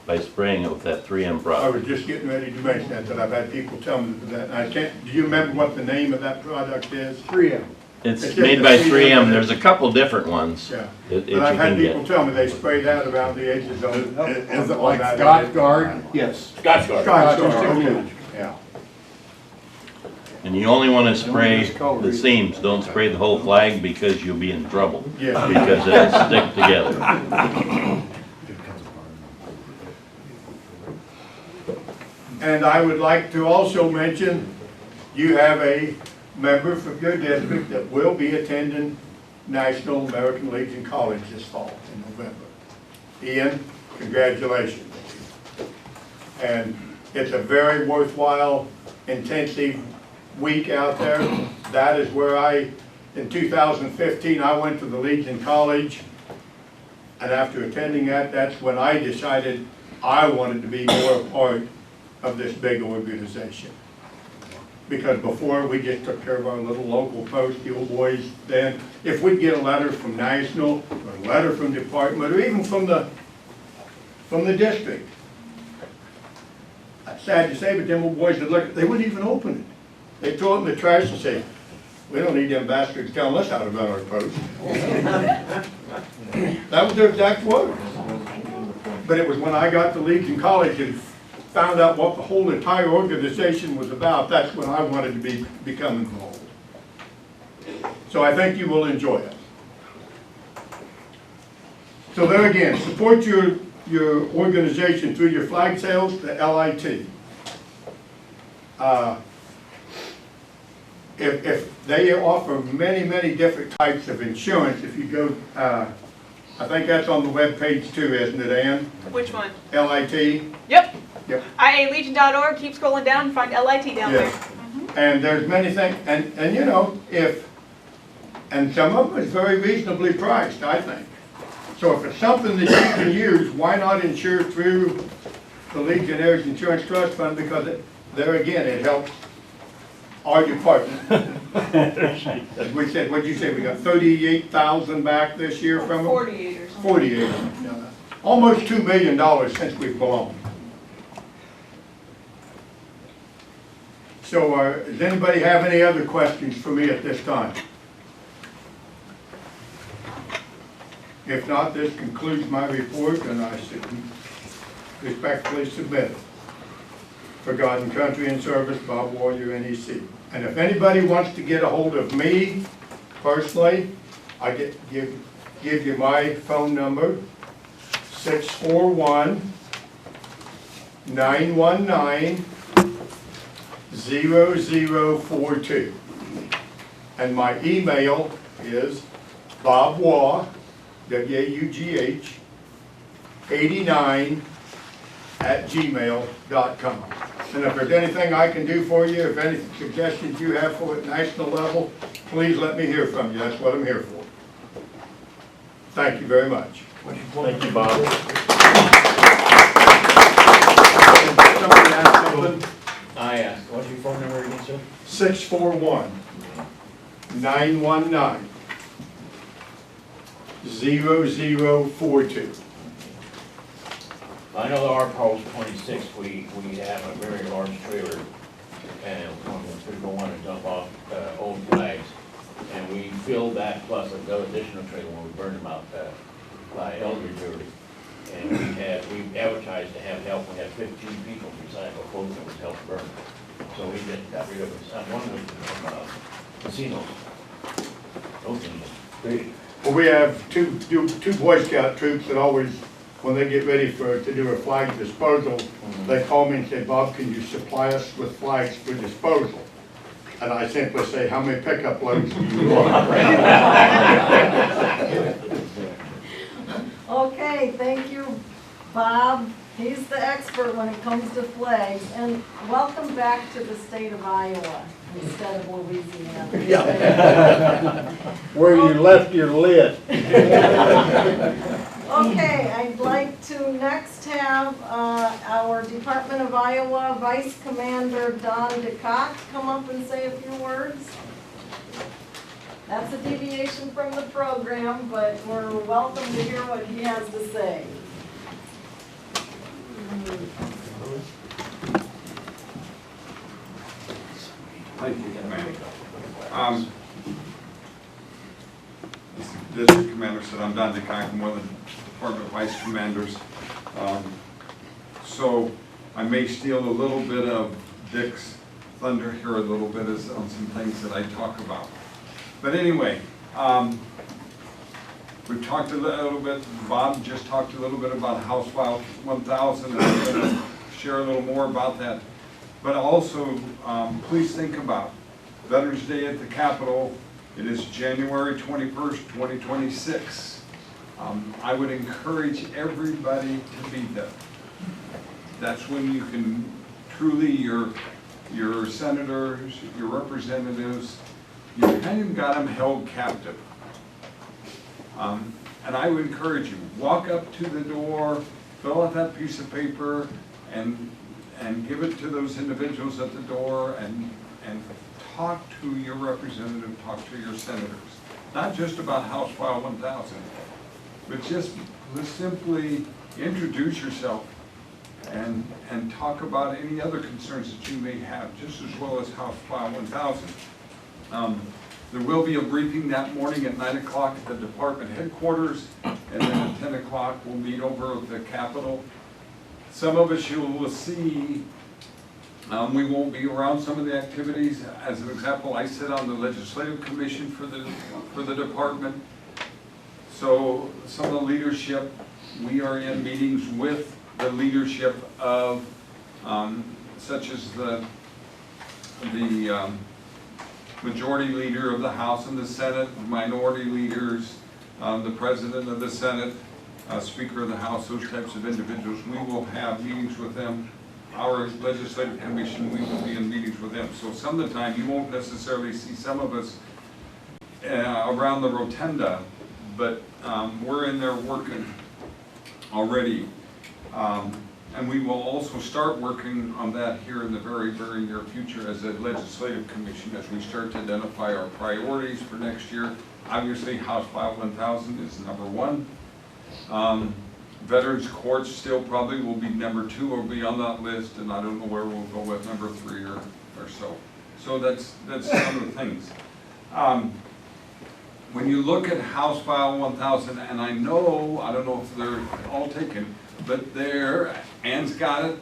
by spraying it with that 3M I product. was just getting ready to mention that I've had people tell me that, and I can't, do you remember what the name of that product is? 3M. It's just made a by 3M. 3M, there's a couple different ones Yeah. that you But I've had can people get. tell me they spray that around the edges of it. Is it Like that? Scotch Guard? Yes. Scotch guard. Scotch Guard, okay. Yeah. And you only wanna spray the seams, don't spray the whole flag because you'll be in trouble, Yeah. because it'll stick together. And I would like to also mention, you have a member from your district that will be attending National American Legion College this fall in November. Ian, congratulations. And it's a very worthwhile, intensive week out there. That is where in 2015, I went to the Legion College. And after attending that, that's when I decided I wanted to be more a part of this big organization. Because before, we just took care of our little local post, the old boys then. If we'd get a letter from National, or a letter from Department, or even from the district, it's sad to say, but them old boys would look, they wouldn't even open it. They throw it in the trash and say, we don't need them bastards telling us how to run our post. That was their exact words. but it was when I got to Legion College and found out what the whole entire organization was about, that's when I wanted to become involved. So I think you will enjoy it. So there again, support your organization through your flag sales, the LIT. If they offer many different types of insurance, if you go, I think that's on the web page too, isn't it, Ann? Which one? LIT? Yep. Yep. IALegion.org, keep scrolling down and find LIT down there. And there's many things, and you know, and some of them is very reasonably priced, I think. So if it's something that you can use, why not insure through the Legionnaires Insurance Trust Fund, because there again, it helps our department. As we said, what'd you say, we got 38,000 back this year from them? 48 or something. 48, yeah. Almost $2 million since we've belonged. So does anybody have any other questions for me at this time? If not, this concludes my report, and I respectfully submit it. For God and Country and Service, Bob Warrior, NEC. And if anybody wants to get a hold of me personally, I give you my phone number, 641-919-0042. And my email is bobwaugh, W-A-U-G-H, 89@gmail.com. And if there's anything I can do for you, if any suggestions you have for at national level, please let me hear from you. That's what I'm here for. Thank you very much. Thank you, Bob. Somebody asked something? I asked, what's your phone number again, sir? 641-919-0042. I know our post 26, we have a very large trailer, and we go on and dump off old flags, and we fill that plus another additional trailer when we burn them out by elder jury. And we advertised to have help. We had 15 people recycle clothes that was help burn. So we just got rid of it. One was from casinos. Those things. Well, we have two Boy Scout troops that always, when they get ready to do a flag disposal, they call me and say, Bob, can you supply us with flags for disposal? And I simply say, how many pickup loads do you want? Okay, thank you, Bob. He's the expert when it comes to flags. And welcome back to the state of Iowa instead of Louisiana. Where you left your lid. Okay, I'd like to next have our Department of Iowa Vice Commander Don DeCock come up and say a few words. That's a deviation from the program, but we're welcome to hear what he has to say. Thank you, Commander. The District Commander said I'm Don DeCock, I'm one of the Department Vice Commanders. So I may steal a little bit of Dick's thunder here a little bit on some things that I talk about. But anyway, we've talked a little bit, Bob just talked a little bit about House File 1000, and I'm going to share a little more about that. But also, please think about Veterans Day at the Capitol. It is January 21st, 2026. I would encourage everybody to be there. That's when you can truly, your senators, your representatives, you kind of got them held captive. And I would encourage you, walk up to the door, fill out that piece of paper, and give it to those individuals at the door, and talk to your representative, talk to your senators. Not just about House File 1000, but just simply introduce yourself and talk about any other concerns that you may have, just as well as House File 1000. There will be a briefing that morning at 9 o'clock at the department headquarters, and then at 10 o'clock we'll meet over at the Capitol. Some of us you will see, we won't be around some of the activities. As an example, I sit on the legislative commission for the department. So some of the leadership, we are in meetings with the leadership of, such as the majority leader of the House and the Senate, minority leaders, the president of the Senate, Speaker of the House, those types of individuals. We will have meetings with them. Our legislative commission, we will be in meetings with them. So some of the time, you won't necessarily see some of us around the rotunda, but we're in there working already. And we will also start working on that here in the very, very near future as a legislative commission as we start to identify our priorities for next year. Obviously, House File 1000 is number one. Veterans Courts still probably will be number 2 or be on that list, and I don't know where we'll go with number 3 or so. So that's some of the things. When you look at House File 1000, and I don't know if they're all taken, but Ann's got it.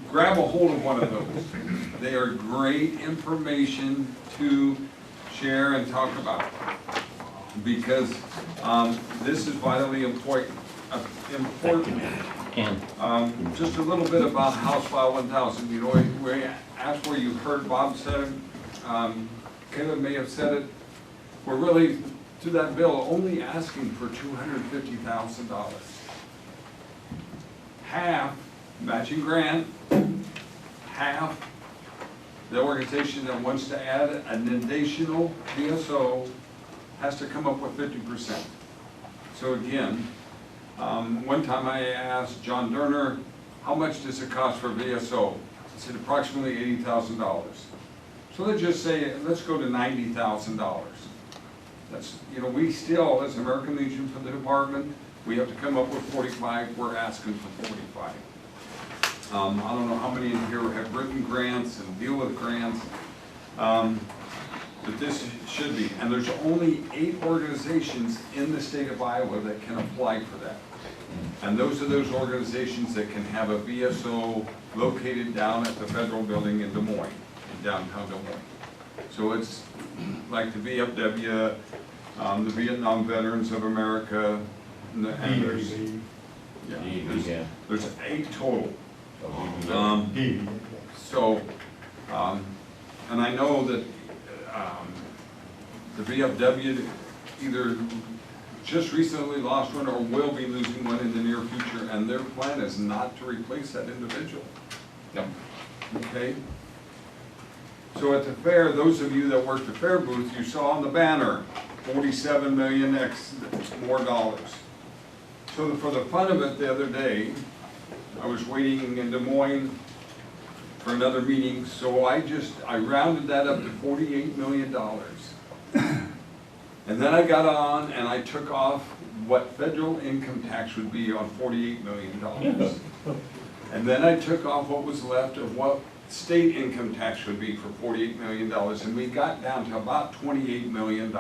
Grab a hold of one of those. They are great information to share and talk about because this is vitally important. Just a little bit about House File 1000. You know, that's where you heard Bob said it. Caleb may have said it. We're really, to that bill, only asking for $250,000. Half matching grant, half the organization that wants to add an additional VSO has to come up with 50%. So again, one time I asked John Durner, how much does it cost for VSO? He said approximately $80,000. So let's just say, let's go to $90,000. That's, you know, we still, as American Legion for the department, we have to come up with 45, we're asking for 45. I don't know how many in here have written grants and deal with grants, but this should be. And there's only 8 organizations in the state of Iowa that can apply for that. And those are those organizations that can have a VSO located down at the federal building in Des Moines, in downtown Des Moines. So it's like the VFW, the Vietnam Veterans of America, and there's 8 total. And I know that the VFW either just recently lost one or will be losing one in the near future, and their plan is not to replace that individual. Yep. Okay? So at the fair, those of you that worked the fair booth, you saw on the banner, 47 million more dollars. So for the fun of it the other day, I was waiting in Des Moines for another meeting, so I rounded that up to $48 million. And then I got on and I took off what federal income tax would be on $48 million. And then I took off what was left of what state income tax would be for $48 million, and we got down to about $28 million.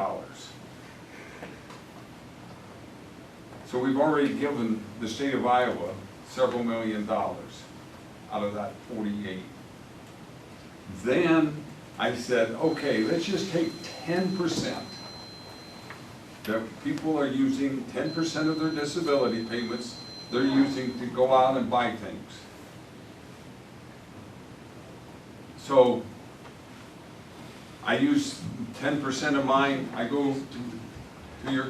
So we've already given the state of Iowa several $1,000,000 out of that 48. Then I said, okay, let's just take 10%. That people are using 10% of their disability payments, they're using to go out and buy things. So I use 10% of mine, I go to your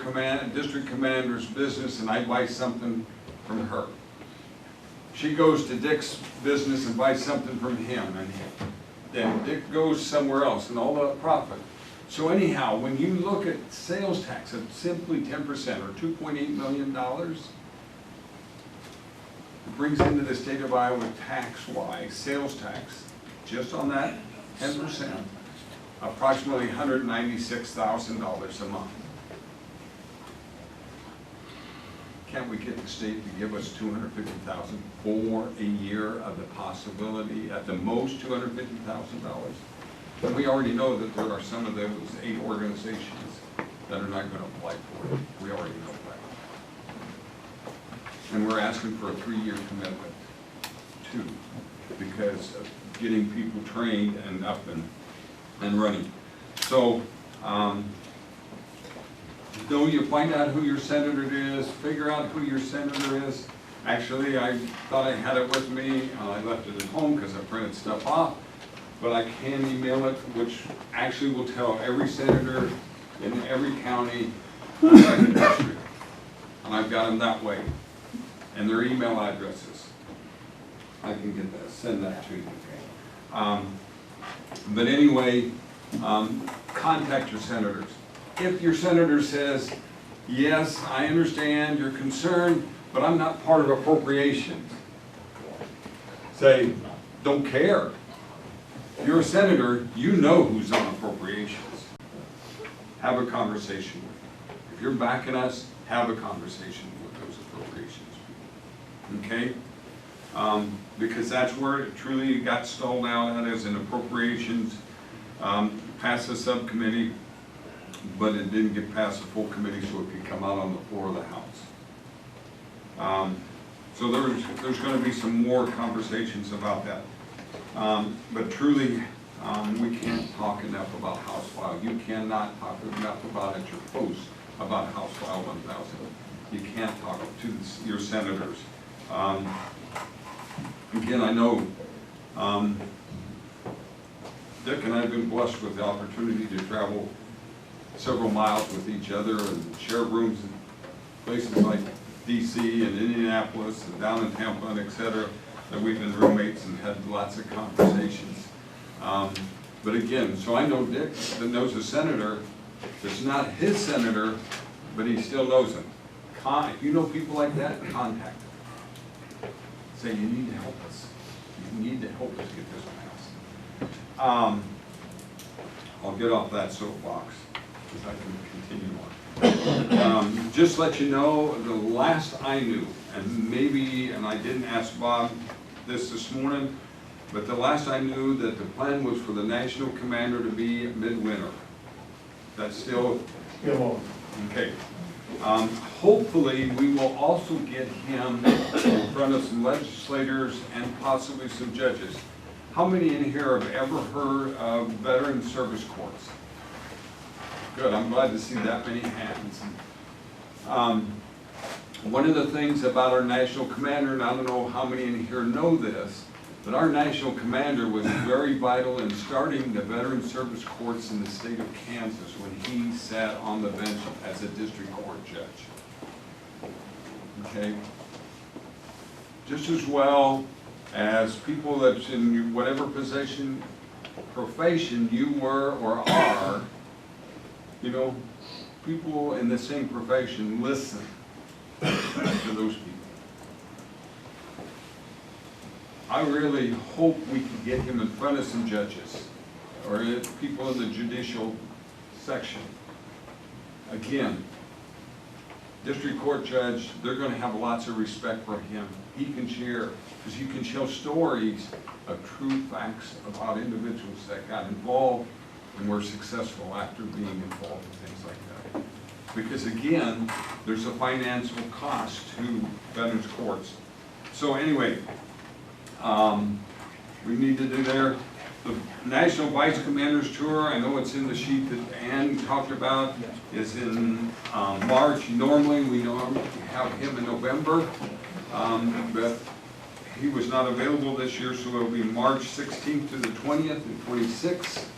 district commander's business and I buy something from her. She goes to Dick's business and buys something from him, and then Dick goes somewhere else and all the profit. So anyhow, when you look at sales tax of simply 10% or $2.8 million, it brings into the state of Iowa tax-wise, sales tax, just on that 10%, approximately $196,000 a month. Can't we get the state to give us $250,000 for a year of the possibility, at the most $250,000? And we already know that there are some of those 8 organizations that are not gonna apply for it. We already know that. And we're asking for a 3-year commitment too, because of getting people trained and up and running. So, though you find out who your senator is, figure out who your senator is. Actually, I thought I had it with me, I left it at home because I printed stuff off, but I can email it, which actually will tell every senator in every county in the second district. And I've got them that way, and their email addresses. I can get that, send that to you. But anyway, contact your senators. If your senator says, yes, I understand your concern, but I'm not part of appropriations, say, don't care. If you're a senator, you know who's on appropriations. Have a conversation with them. If you're backing us, have a conversation with those appropriations people. Okay? Because that's where it truly got stalled out at, as in appropriations, past the subcommittee, but it didn't get past the full committee, so it could come out on the floor of the House. So there's going to be some more conversations about that. But truly, we can't talk enough about House File. You cannot talk enough about at your post about House File 1000. You can't talk to your senators. Again, I know Dick and I have been blessed with the opportunity to travel several miles with each other and share rooms in places like DC and Indianapolis and down in Tampa and et cetera, that we've been roommates and had lots of conversations. But again, so I know Dick that knows a senator that's not his senator, but he still knows him. If you know people like that, contact them. Say, you need to help us. You need to help us get this passed. I'll get off that soapbox, because I can continue on. Just let you know, the last I knew, and I didn't ask Bob this morning, but the last I knew that the plan was for the national commander to be midwinter. That's still? Okay. Hopefully, we will also get him in front of some legislators and possibly some judges. How many in here have ever heard of veteran service courts? Good, I'm glad to see that many hands. One of the things about our national commander, and I don't know how many in here know this, but our national commander was very vital in starting the veteran service courts in the state of Kansas when he sat on the bench as a district court judge. Okay? Just as well as people that's in whatever profession you were or are, you know, people in the same profession listen to those people. I really hope we can get him in front of some judges or people in the judicial section. Again, district court judge, they're going to have lots of respect for him. He can share, because you can share stories of true facts about individuals that got involved and were successful after being involved in things like that. Because again, there's a financial cost to veterans courts. So anyway, we need to do there. The National Vice Commanders Tour, I know it's in the sheet that Ann talked about, is in March. Normally, we have him in November, but he was not available this year, so it'll be March 16th to the 20th and 26th.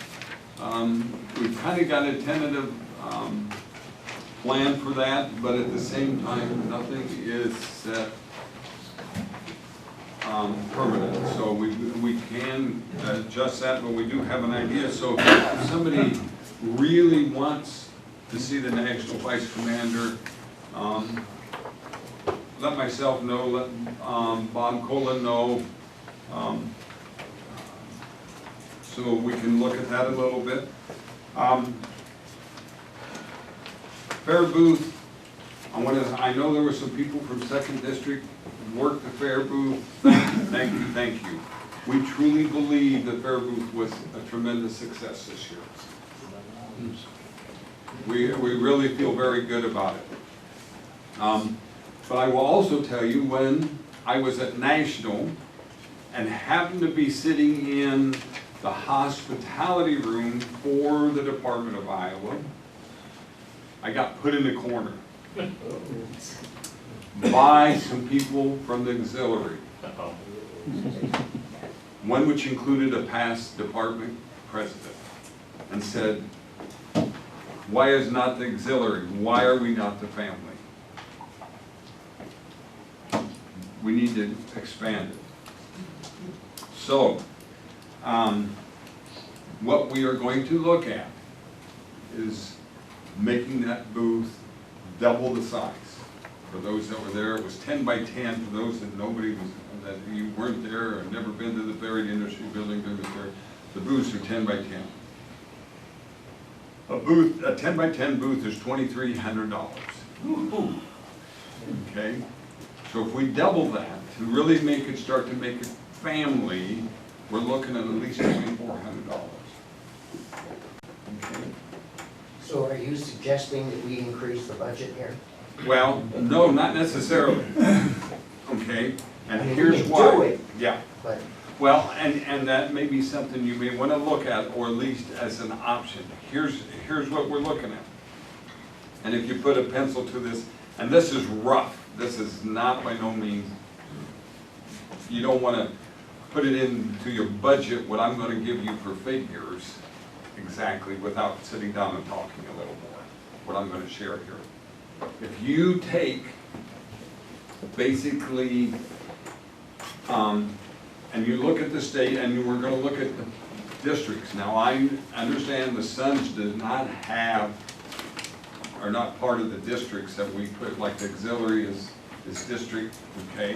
We've kind of got a tentative plan for that, but at the same time, nothing is set permanent. So we can adjust that, but we do have an idea. So if somebody really wants to see the National Vice Commander, let myself know, let Bob Colin know, so we can look at that a little bit. Fair booth, I know there were some people from 2nd District who worked the fair booth. Thank you. We truly believe that Fair Booth was a tremendous success this year. We really feel very good about it. But I will also tell you, when I was at National and happened to be sitting in the hospitality room for the Department of Iowa, I got put in the corner by some people from the auxiliary. One which included a past department president, and said, why is not the auxiliary? Why are we not the family? We need to expand it. So, what we are going to look at is making that booth double the size. For those that were there, it was 10 by 10. For those that that you weren't there or never been to the Ferry Industry Building during the fair, the booths are 10 by 10. A 10 by 10 booth is $2,300. Okay? So if we double that, to really start to make it family, we're looking at least $2,400. Okay? So are you suggesting that we increase the budget here? Well, no, not necessarily. Okay? And I mean, here's we can why. do it, Yeah. but Well, and that may be something you may want to look at, or at least as an option. Here's what we're looking at. And if you put a pencil to this, and this is rough, this is not by no means, you don't want to put it into your budget, what I'm going to give you for figures exactly, without sitting down and talking a little more, what I'm going to share here. If you take basically, and you look at the state, and we're going to look at the districts. Now, I understand the Suns does not have, are not part of the districts that we put, like the auxiliary is district, okay?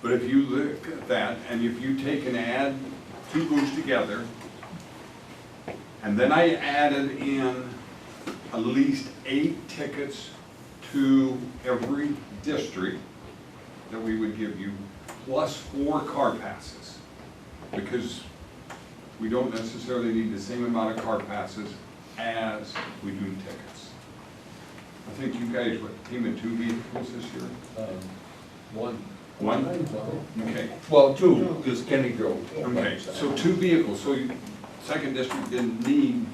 But if you look at that, and if you take and add two booths together, and then I added in at least 8 tickets to every district that we would give you, plus 4 car passes, because we don't necessarily need the same amount of car passes as we do tickets. I think you guys, came in 2 vehicles this year? One. One? Okay. Well, 2, because Kenny drove. Okay, so 2 vehicles, so second district didn't need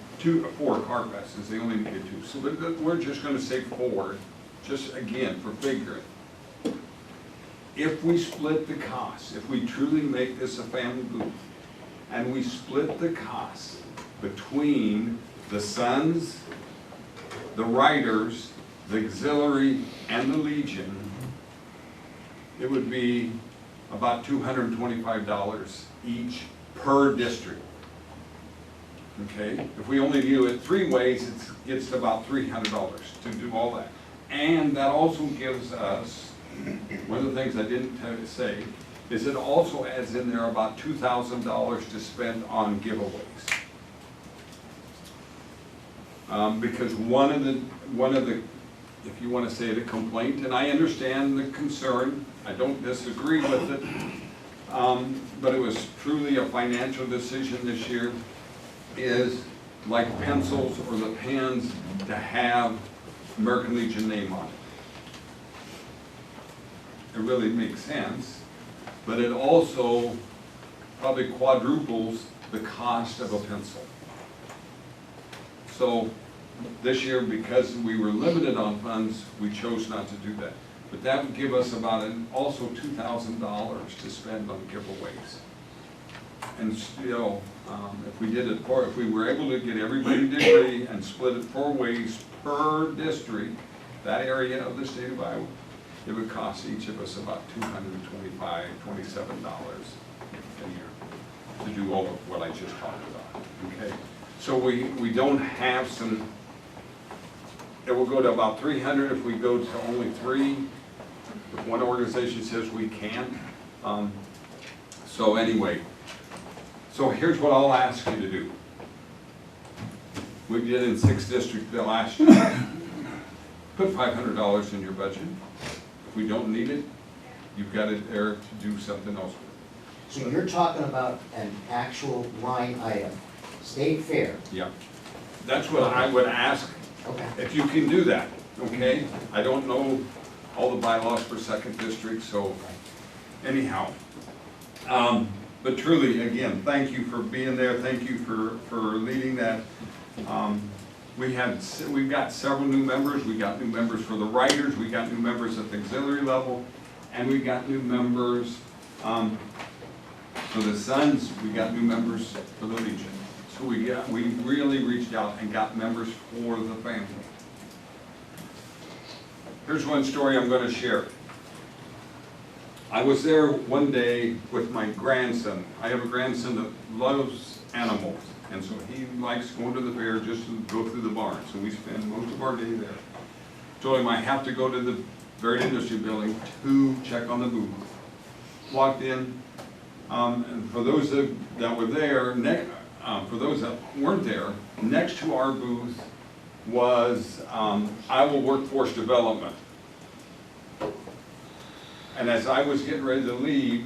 4 car passes, they only needed 2. So we're just gonna say 4, just again, for figuring. If we split the costs, if we truly make this a family booth, and we split the costs between the Suns, the Riders, the Auxiliary, and the Legion, it would be about $225 each per district. Okay? If we only view it 3 ways, it gets to about $300 to do all that. And that also gives us, one of the things I didn't say, is it also adds in there about $2,000 to spend on giveaways. Because one of the, if you want to say it, a complaint, and I understand the concern, I don't disagree with it, but it was truly a financial decision this year, is like pencils or the pens to have American Legion name on it. It really makes sense, but it also probably quadruples the cost of a pencil. So this year, because we were limited on funds, we chose not to do that. But that would give us about also $2,000 to spend on giveaways. And still, if we did it if we were able to get everybody to agree and split it 4 ways per district, that area of the state of Iowa, it would cost each of us about $227 a year to do all of what I just talked about, okay? So we don't have some, it will go to about 300 if we go to only 3. If one organization says we can't. So anyway, so here's what I'll ask you to do. We did in 6 districts the last year. Put $500 in your budget. If we don't need it, you've got it there to do something else with. So you're talking about an actual line item, state fair. Yeah. That's what I would ask, Okay. if you can do that, okay? I don't know all the bylaws for second district, so anyhow. But truly, again, thank you for being there, thank you for leading that. We've got several new members, we got new members for the writers, we got new members at the auxiliary level, and we got new members, for the Sons, we got new members for the Legion. So we really reached out and got members for the family. Here's one story I'm gonna share. I was there one day with my grandson. I have a grandson that loves animals, and so he likes going to the fair just to go through the barn. So we spend most of our day there. Told him I have to go to the Varied Industry Building to check on the booth. Walked in, and for those that were there, for those that weren't there, next to our booth was Iowa Workforce Development. And as I was getting ready to leave,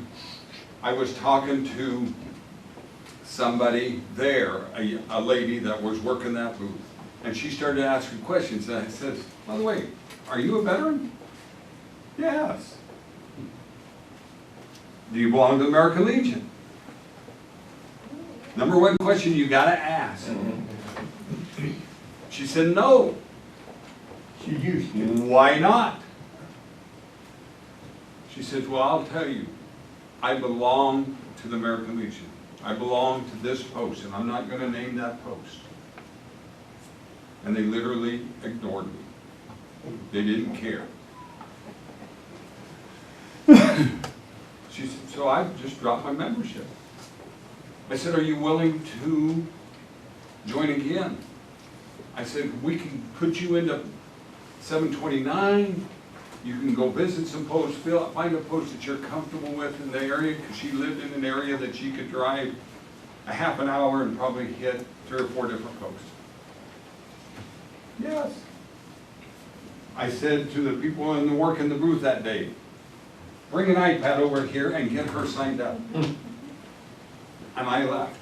I was talking to somebody there, a lady that was working that booth. And she started asking questions, and I said, by the way, are you a veteran? Yes. Do you belong to the American Legion? Number one question you gotta ask. She said, no. She used to. Why not? She says, well, I'll tell you, I belong to the American Legion. I belong to this post, and I'm not going to name that post. And they literally ignored me. They didn't care. She said, so I just dropped my membership. I said, are you willing to join again? I said, we can put you into 729. You can go visit some posts, find a post that you're comfortable with in the area, because she lived in an area that she could drive a half an hour and probably hit 3 or 4 different posts. Yes. I said to the people in the work in the booth that day, bring an iPad over here and get her signed up. And I left.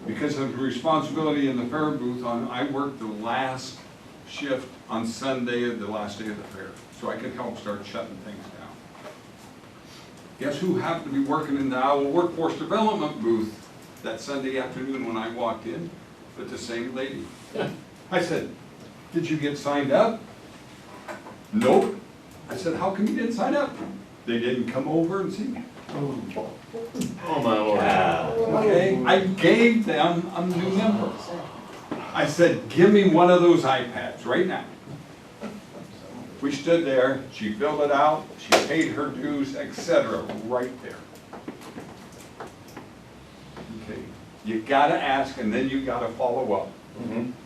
Because of the responsibility in the fair booth, I worked the last shift on Sunday, the last day of the fair, so I could help start shutting things down. Guess who happened to be working in the Iowa Workforce Development booth that Sunday afternoon when I walked in? But the same lady. I said, did you get signed up? Nope. I said, how come you didn't sign up? They didn't come over and see me. Oh, my Lord. Okay, I gave them a new member. I said, give me one of those iPads right now. We stood there, she filled it out, she paid her dues, etc., right there. Okay, you gotta ask and then you gotta follow up.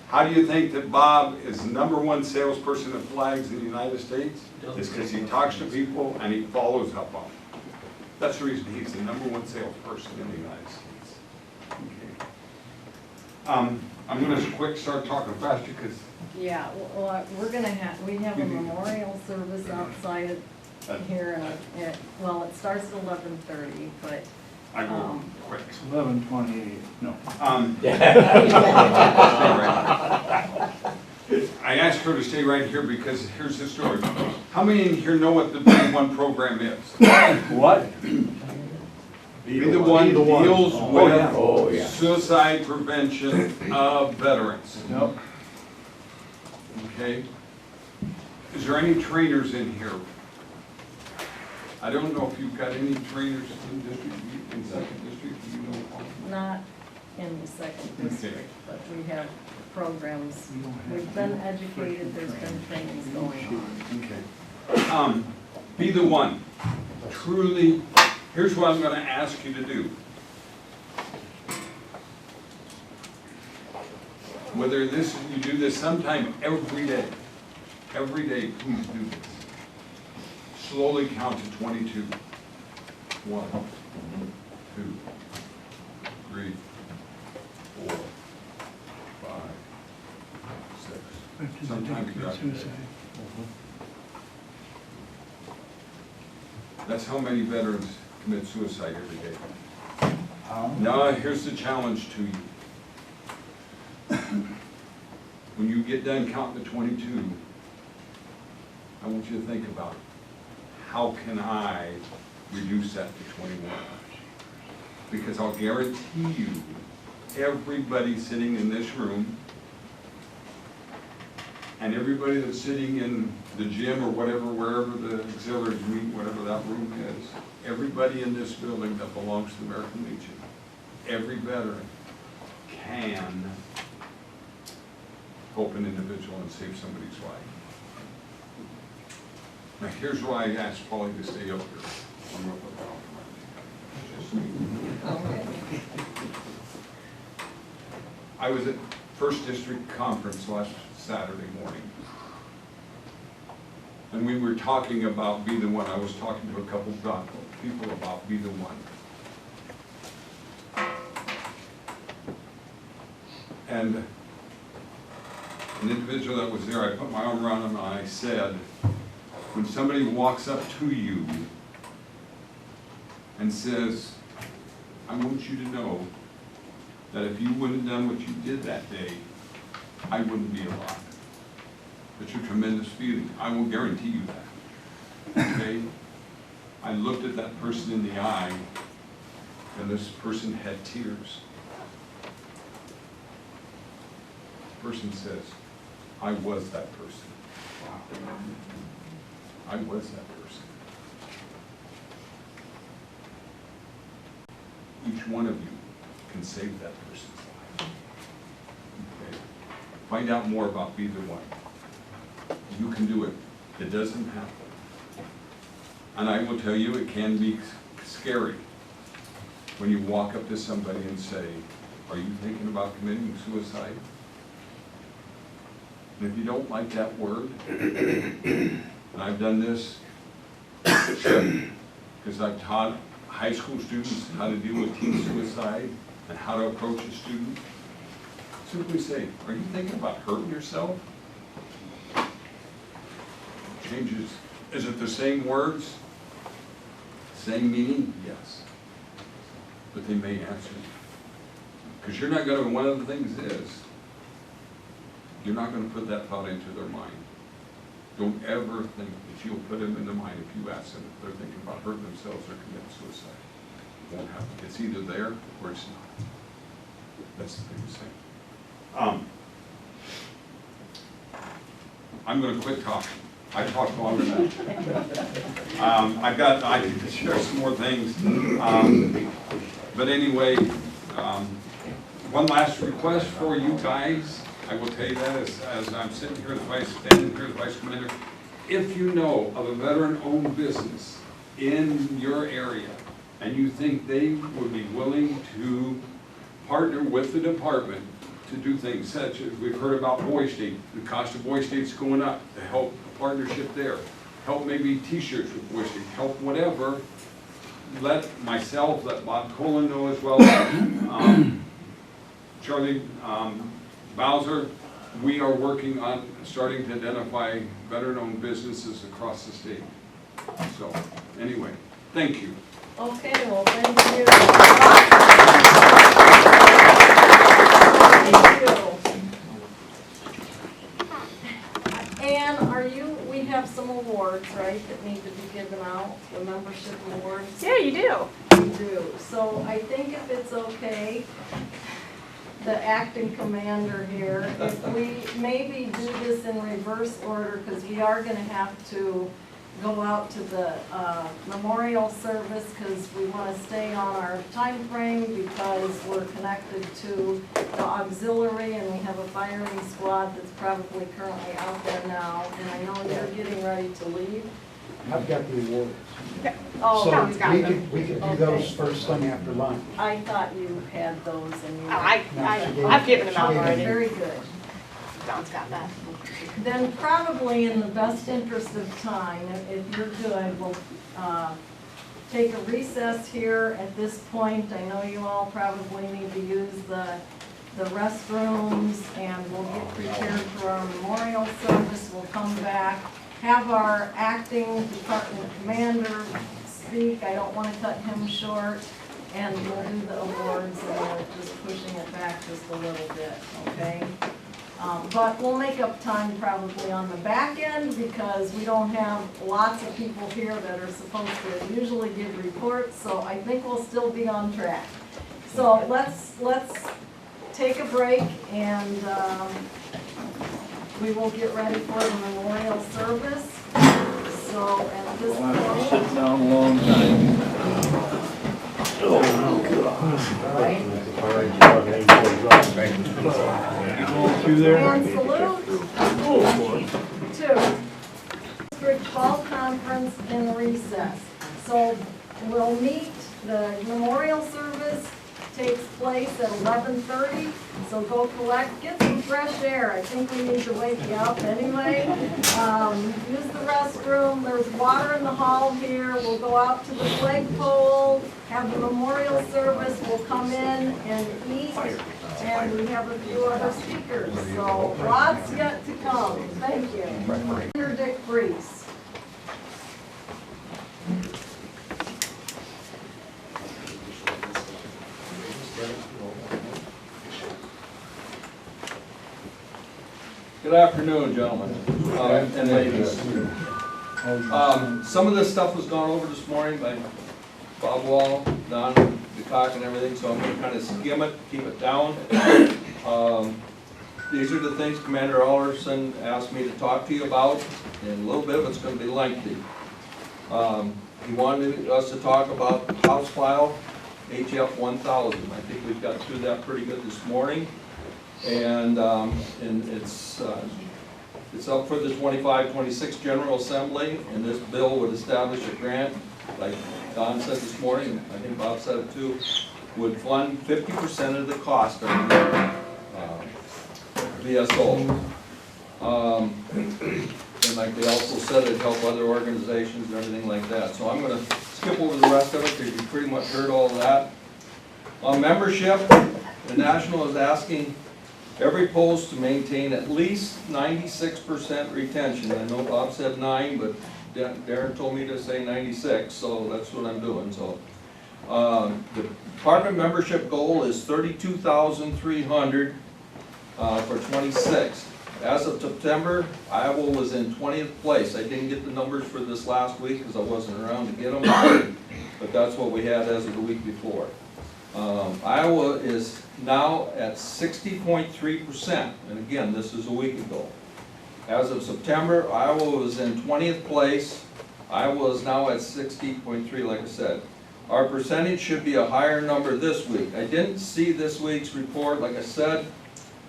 How do you think that Bob is #1 salesperson of flags in the United States? It's because he talks to people and he follows up on them. That's the reason he's the #1 salesperson in the United States. Okay. I'm gonna start talking faster because Yeah, well, we have a memorial service outside here, well, it starts at 11:30, but. I go quick. 11:28, no. I asked her to stay right here because here's the story. How many in here know what the Be the One program is? What? Be the One deals Oh, yeah. with suicide prevention of veterans. Nope. Okay? Is there any trainers in here? I don't know if you've got any trainers in district, in second district, do you know? Not in the second district, but we have programs. We've been educated, there's been trainings going on. Okay. Be the One. Truly, here's what I'm gonna ask you to do. Whether you do this sometime every day, please do this. Slowly count to 22. 1, 2, 3, 4, 5, 6. Sometimes you got to That's how many veterans commit suicide every day. Now, here's the challenge to you. When you get done counting to 22, I want you to think about, how can I reduce that to 21? Because I'll guarantee you, everybody sitting in this room, and everybody that's sitting in the gym or whatever, wherever the auxiliaries meet, whatever that room is, everybody in this building that belongs to the American Legion, every veteran can help an individual and save somebody's life. Now, here's why I asked Polly to stay up here. I'm gonna put that on my Just me. I was at First District Conference last Saturday morning. And we were talking about Be the One. I was talking to a couple of people about Be the One. And an individual that was there, I put my arm around him and I said, when somebody walks up to you and says, I want you to know that if you wouldn't have done what you did that day, I wouldn't be alive. It's a tremendous feeling. I will guarantee you that. Okay? I looked at that person in the eye, and this person had tears. The person says, I was that person. Wow. I was that person. Each one of you can save that person's life. Okay? Find out more about Be the One. You can do it. It doesn't happen. And I will tell you, it can be scary when you walk up to somebody and say, are you thinking about committing suicide? And if you don't like that word, and I've done this because I've taught high school students how to deal with teen suicide and how to approach a student, simply say, are you thinking about hurting yourself? Changes. Is it the same words? Same meaning? Yes. But they may answer you. Because you're not going to, one of the things is, you're not going to put that thought into their mind. Don't ever think that you'll put them in their mind if you ask them if they're thinking about hurting themselves or committing suicide. It won't happen. It's either there or it's not. That's the biggest thing. I'm going to quit talking. I talked longer than I can share some more things. But anyway, one last request for you guys. I will tell you that as I'm sitting here standing here as Vice Commander, if you know of a veteran-owned business in your area and you think they would be willing to partner with the department to do things such as, we've heard about Boy State, the cost of Boy State's going up, to help partnership there, help maybe t-shirts with Boy State, help whatever, let myself, let Bob Colin know as well, Charlie Bowser, we are working on starting to identify veteran-owned businesses across the state. So, anyway, thank you. Okay, well, thank you. Thank you. Ann, we have some awards, right, that need to be given out, the membership awards? Yeah, you do. You do. So I think if it's okay, the acting commander here, if we maybe do this in reverse order, because we are gonna have to go out to the memorial service, because we want to stay on our time frame, because we're connected to the auxiliary and we have a firing squad that's probably currently out there now, and I know you're getting ready to leave. I've got the awards. Oh, So Tom's got them. we could do those first thing after lunch. I thought you had those and you. I've given them out already. Very good. John's got that. Then probably in the best interest of time, if you're good, we'll take a recess here at this point. I know you all probably need to use the restrooms, and we'll get prepared for our memorial service. We'll come back, have our acting department commander speak. I don't want to cut him short. And we'll do the awards, and we're just pushing it back just a little bit, okay? But we'll make up time probably on the back end because we don't have lots of people here that are supposed to usually give reports, so I think we'll still be on track. So let's take a break and we will get ready for the memorial service. So at this point. Sit down a long time. And salute. 2. District Fall Conference in recess. So we'll meet, the memorial service takes place at 11:30. So go get some fresh air. I think we need to wake you up anyway. Use the restroom. There's water in the hall here. We'll go out to the flagpole, have the memorial service. We'll come in and eat. And we have a few other speakers. So lots yet to come. Thank you. Senator Dick Brees. Good afternoon, gentlemen and ladies. Some of this stuff was gone over this morning by Bob Wall, Don DeCock and everything, so I'm going to kind of skim it, keep it down. These are the things Commander Alderson asked me to talk to you about, and a little bit of it's going to be lengthy. He wanted us to talk about the House file, HF 1000. I think we've got through that pretty good this morning. And it's up for the 25-26 General Assembly, and this bill would establish a grant, like Don said this morning, I think Bob said it too, would fund 50% of the cost of the VSO. And like they also said, it'd help other organizations and everything like that. So I'm going to skip over the rest of it because you pretty much heard all of that. On membership, the National is asking every post to maintain at least 96% retention. I know Bob said 9, but Darren told me to say 96, so that's what I'm doing. So the department membership goal is 32,300 for 26. As of September, Iowa was in 20th place. I didn't get the numbers for this last week because I wasn't around to get them, but that's what we had as of the week before. Iowa is now at 60.3%, and again, this is a week ago. As of September, Iowa was in 20th place. Iowa is now at 60.3, like I said. Our percentage should be a higher number this week. I didn't see this week's report, like I said,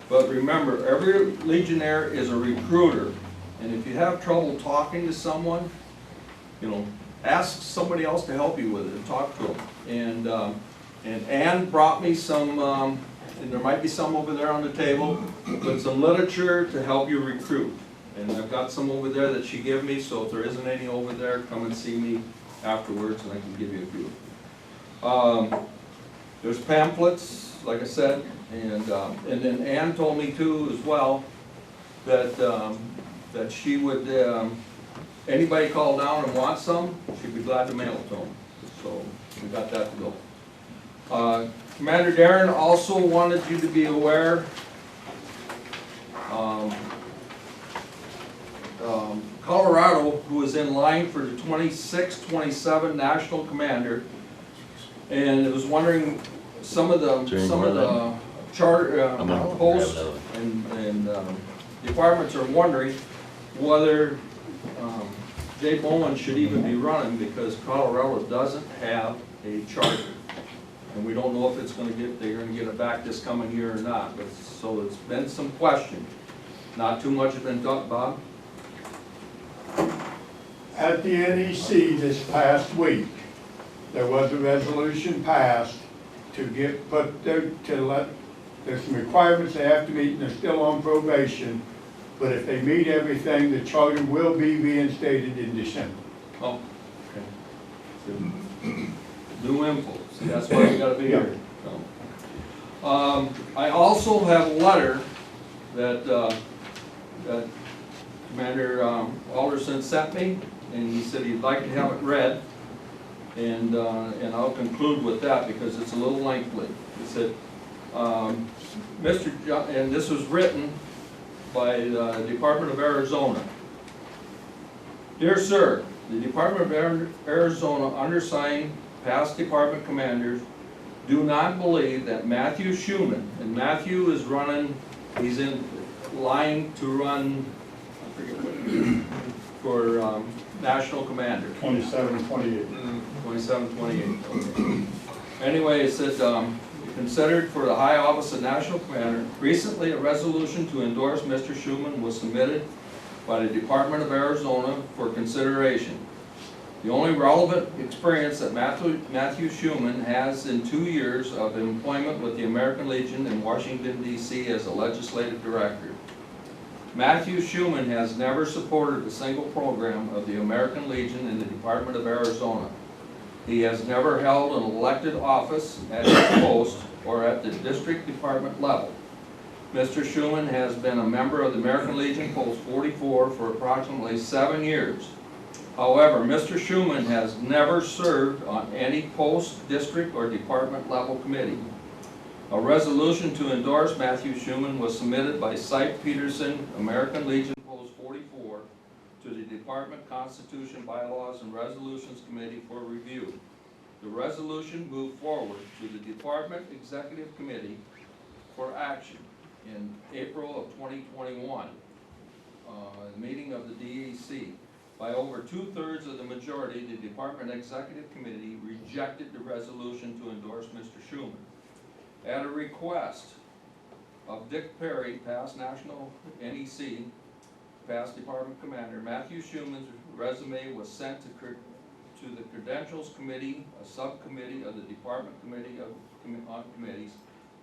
but remember, every Legionnaire is a recruiter, and if you have trouble talking to someone, you know, ask somebody else to help you with it and talk to them. And Ann brought me some, and there might be some over there on the table, but some literature to help you recruit. And I've got some over there that she gave me, so if there isn't any over there, come and see me afterwards and I can give you a few. There's pamphlets, like I said, and then Ann told me too as well that that she would, anybody call down and want some, she'd be glad to mail it to them. So we got that to go. Commander Darren also wanted you to be aware, Colorado, who is in line for the 26-27 National Commander, and it was wondering some of the charter posts and departments are wondering whether Jay Bowman should even be running because Colorado doesn't have a charter. And we don't know if it's going to they're going to get it back this coming year or not. But, so it's been some question. Not too much has been done, Bob. At the NEC this past week, there was a resolution passed to there's some requirements they have to meet and they're still on probation. But if they meet everything, the charter will be reinstated in December. Oh, okay. New info. See, that's why we got to be here. So, I also have a letter that that Commander Alderson sent me, and he said he'd like to have it read. And I'll conclude with that because it's a little lengthy. It said, and this was written by the Department of Arizona. Dear Sir, the Department of Arizona undersigned past department commanders do not believe that Matthew Schuman, and Matthew is running, he's in line to run, I forget what, for national commander. 27, 28. 27, 28. Okay. Anyway, it said, considered for the high office of national commander. Recently, a resolution to endorse Mr. Schuman was submitted by the Department of Arizona for consideration. The only relevant experience that Matthew Schuman has in 2 years of employment with the American Legion in Washington, D.C. as a legislative director. Matthew Schuman has never supported a single program of the American Legion in the Department of Arizona. He has never held an elected office at his post or at the district department level. Mr. Schuman has been a member of the American Legion Post 44 for approximately 7 years. However, Mr. Schuman has never served on any post, district, or department level committee. A resolution to endorse Matthew Schuman was submitted by Sipe Peterson, American Legion Post 44, to the Department Constitution, Bylaws, and Resolutions Committee for review. The resolution moved forward to the Department Executive Committee for action in April of 2021, the meeting of the DEC. By over 2/3 of the majority, the Department Executive Committee rejected the resolution to endorse Mr. Schuman. At a request of Dick Perry, past National NEC, past Department Commander, Matthew Schuman's resume was sent to the Credentials Committee, a subcommittee of the Department Committee on Committees,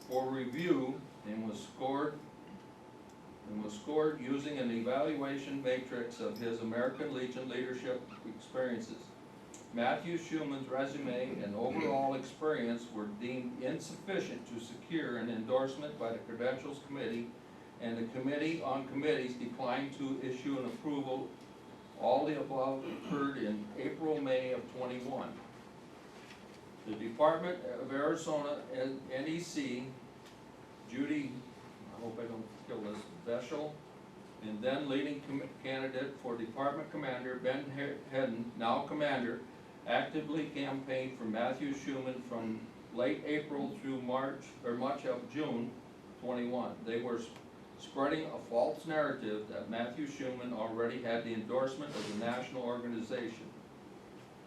for review and was scored using an evaluation matrix of his American Legion leadership experiences. Matthew Schuman's resume and overall experience were deemed insufficient to secure an endorsement by the Credentials Committee, and the Committee on Committees declined to issue an approval. All the above occurred in April, May of 21. The Department of Arizona NEC, Judy, I hope I don't kill this, Veschel, and then leading candidate for Department Commander Ben Hedden, now Commander, actively campaigned for Matthew Schuman from late April through much of June 21. They were spreading a false narrative that Matthew Schuman already had the endorsement of the national organization.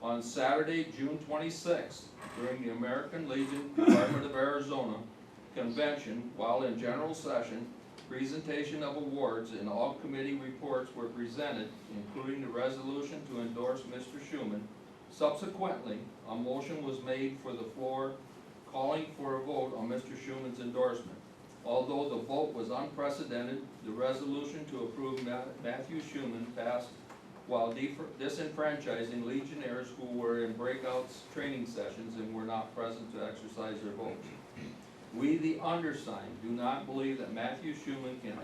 On Saturday, June 26th, during the American Legion Department of Arizona convention, while in general session, presentation of awards and all committee reports were presented, including the resolution to endorse Mr. Schuman. Subsequently, a motion was made for the floor calling for a vote on Mr. Schuman's endorsement. Although the vote was unprecedented, the resolution to approve Matthew Schuman passed while disenfranchising Legionnaires who were in breakouts training sessions and were not present to exercise their votes. We, the undersigned, do not believe that Matthew Schuman can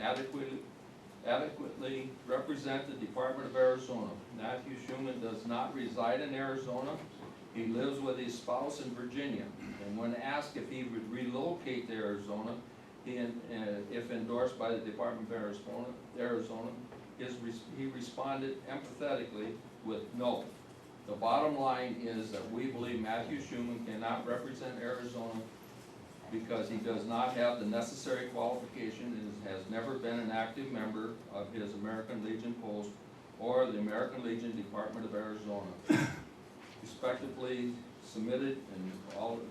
adequately represent the Department of Arizona. Matthew Schuman does not reside in Arizona. He lives with his spouse in Virginia. And when asked if he would relocate to Arizona, if endorsed by the Department of Arizona, he responded empathetically with no. The bottom line is that we believe Matthew Schuman cannot represent Arizona because he does not have the necessary qualification and has never been an active member of his American Legion post or the American Legion Department of Arizona. Respectively submitted, and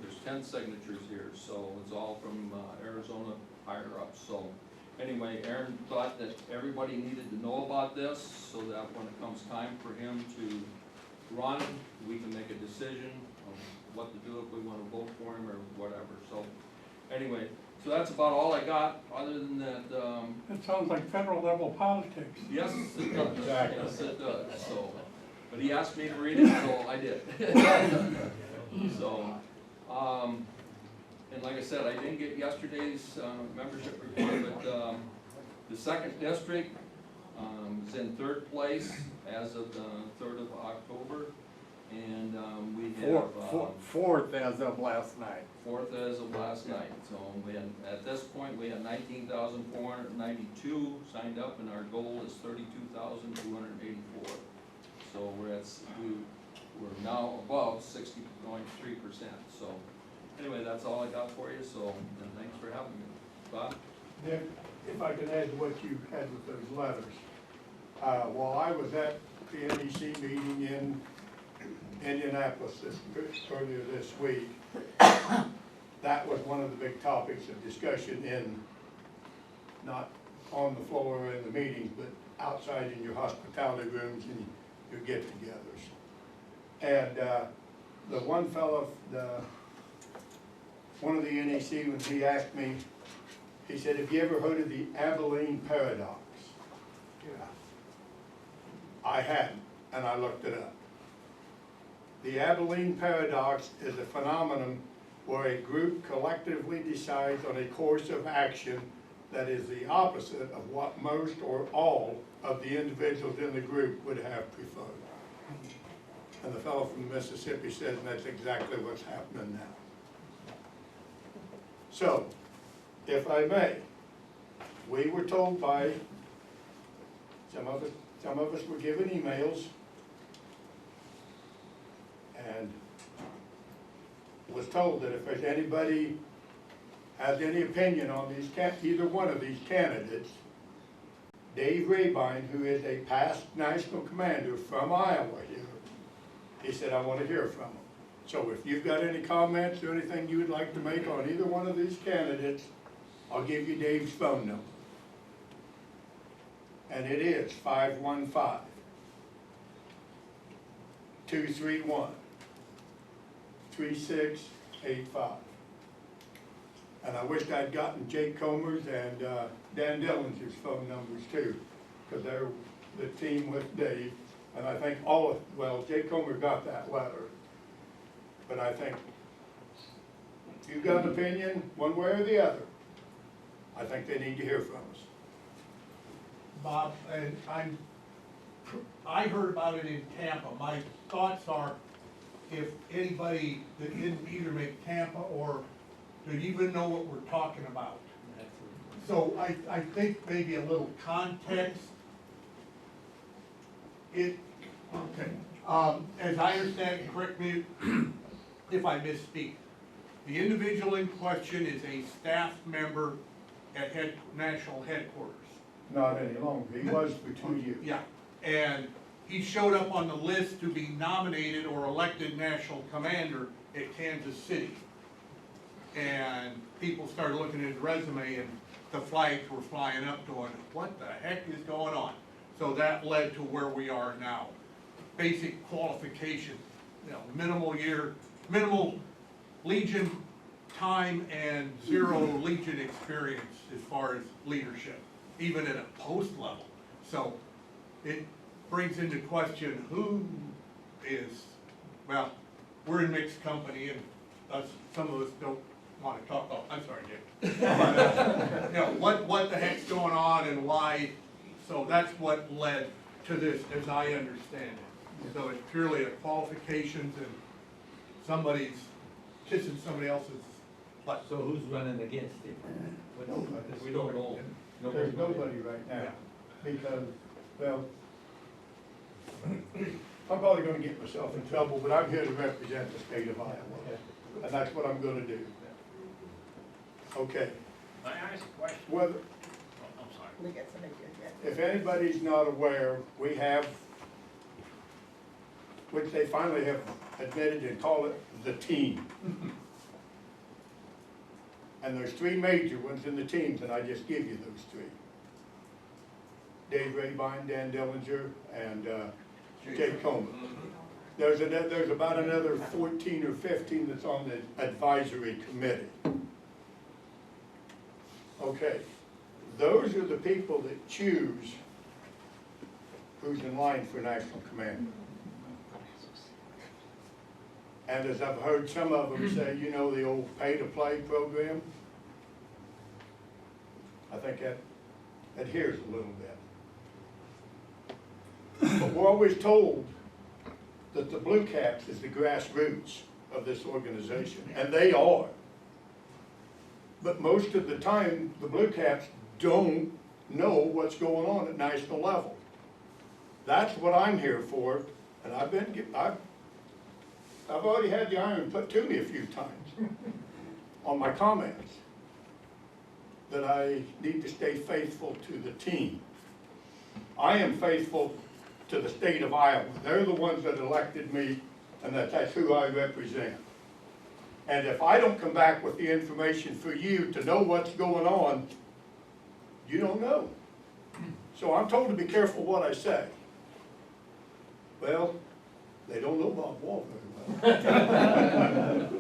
there's 10 signatures here, so it's all from Arizona higher up. So anyway, Aaron thought that everybody needed to know about this so that when it comes time for him to run, we can make a decision on what to do, if we want to vote for him or whatever. So anyway, so that's about all I got, other than that. It sounds like federal level politics. Yes, it does. Exactly. Yes, it does. So, but he asked me to read it, so I did. So, and like I said, I didn't get yesterday's membership report, but the second district is in third place as of the 3rd of October. And we have Fourth as of last night. fourth as of last night. So we had, at this point, we have 19,492 signed up, and our goal is 32,284. So we're now above 60.3%. So anyway, that's all I got for you. So and thanks for having me, Bob. Nick, if I could add to what you had with those letters. While I was at the NEC meeting in Indianapolis earlier this week, that was one of the big topics of discussion not on the floor or in the meetings, but outside in your hospitality rooms and your get-togethers. And the one fellow, one of the NEC, when he asked me, he said, "Have you ever heard of the Abilene paradox?" Yeah. I hadn't, and I looked it up. The Abilene paradox is a phenomenon where a group collectively decides on a course of action that is the opposite of what most or all of the individuals in the group would have preferred. And the fellow from Mississippi says that's exactly what's happening now. So, if I may, we were told by some of us were given emails and was told that if there's anybody has any opinion on either one of these candidates, Dave Rabine, who is a past national commander from Iowa here, he said, "I want to hear from him." So if you've got any comments or anything you would like to make on either one of these candidates, I'll give you Dave's phone number. And it is 515-231-3685. And I wished I'd gotten Jake Comer's and Dan Dillinger's phone numbers too, because they're the team with Dave. And I think Jake Comer got that letter. But I think if you've got an opinion, one way or the other, I think they need to hear from us. Bob, and I heard about it in Tampa. My thoughts are, if anybody that didn't either make Tampa or didn't even know what we're talking about. So I think maybe a little context. As I understand it, correct me if I misspeak, the individual in question is a staff member at national headquarters. Not any longer. He was for 2 years. Yeah, and he showed up on the list to be nominated or elected national commander at Kansas City. And people started looking at his resume and the flags were flying up going, what the heck is going on? So that led to where we are now. Basic qualification, minimal Legion time and 0 Legion experience as far as leadership, even at a post level. So it brings into question who is, we're in mixed company and some of us don't want to talk about, I'm sorry, Dick. What the heck's going on and why, so that's what led to this, as I understand it. So it's purely a qualifications and somebody's kissing somebody else's butt. So who's running against him? We don't know. There's nobody right now, because, I'm probably gonna get myself in trouble, but I'm here to represent the state of Iowa, and that's what I'm gonna do. Okay. May I ask a question? Whether, I'm sorry. if anybody's not aware, we have, which they finally have admitted and call it the team. And there's 3 major ones in the teams, and I just give you those 3. Dave Rabine, Dan Dillinger, and Jake Comer. There's about another 14 or 15 that's on the advisory committee. Okay, those are the people that choose who's in line for national commander. And as I've heard some of them say, the old pay-to-play program, I think that adheres a little bit. But we're always told that the Blue Caps is the grassroots of this organization, and they are. But most of the time, the Blue Caps don't know what's going on at national level. That's what I'm here for, and I've already had the iron put to me a few times on my comments that I need to stay faithful to the team. I am faithful to the state of Iowa. They're the ones that elected me, and that's who I represent. And if I don't come back with the information for you to know what's going on, you don't know. So I'm told to be careful what I say. Well, they don't know Bob Wall very well.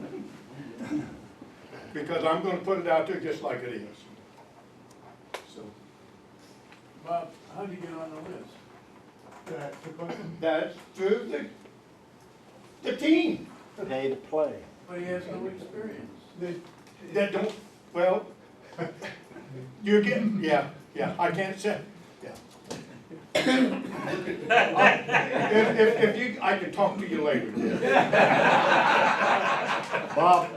Because I'm going to put it out there just like it is. So. Bob, how do you get on the list? That's through the team. Pay to play. But he has no experience. That don't, well, you're getting, yeah, I can't say, yeah. If you, I can talk to you later. Bob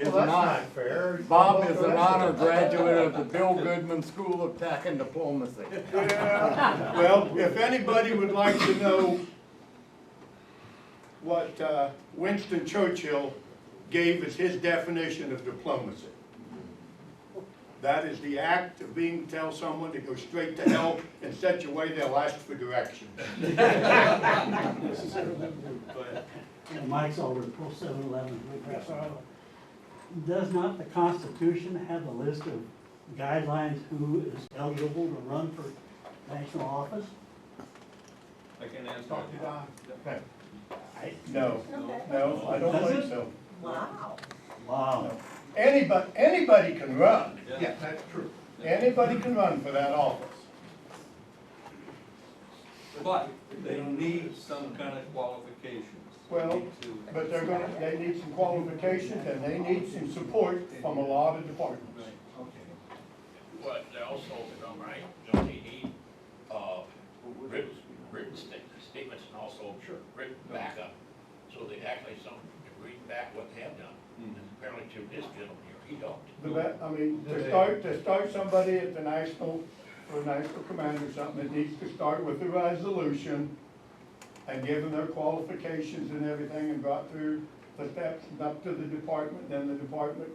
is Well, an that's honor. not fair. Bob is an honor graduate of the Bill Goodman School of Tax and Diplomacy. Well, if anybody would like to know what Winston Churchill gave as his definition of diplomacy, that is the act of being to tell someone to go straight to hell in such a way they'll ask for directions. And Mike's over at Post 711. Does not the Constitution have a list of guidelines who is eligible to run for national office? I can answer Talk to that. Don. I- No, no, I don't Does think it? so. Wow. Wow. Anybody can run. Yeah. That's true. Anybody can run for that office. But they need some kind of qualifications. Well, but they need some qualifications and they need some support from a lot of departments. But they also, right, don't they need, written statements and also written backup, so they actually read back what they have done. And apparently to this gentleman here, he don't. I mean, to start somebody at the national, or national command or something, it needs to start with a resolution and give them their qualifications and everything and got through the steps and up to the department, then the department,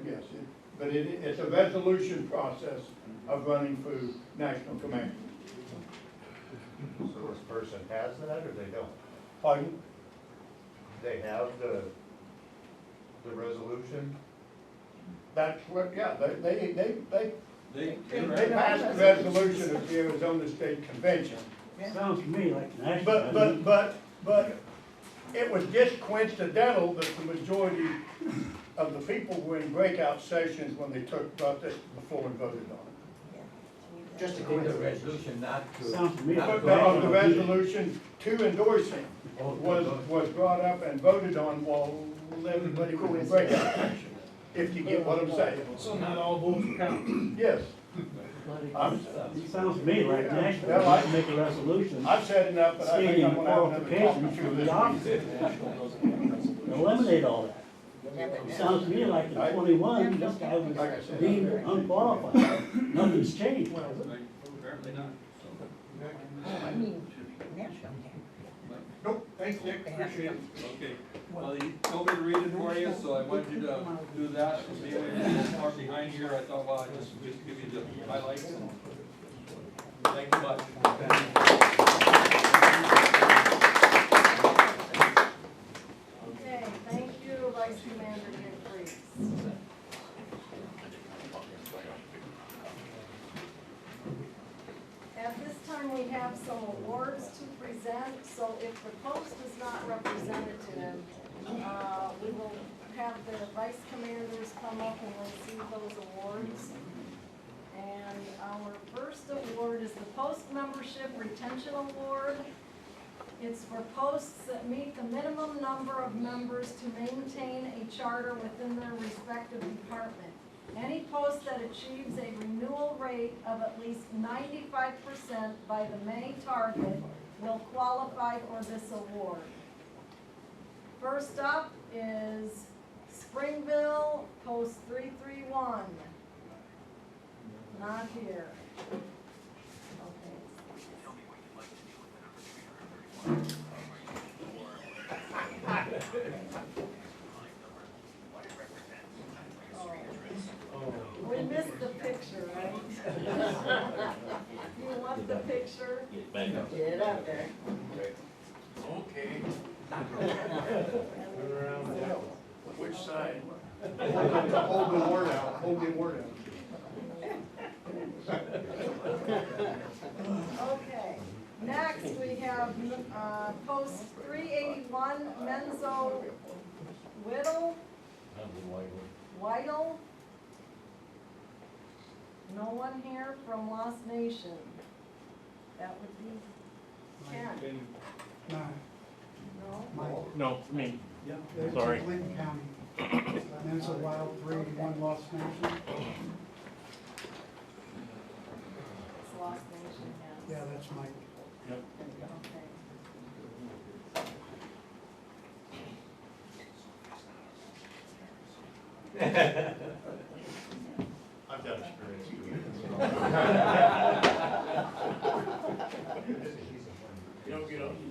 yes, it's a resolution process of running for national command. So this person has that, or they don't? Pardon? They have the resolution? That's what, yeah, they They passed the resolution of the Arizona State Convention. Sounds to me like national. But it was just coincidental that the majority of the people were in breakout sessions when they brought this before and voted on it. Just a The coincidence. resolution not to. Sounds to me like But no, the resolution to endorse him was brought up and voted on while everybody was in breakout sessions, if you get what I'm saying. So not all votes count. Yes. It sounds to me like national, Well, we should make a resolution I've said enough, but I think stating I'm gonna have another qualifications talk for to the this office. Eliminate all that. It sounds to me like in 21, this guy was deemed unqualified. Nothing's changed. Apparently not. Nope, thanks, Nick, appreciate it. Okay, well, you told me to read it for you, so I wanted you to do that. Being a little far behind here, I thought, well, I'd just give you the highlights. Thank you much. Okay, thank you, Vice Commander Nick Reese. At this time, we have some awards to present, so if the post is not representative, we will have the vice commanders come up and receive those awards. And our first award is the Post Membership Retention Award. It's for posts that meet the minimum number of members to maintain a charter within their respective department. Any post that achieves a renewal rate of at least 95% by the May target will qualify for this award. First up is Springville, post 331. Not here. Okay. Oh. We missed the picture, right? You want the picture? Get back up. Get up there. Okay. Which side? Hold the word out, hold the word out. Okay, next we have post 381, Menzo Whittle. No one here from Lost Nation. That would be Ken. No, No? Mike. No, me. Yeah, it's Sorry. in Clinton County. Mensa Wild 381 Lost Nation. It's Lost Nation, yes. Yeah, that's Mike. Yep. Okay. I've got experience doing it.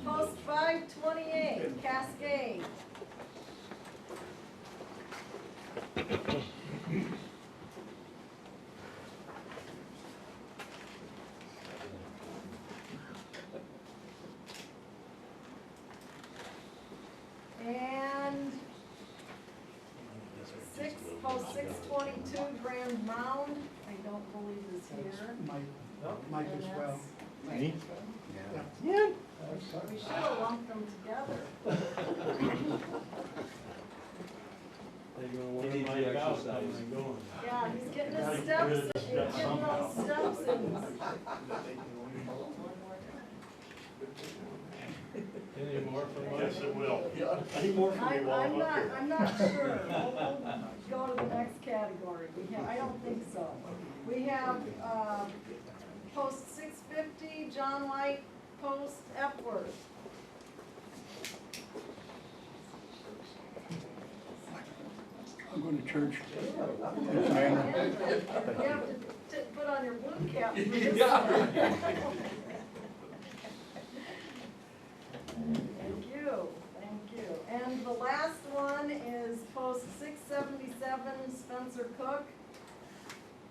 Post 528, Cascade. And post 622, Grand Mound, I don't believe is here. Mike as well. Me? Yeah. We should have lumped them together. Yeah, he's getting his steps, he's getting those steps in. Any more from us? Yes, it will. Any more from you while I'm up here? I'm not sure. We'll go to the next category. I don't think so. We have, post 650, John White, post Epworth. I'm going to church. You have to put on your blue cap for this one. Thank you, thank you. And the last one is post 677, Spencer Cook,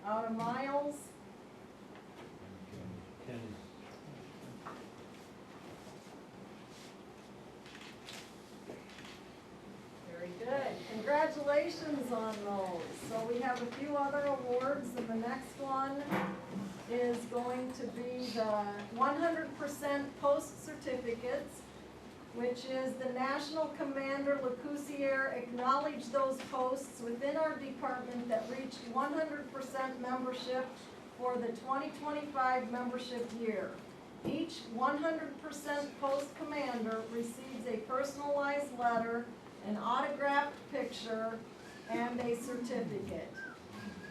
out of Miles. Very good. Congratulations on those. So we have a few other awards, and the next one is going to be the 100% post certificates, which is the National Commander LeCousier acknowledged those posts within our department that reached 100% membership for the 2025 membership year. Each 100% post commander receives a personalized letter, an autographed picture, and a certificate.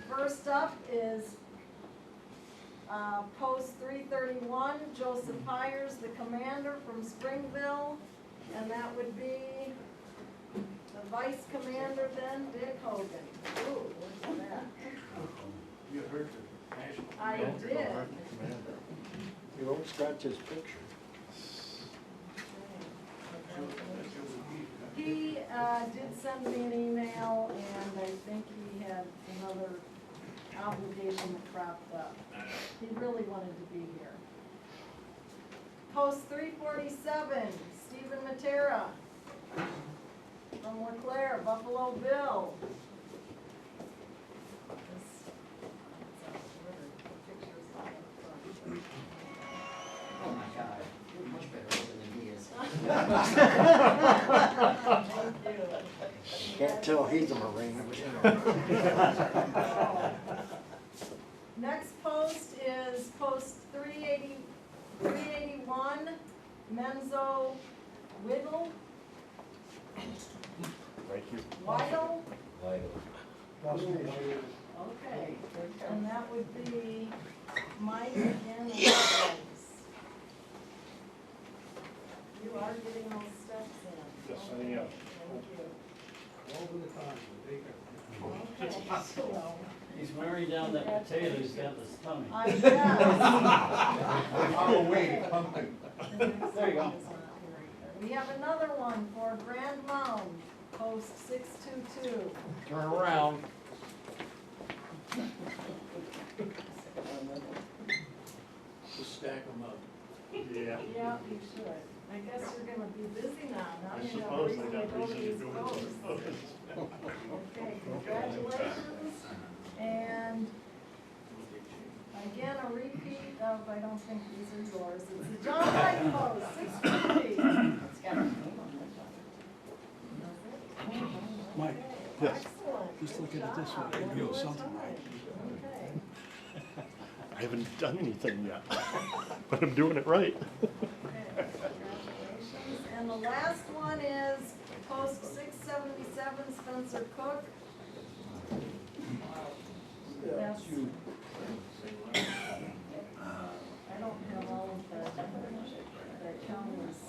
First up is post 331, Joseph Hires, the commander from Springville, and that would be the vice commander then, Dick Hogan. Ooh, what's that? You heard the national I commander, did. don't hurt the commander. You don't scratch his picture. He did send me an email, and I think he had another obligation that cropped up. He really wanted to be here. Post 347, Stephen Matera from LeClaire, Buffalo Bill. Oh my God, you're much better looking than he is. Thank you. Can't tell he's a Marine. Next post is post 381, Menzo Whittle. Right here. Whittle. Lost Nation. Okay, and that would be Mike and Rose. You are getting those steps in. Yes, I am. Okay, so, He's married down that potato, he's got the stomach. I guess. Oh, wait, pumpkin. There you go. We have another one for Grand Mound, post 622. Turn around. Just stack them up. Yeah. Yeah, you should. I guess you're gonna be busy now. Now I you have suppose reason I to got go to reason to these go to posts. these posts. Okay, congratulations. And again, a repeat of, I don't think these are yours. It's the John White post, 650. It's got a name on it. Mike, Yes. Excellent. just look Good at it this way, job. maybe One you'll more something right. time. Okay. I haven't done anything yet, but I'm doing it right. Congratulations. And the last one is post 677, Spencer Cook. That's, I don't have all of the counties.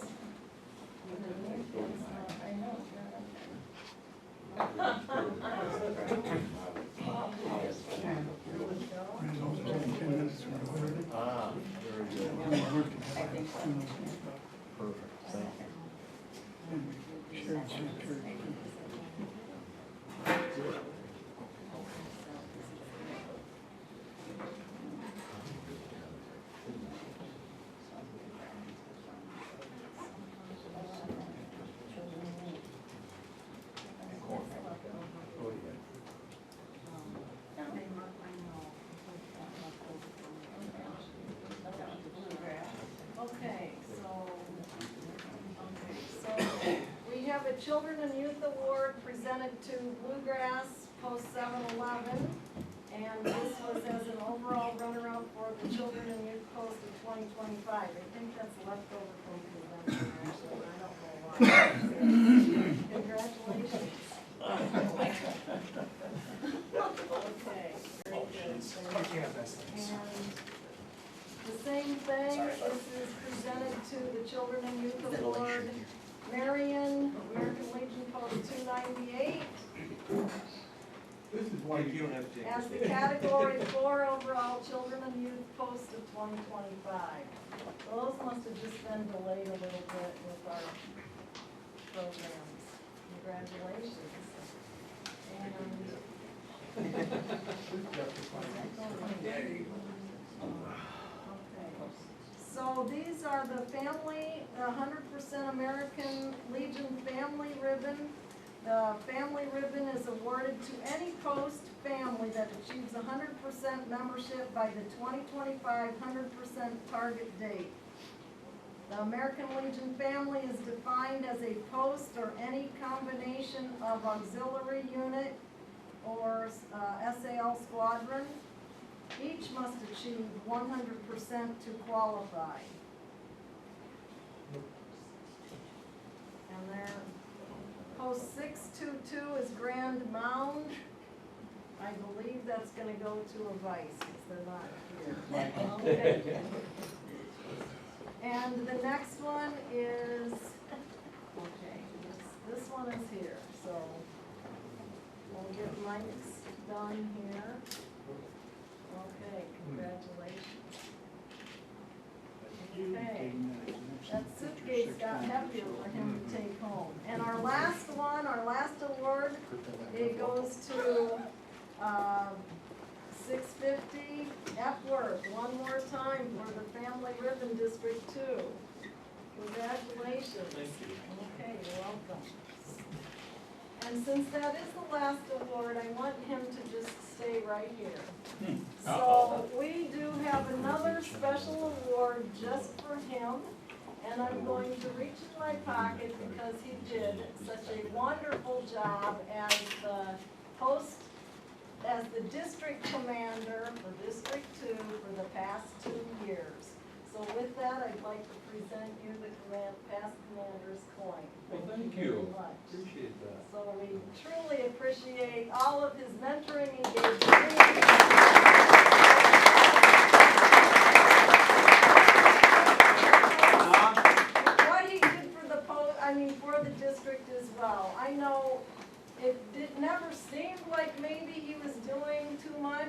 I know. Ah, very good. Perfect, thank you. Shared Church. Okay, so we have a Children and Youth Award presented to Bluegrass, post 711. And this was as an overall runner-up for the Children and Youth Post of 2025. I think that's left over from convention, actually, I don't know why. Congratulations. Okay, very good. And the same thing, this is presented to the Children and Youth Award, Marion, American Legion Post 298. This is why you don't have to. As the category 4 overall Children and Youth Post of 2025. So those must have just been delayed a little bit with our programs. Congratulations. So these are the family, 100% American Legion Family Ribbon. The family ribbon is awarded to any post family that achieves 100% membership by the 2025 100% target date. The American Legion family is defined as a post or any combination of auxiliary unit or SAL squadron. Each must achieve 100% to qualify. And their post 622 is Grand Mound. I believe that's gonna go to a vice, because they're not here. Okay. And the next one is, okay, this one is here, so we'll get Mike's done here. Okay, congratulations. Okay, that suitcase got heavier for him to take home. And our last one, our last award, it goes to 650 Epworth, one more time for the Family Ribbon District 2. Congratulations. Thank you. Okay, you're welcome. And since that is the last award, I want him to just stay right here. So we do have another special award just for him. And I'm going to reach in my pocket because he did such a wonderful job as the as the district commander for District 2 for the past 2 years. So with that, I'd like to present you the past commander's coin. Well, thank very you. much. Appreciate that. So we truly appreciate all of his mentoring engagement. What he did for the for the district as well. I know it never seemed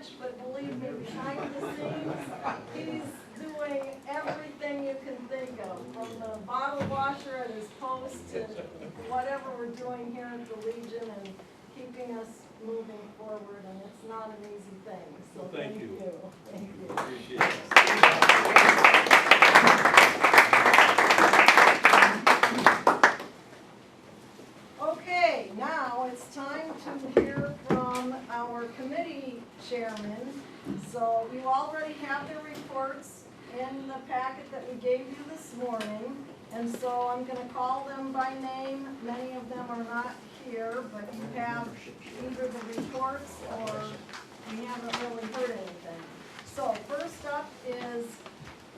much, but believe me, behind the scenes, he's doing everything you can think of, from the bottle washer at his post to whatever we're doing here at the Legion and keeping us moving forward, and it's not an easy thing, so Well, thank you. Thank you. Appreciate it. Okay, now it's time to hear from our committee chairmen. So you already have their reports in the packet that we gave you this morning. And so I'm gonna call them by name. Many of them are not here, but you have either the reports or we haven't really heard anything. So first up is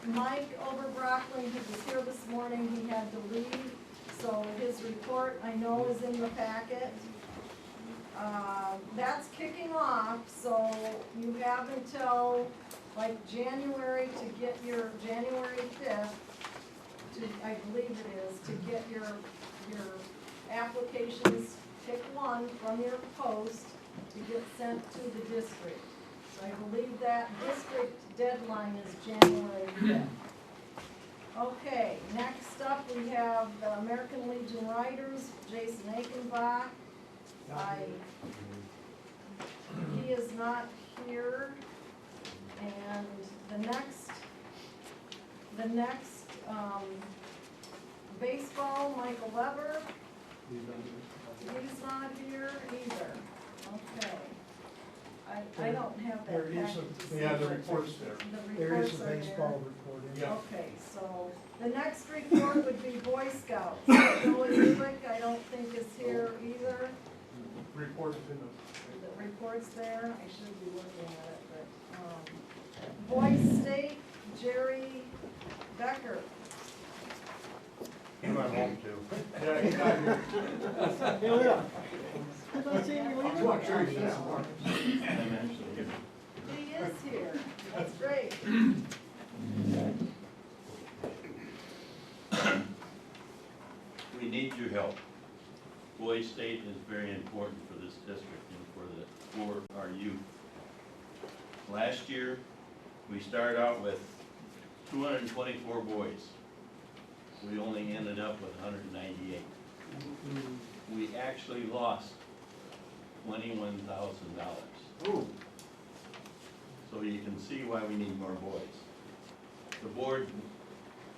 Mike Oberbrockling, who was here this morning. He had to leave. So his report, I know, is in the packet. That's kicking off, so you have until like January to get your, January 5th, I believe it is, to get your applications, pick one from your post to get sent to the district. So I believe that district deadline is January 5th. Okay, next up we have the American Legion Riders, Jason Achenbach. He is not here. And the next baseball, Michael Weber. He's not here either. Okay. I don't have that. There is packet. the report's there. The There is reports a are baseball there. report. Okay, so the next report would be Boy Scouts. Joey Ulick, I don't think is here either. Report is in the. The report's there, I should be looking at it, but, Boy State, Jerry Becker. He went home too. Yeah, he's not here. Yeah. I'm not seeing you leave. I'm sure he's there. I'm actually here. He is here, that's great. We need your help. Boys State is very important for this district and for our youth. Last year, we started out with 224 boys. We only ended up with 198. We actually lost $21,000. So you can see why we need more boys. The board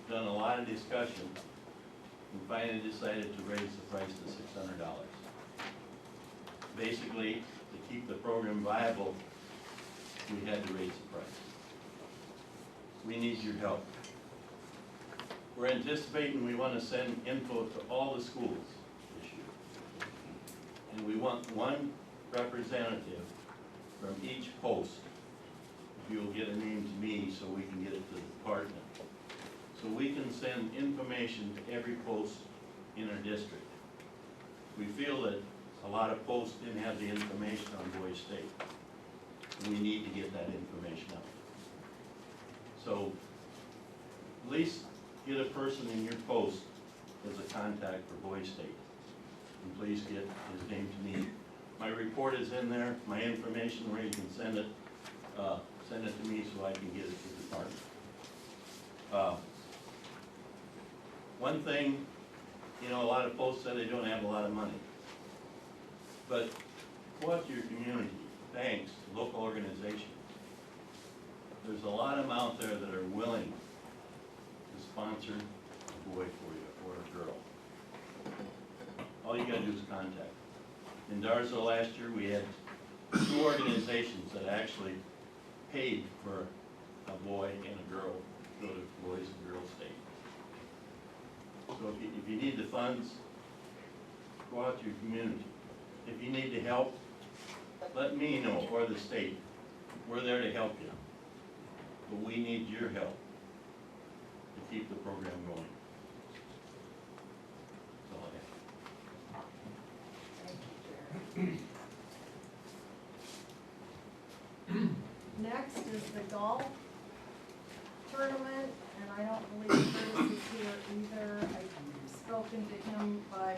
done a lot of discussion and finally decided to raise the price to $600. Basically, to keep the program viable, we had to raise the price. We need your help. We're anticipating we want to send info to all the schools this year. And we want one representative from each post. You'll get a name to me so we can get it to the department. So we can send information to every post in our district. We feel that a lot of posts didn't have the information on Boys State. We need to get that information out. So at least get a person in your post as a contact for Boys State. And please get his name to me. My report is in there, my information where you can send it to me so I can get it to the department. One thing, you know, a lot of folks say they don't have a lot of money. But go out to your community, banks, local organizations. There's a lot of them out there that are willing to sponsor a boy for you or a girl. All you gotta do is contact. In Darzo last year, we had 2 organizations that actually paid for a boy and a girl to go to Boys and Girls State. So if you need the funds, go out to your community. If you need the help, let me know, or the state. We're there to help you. But we need your help to keep the program going. That's all I have. Next is the golf tournament, and I don't believe Curtis is here either. I've spoken to him by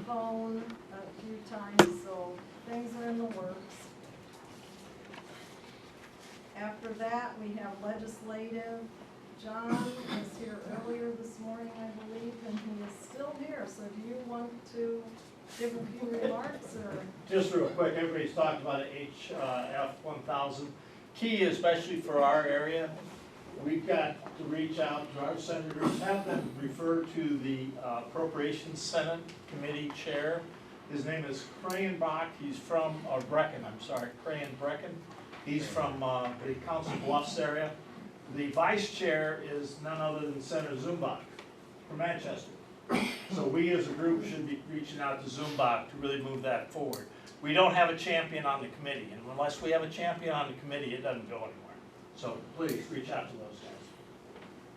phone a few times, so things are in the works. After that, we have legislative. John was here earlier this morning, I believe, and he is still here. So do you want to give a few remarks, or? Just real quick, everybody's talked about HF 1000. Key, especially for our area, we've got to reach out to our senators, have them refer to the Appropriations Senate Committee Chair. His name is Crayenbach. He's from, or Brecken, I'm sorry, Brecken. He's from the Council Bluffs area. The vice chair is none other than Senator Zumbach from Manchester. So we as a group should be reaching out to Zumbach to really move that forward. We don't have a champion on the committee, and unless we have a champion on the committee, it doesn't go anywhere. So please reach out to those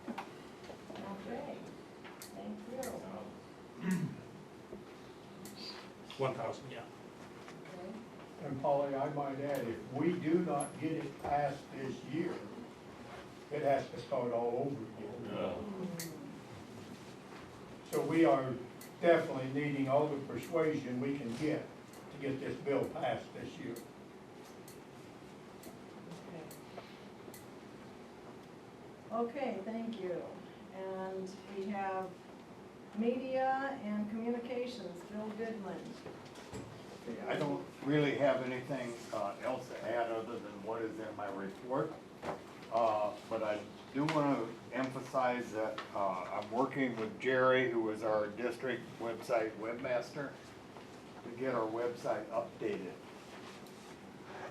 guys. Okay, thank you. 1,000, yeah. Okay. And Polly, I might add, if we do not get it passed this year, it has to start all over again. So we are definitely needing all the persuasion we can get to get this bill passed this year. Okay, thank you. And we have media and communications, Bill Goodman. I don't really have anything else to add other than what is in my report. But I do want to emphasize that I'm working with Jerry, who is our district website webmaster, to get our website updated.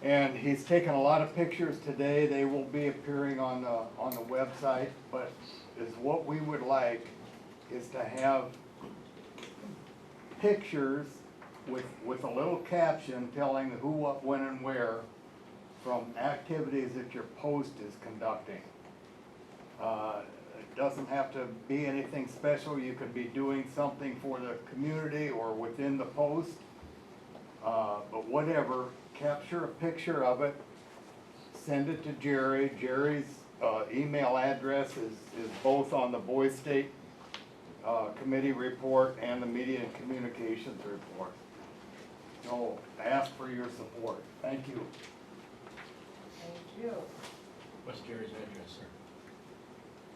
And he's taken a lot of pictures today. They will be appearing on the website, but is what we would like is to have pictures with a little caption telling who, what, when, and where from activities that your post is conducting. It doesn't have to be anything special. You could be doing something for the community or within the post. But whatever, capture a picture of it, send it to Jerry. Jerry's email address is both on the Boys State Committee report and the Media and Communications report. So ask for your support. Thank you. Thank you. What's Jerry's address, sir?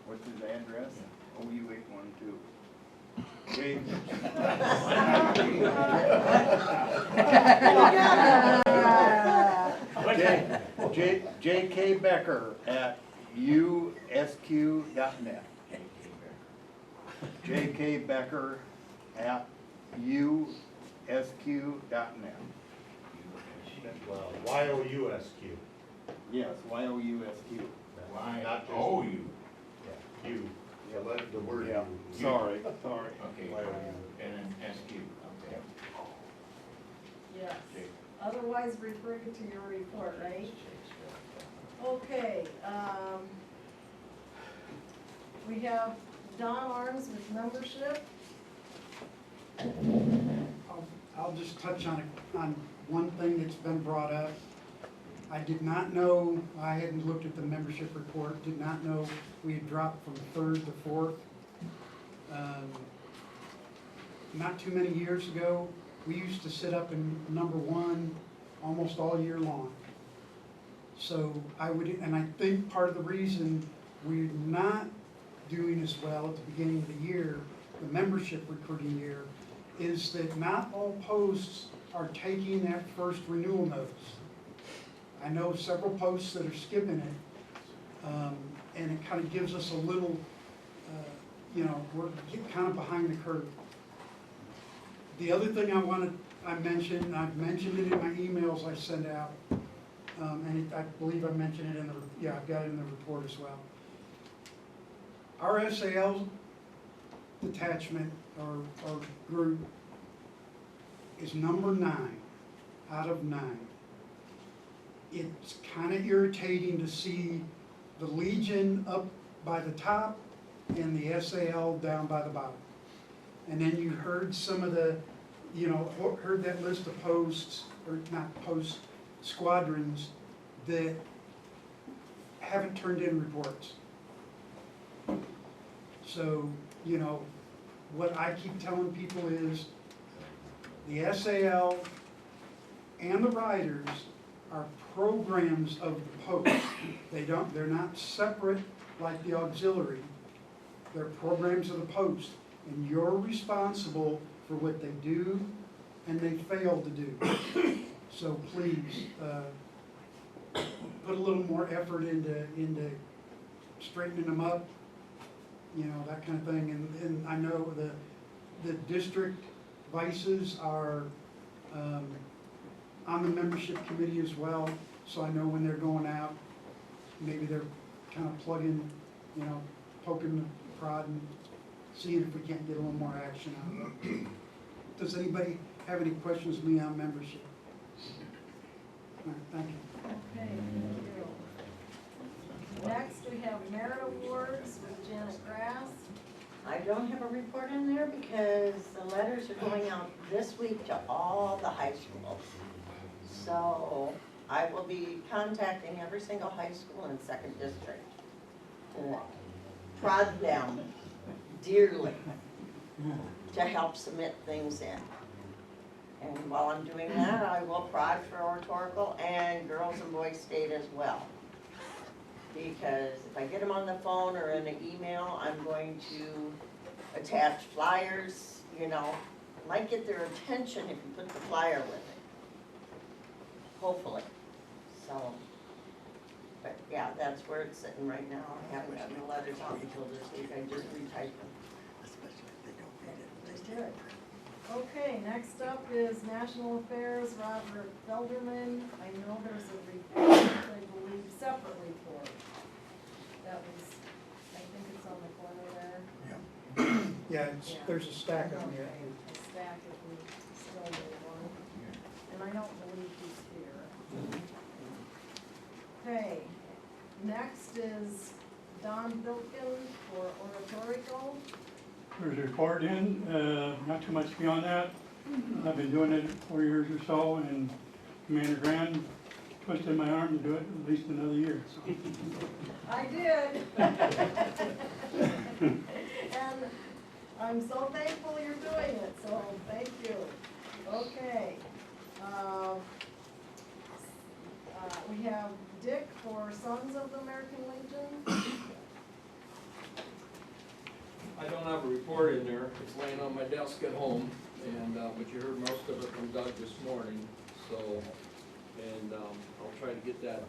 What's his address? Yeah. OU812. J. J.K. Becker at usq.net. J.K. Becker at usq.net. Well, YOUSQ. Yes, YOUSQ. Not just OU. Yeah, you. Yeah, let the word Yeah, you. sorry. Okay, and then SQ, okay. Yes. Otherwise refer to your report, right? Okay, we have Don Arms with membership. I'll just touch on one thing that's been brought up. I did not know, I hadn't looked at the membership report, did not know we had dropped from third to fourth. Not too many years ago, we used to sit up in number one almost all year long. So I think part of the reason we're not doing as well at the beginning of the year, the membership recruiting year, is that not all posts are taking that first renewal notice. I know several posts that are skipping it, and it kind of gives us a little, we're kind of behind the curve. The other thing I mentioned, and I've mentioned it in my emails I send out, and I believe I mentioned it I've got it in the report as well. Our SAL detachment or group is number 9 out of 9. It's kind of irritating to see the Legion up by the top and the SAL down by the bottom. And then you heard some of the, heard that list of posts, or not posts, squadrons that haven't turned in reports. So, what I keep telling people is the SAL and the riders are programs of the post. They're not separate like the auxiliary. They're programs of the post, and you're responsible for what they do and they fail to do. So please, put a little more effort into straightening them up, you know, that kind of thing. And I know the district vices are on the membership committee as well, so I know when they're going out, maybe they're kind of plugging, you know, poking the prod and seeing if we can't get a little more action out of it. Does anybody have any questions of me on membership? All right, thank you. Okay, thank you. Next, we have merit awards with Janet Grass. I don't have a report in there because the letters are going out this week to all the high schools. So I will be contacting every single high school in second district to prod them dearly to help submit things in. And while I'm doing that, I will prod for oratorical and girls and boys state as well. Because if I get them on the phone or in an email, I'm going to attach flyers, you know. Might get their attention if you put the flyer with it. Hopefully. So, but yeah, that's where it's sitting right now. I haven't gotten the letters out until this week. I just retyped them. Just did. Okay, next up is National Affairs, Robert Felderman. I know there's a report, I believe, separate report. That was, I think it's on the corner there. Yeah, there's a stack of them Okay, here. a stack if we still need one. And I don't believe he's here. Okay, next is Don Bilkin for oratorical. There's a report in, not too much beyond that. I've been doing it 4 years or so, and Commander Grand twisted my arm to do it at least another year. So. I did. And I'm so thankful you're doing it, so thank you. Okay. We have Dick for Sons of the American Legion. I don't have a report in there, it's laying on my desk at home, and, but you heard most of it from Doug this morning, so, and, I'll try to get that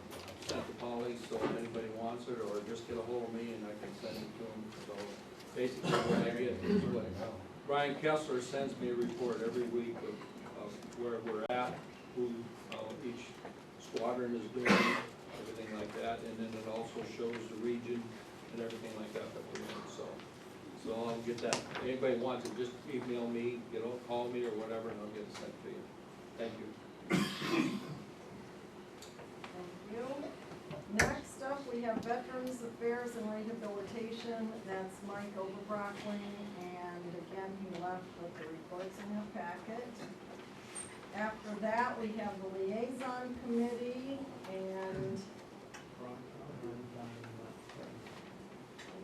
sent to Polly, so if anybody wants it, or just get a hold of me and I can send it to them, so basically what I get is what, Brian Kessler sends me a report every week of where we're at, who, each squadron is doing, everything like that, and then it also shows the region and everything like that that we're in, so. So I'll get that, if anybody wants it, just email me, call me or whatever, and I'll get it sent to you. Thank you. Thank you. Next up, we have Veterans Affairs and Rehabilitation. That's Mike Overbrockling, and again, he left with the reports in your packet. After that, we have the Liaison Committee, and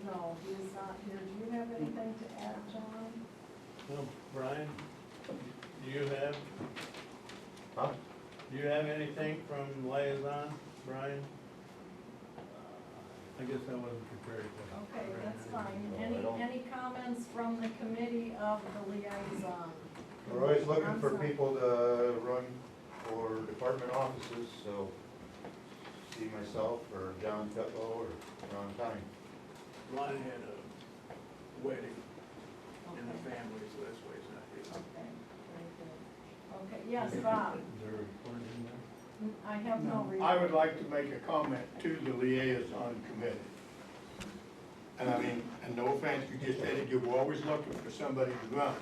no, he is not here. Do you have anything to add, John? No, Brian, do you have? Do you have anything from liaison, Brian? I guess I wasn't prepared for that. Okay, that's fine. Any comments from the committee of the liaison? We're always looking I'm for sorry. people to run for department offices, so see myself or John Cutlow or Ron Connie. Ron had a wedding in the family, so that's why he's not here. Okay, very good. Okay, yes, Bob? Is there a report in there? I have no reason. I would like to make a comment to the liaison committee. And I mean, and no offense, you just said it, you were always looking for somebody to run.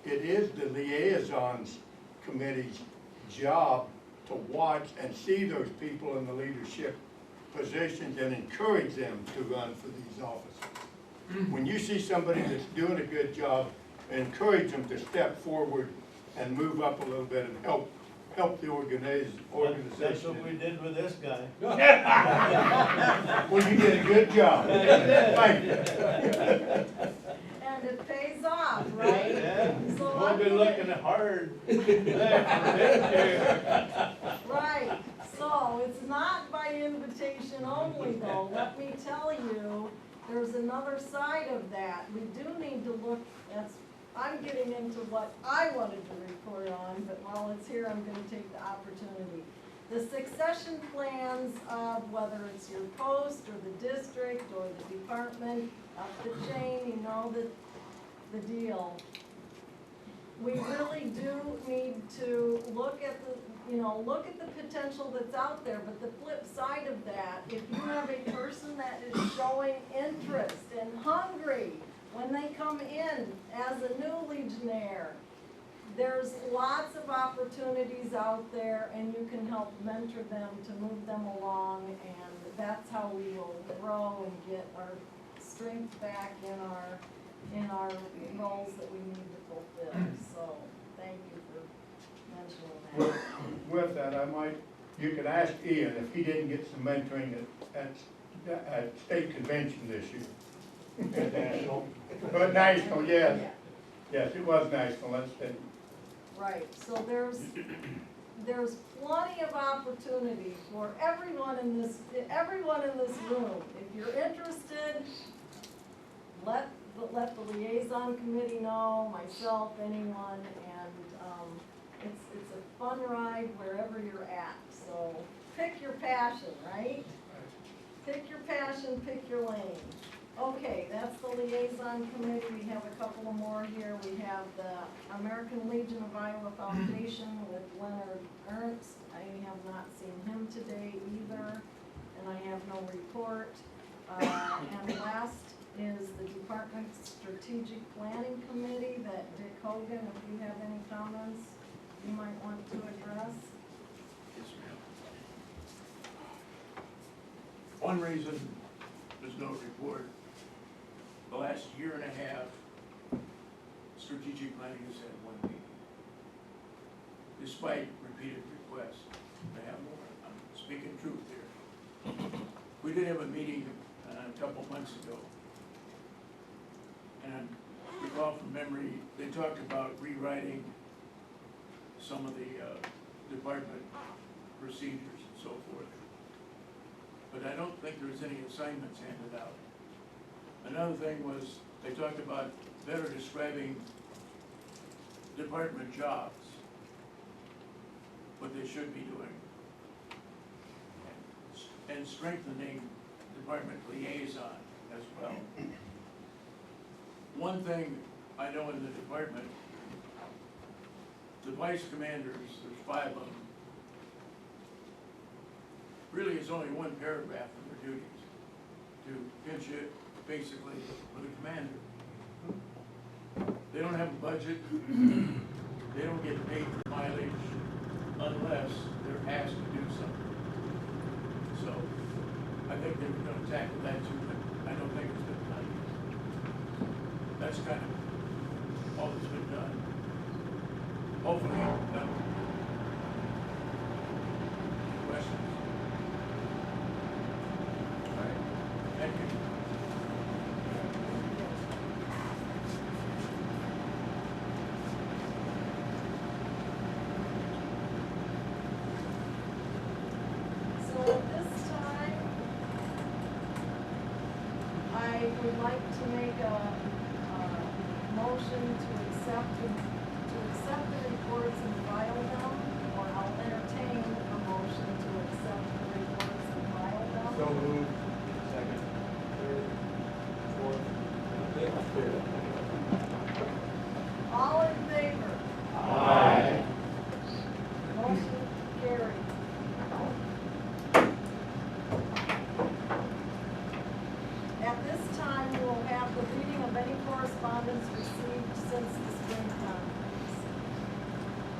It is the liaisons committee's job to watch and see those people in the leadership positions and encourage them to run for these offices. When you see somebody that's doing a good job, encourage them to step forward and move up a little bit and help the organization. That's what we did with this guy. Well, you did a good job. Thank you. And it pays off, right? Yeah, So we'll be looking hard. Right, so Unfortunately though, let me tell you, there's another side of that. We do need to look, I'm getting into what I wanted to report on, but while it's here, I'm gonna take the opportunity. The succession plans of whether it's your post or the district or the department, up the chain, you know the deal. We really do need to look at look at the potential that's out there, but the flip side of that, if you have a person that is showing interest and hungry when they come in as a new Legionnaire, there's lots of opportunities out there and you can help mentor them to move them along, and that's how we will grow and get our strength back in our roles that we need to fulfill. So thank you for mentioning that. With that, you could ask Ian if he didn't get some mentoring at state convention this year. National. But national, yes. Yes, it was national, that's state. Right, so there's plenty of opportunity for everyone in this room. If you're interested, let the liaison committee know, myself, anyone, and it's a fun ride wherever you're at. So pick your passion, right? Pick your passion, pick your lane. Okay, that's the liaison committee. We have a couple of more here. We have the American Legion of Iowa Foundation with Leonard Ernst. I have not seen him today either, and I have no report. And last is the Department Strategic Planning Committee that Dick Hogan, if you have any comments you might want to address. Yes, ma'am. One reason there's no report, the last year and a half, strategic planning has had one meeting. Despite repeated requests to have more. I'm speaking truth here. We did have a meeting a couple months ago. And I recall from memory, they talked about rewriting some of the department procedures and so forth. But I don't think there was any assignments handed out. Another thing was, they talked about better describing department jobs, what they should be doing, and strengthening department liaison as well. One thing I know in the department, the vice commanders, there's 5 of them, really is only one paragraph in their duties, to pinch it basically for the commander. They don't have a budget, they don't get paid for mileage unless they're asked to do something. So I think they were going to tackle that too, but I don't think it's been done yet. That's kind of all that's been done. Hopefully, done. Questions? All right. Thank you. So at this time, I would like to make a motion to accept the reports and file them, or I'll entertain a motion to accept the reports and file them. So moved. Second, third, fourth. All in favor? Aye. Motion carried. At this time, we will have the reading of any correspondence received since the spring conference.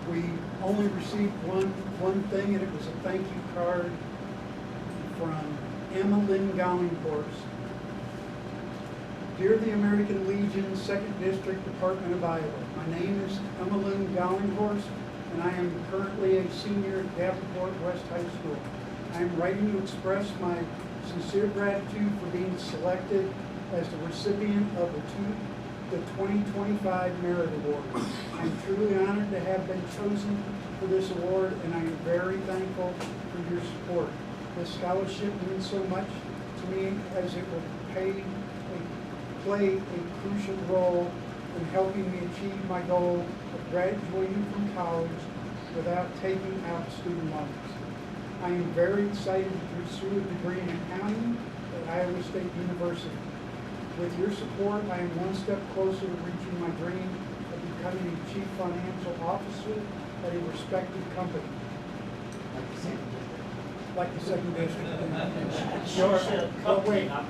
We only received one thing, and it was a thank you card from Emma Lynn Gowenhorst. Dear the American Legion, 2nd District, Department of Iowa. My name is Emma Lynn Gowenhorst, and I am currently a senior at Davenport West High School. I am writing to express my sincere gratitude for being selected as the recipient of the 2025 Merit Award. I'm truly honored to have been chosen for this award, and I am very thankful for your support. This scholarship means so much to me as it will play a crucial role in helping me achieve my goal of graduating from college without taking out student loans. I am very excited to pursue a degree in accounting at Iowa State University. With your support, I am one step closer to reaching my dream of becoming a chief financial officer at a respected company. Like the second district. She said Oh, company, wait. not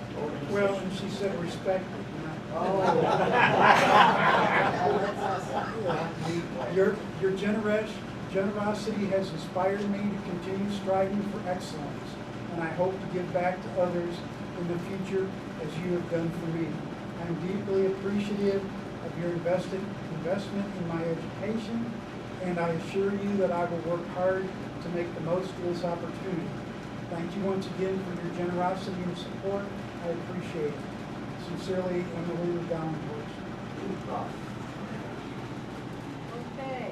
Well, organization. and she said respected. Your generosity has inspired me to continue striving for excellence, and I hope to give back to others in the future as you have done for me. I am deeply appreciative of your investment in my education, and I assure you that I will work hard to make the most of this opportunity. Thank you once again for your generosity and support. I appreciate it. Sincerely, Emily Davenport. Okay.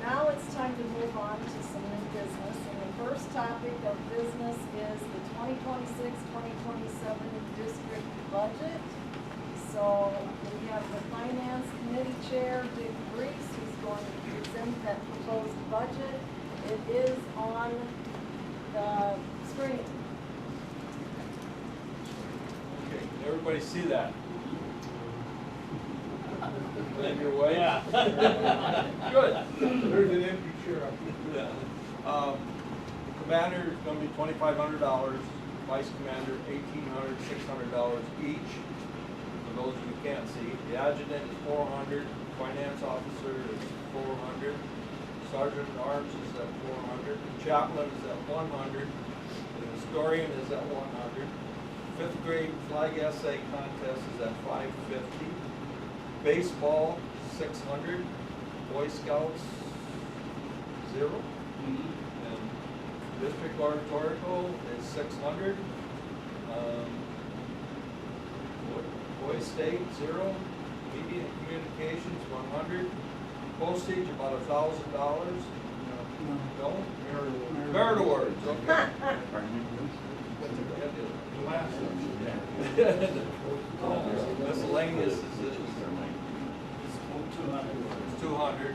Now it's time to move on to some new business, and the first topic of business is the 2026-2027 district budget. So we have the Finance Committee Chair, Dick Reese, who's going to present that proposed budget. It is on the screen. Okay, can everybody see that? Then your way? Yeah. Good. There's an empty chair up here. Yeah. Commander is gonna be $2,500, Vice Commander $1,800, $600 each. For those of you who can't see, the Adjutant is $400, Finance Officer is $400, Sergeant at Arms is at $400, the Chaplain is at $100, the Historian is at $100, Fifth grade flag essay contest is at $550, baseball $600, Boy Scouts $0, and district oratorical is $600. Boy State $0, media and communications $100, postage about $1,000. No? Merit awards, okay. Miscellaneous is $200.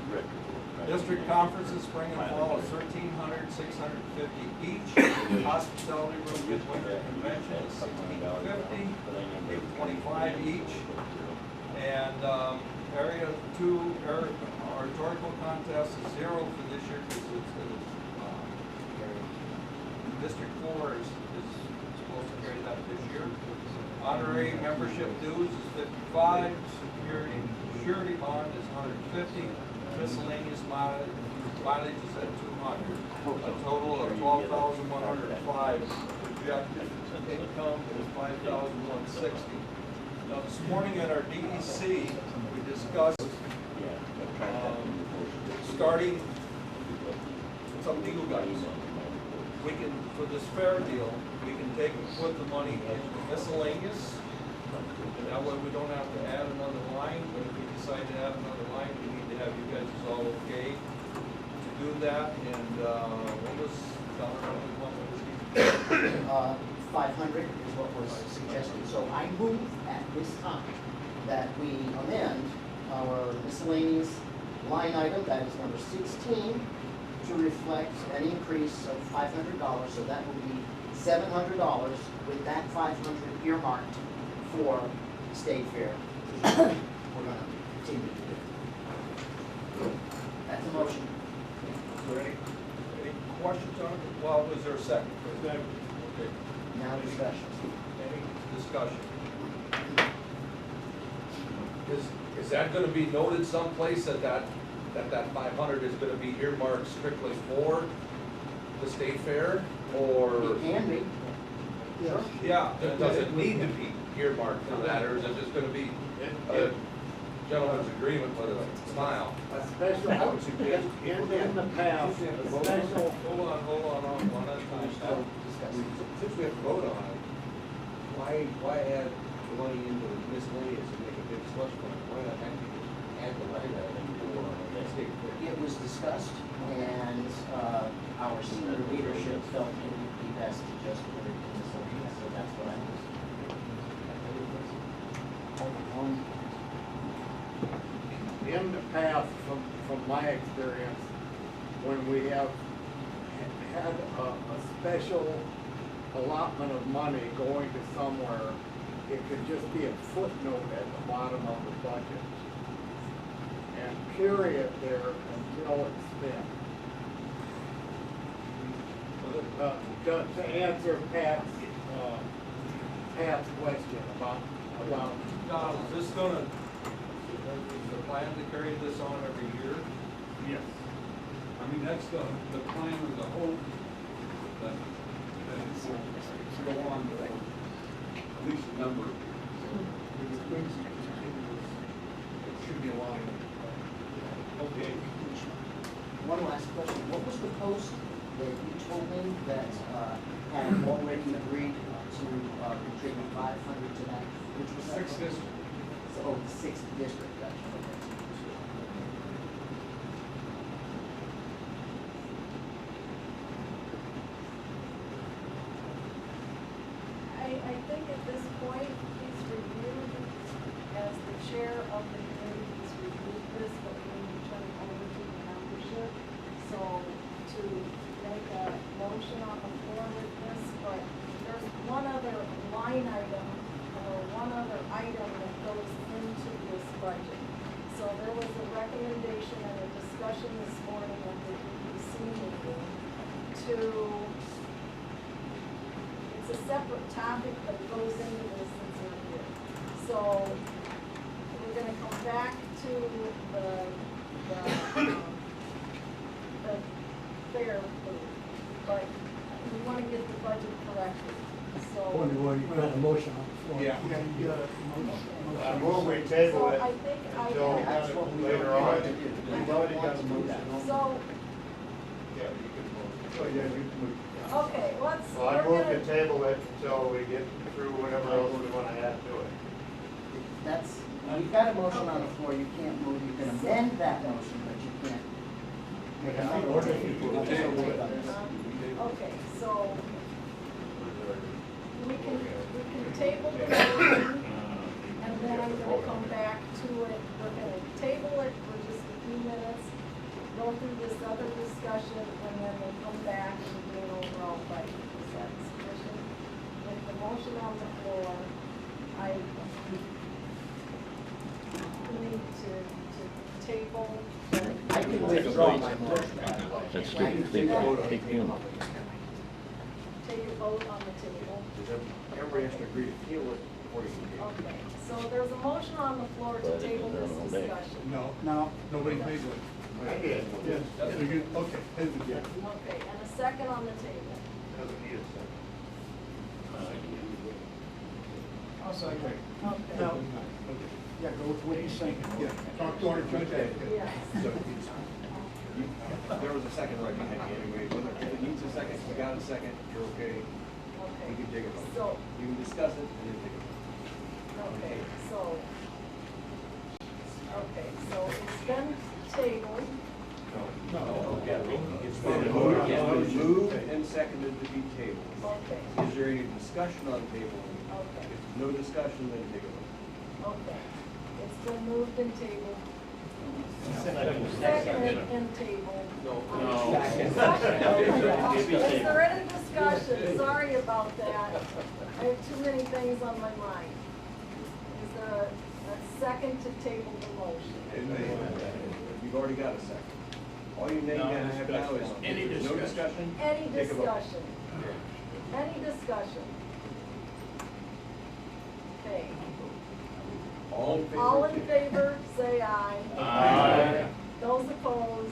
District conferences, spring and fall, is $1,300, $650 each. Hospitality room, winter convention is $1,650, $825 each. And area 2 oratorical contest is $0 for this year because District 4 is supposed to carry that this year. Honorary membership dues is $55, surety bond is $150, miscellaneous mileage is at $200. A total of $12,105. Projected income is $5,160. Now this morning at our DEC, we discussed starting some legal guidance. We can, for this fair deal, we can take and put the money into miscellaneous. And that way we don't have to add another line, but if we decide to add another line, we need to have you guys all okay to do that. And what was, $500 is what was suggested. So I move at this time that we amend our miscellaneous line item, that is number 16, to reflect an increase of $500. So that will be $700 with that $500 earmarked for State Fair. We're going to continue to do. That's a motion. Is there any questions on it? Well, was there a second? Okay. Now discussion. Any discussion? Is that gonna be noted someplace that that 500 is gonna be earmarked strictly for the state fair, or? It can be. Yes. Yeah, does it need to be earmarked for that, or is it just gonna be a gentleman's agreement with a smile? A special, I would suggest, in the past, a special. Hold on, one at a time. Since we have to vote on it, why add the money into miscellaneous and make a big slush fund? Why not actually add the line item for the state fair? It was discussed, and our senior leadership felt it would be best to just put it in miscellaneous, so that's what I was. In the past, from my experience, when we have had a special allotment of money going to somewhere, it could just be a footnote at the bottom of the budget. And period there until it's spent. To answer Pat's question about. Now, is this gonna, is the plan to carry this on every year? Yes. I mean, that's the plan of the whole, that it will go on for at least a number of years. It should be a long. Okay. One last question. What was the post that you told me that had already agreed to contribute 500 to that? Which was that? 6th district. So, the 6th district, gotcha. I think at this point, he's reviewed, as the chair of the committee, he's reviewed this, but we need to turn it over to the membership. So to make a motion on the floor with this, but there's one other line item, or one other item that goes into this budget. So there was a recommendation and a discussion this morning at the DEC meeting to, it's a separate topic, but it goes into this since we're here. So we're gonna come back to the fair food, but we wanna get the budget corrected, so. You got a motion on the floor. Yeah. You got a motion. I move we table So it I think I until have, That's what we later want on. to do. We've already got a motion. so, Yeah, you can vote. Oh, yeah, you can move. okay, let's, So I we're move gonna, to table it until we get through whatever else we want to add to it. That's, you've got a motion on the floor, you can't move, you can amend that motion, but you can't. Make another motion. okay, so we can table the motion, and then I'm gonna come back to it. We're gonna table it for just a few minutes, go through this other discussion, and then we'll come back and do an overall fight. Is that sufficient? With the motion on the floor, I need to table. I can withdraw my motion. That's stupid. Take him. Take a vote on the table. Everybody has to agree to table it before you can table it. Okay, so there's a motion on the floor to table this discussion. No, nobody made one. I did. Yes, so you, okay, yeah. Okay, and a second on the table. Doesn't need a second. I'll second. Okay. No. Yeah, go with what he's saying. Yeah, talk to our judge. Yes. There was a second right behind you anyway, whether if it needs a second, we got a second, you're okay, Okay. you can take a vote. So, You can discuss it and then take a vote. okay, so it's been tabled. It's been moved and seconded to be tabled. Okay, Is there any discussion on table? okay, If no discussion, then take a vote. okay. It's been moved and tabled. Second. Seconded and tabled. No. Is there any discussion? Sorry about that. I have too many things on my mind. Is there a second to table the motion? You've already got a second. All you need to have now is, Any no discussion? Any Take a vote. discussion? Any discussion? Okay. All in favor? All in favor, say aye. Aye. Those opposed?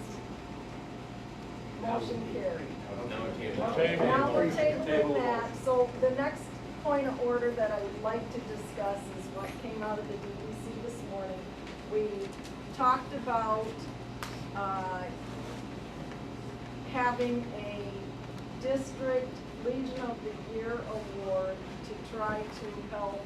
Motion carried. Now we table. Okay, now we're tabling that, so the next point of order that I would like to discuss is what came out of the DEC this morning. We talked about, having a district Legion of the Year award to try to help,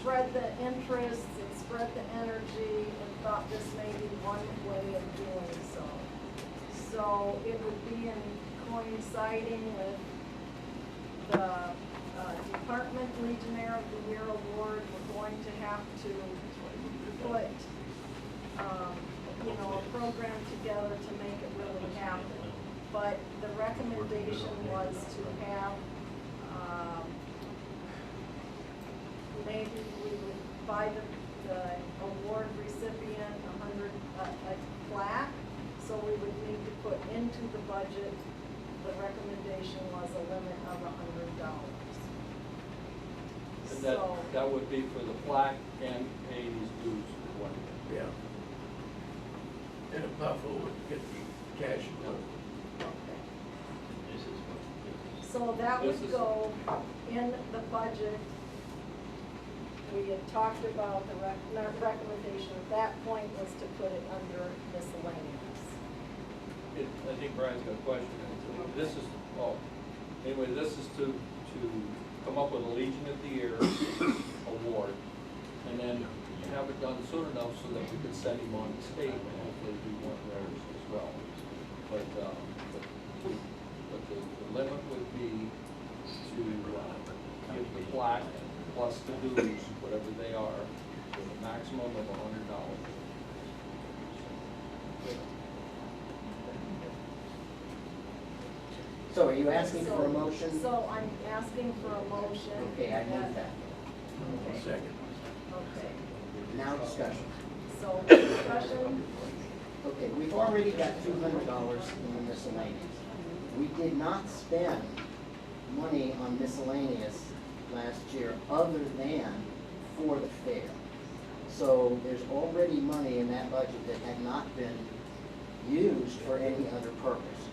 spread the interests and spread the energy, and thought this may be one way of doing so. So so it would be in coinciding with the Department Legionnaire of the Year award. We're going to have to put, a program together to make it really happen. But the recommendation was to have, maybe we would buy the award recipient a plaque, so we would need to put into the budget, the recommendation was a limit of $100. And So, that would be for the plaque and paying his dues. Yeah. And if Buffalo would get the cash flow. so that would go in the budget. We had talked about the recommendation at that point was to put it under miscellaneous. I think Brian's got a question. This is, anyway, this is to come up with a Legion of the Year award, and then have it done soon enough so that we could send him on the state and hopefully do one theirs as well. But the limit would be to give the plaque plus the dues, whatever they are, with a maximum of $100. So are you asking for a motion? So I'm asking for a motion. Okay, I move that. Okay. Second. Okay, Now discussion. so discussion, Okay, we've already got $200 in the miscellaneous. We did not spend money on miscellaneous last year other than for the fair. So there's already money in that budget that had not been used for any other purpose.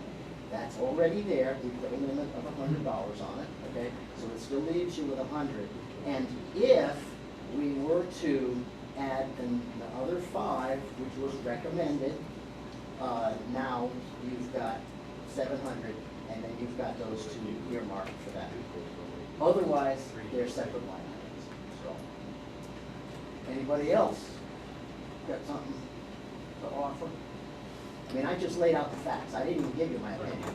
That's already there, we put a limit of $100 on it, okay? So it still leaves you with 100. And if we were to add the other 5, which was recommended, now you've got 700, and then you've got those 2 earmarked for that. Otherwise, they're separate line items, so. Anybody else got something to offer? I mean, I just laid out the facts. I didn't even give you my opinion.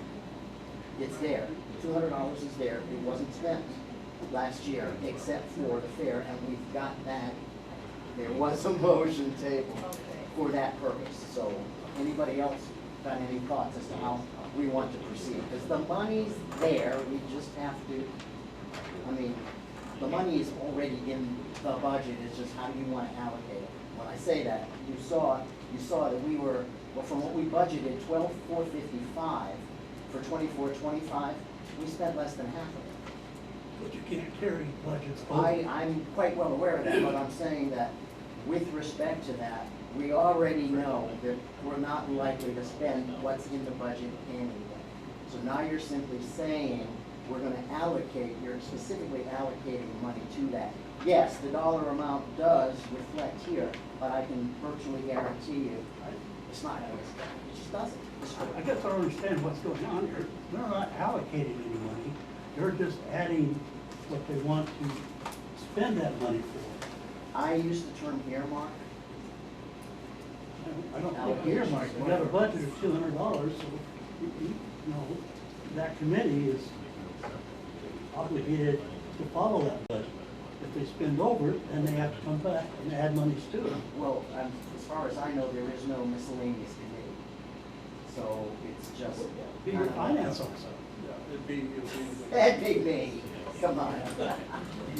It's there. $200 is there. It wasn't spent last year except for the fair, and we've got that. There was a motion table for that purpose. So anybody else got any thoughts as to how we want to proceed? Because the money's there. We just have to, I mean, the money is already in the budget. It's just how do you want to allocate it? When I say that, you saw that we were, well, from what we budgeted, $12,455 for 24-25, we spent less than half of it. But you can't carry budgets. I'm quite well aware of that, but I'm saying that with respect to that, we already know that we're not likely to spend what's in the budget anyway. So now you're simply saying we're gonna allocate, you're specifically allocating money to that. Yes, the dollar amount does reflect here, but I can virtually guarantee you, it's not gonna spend, it just doesn't. I guess I don't understand what's going on here. They're not allocating any money. They're just adding what they want to spend that money for. I use the term earmark. I don't think earmark. We got a budget of $200, so, you know, that committee is obligated to follow that budget. If they spend over it, then they have to come back and add monies to it. Well, as far as I know, there is no miscellaneous committee. So it's just. Be your finance officer. That'd be me. Come on.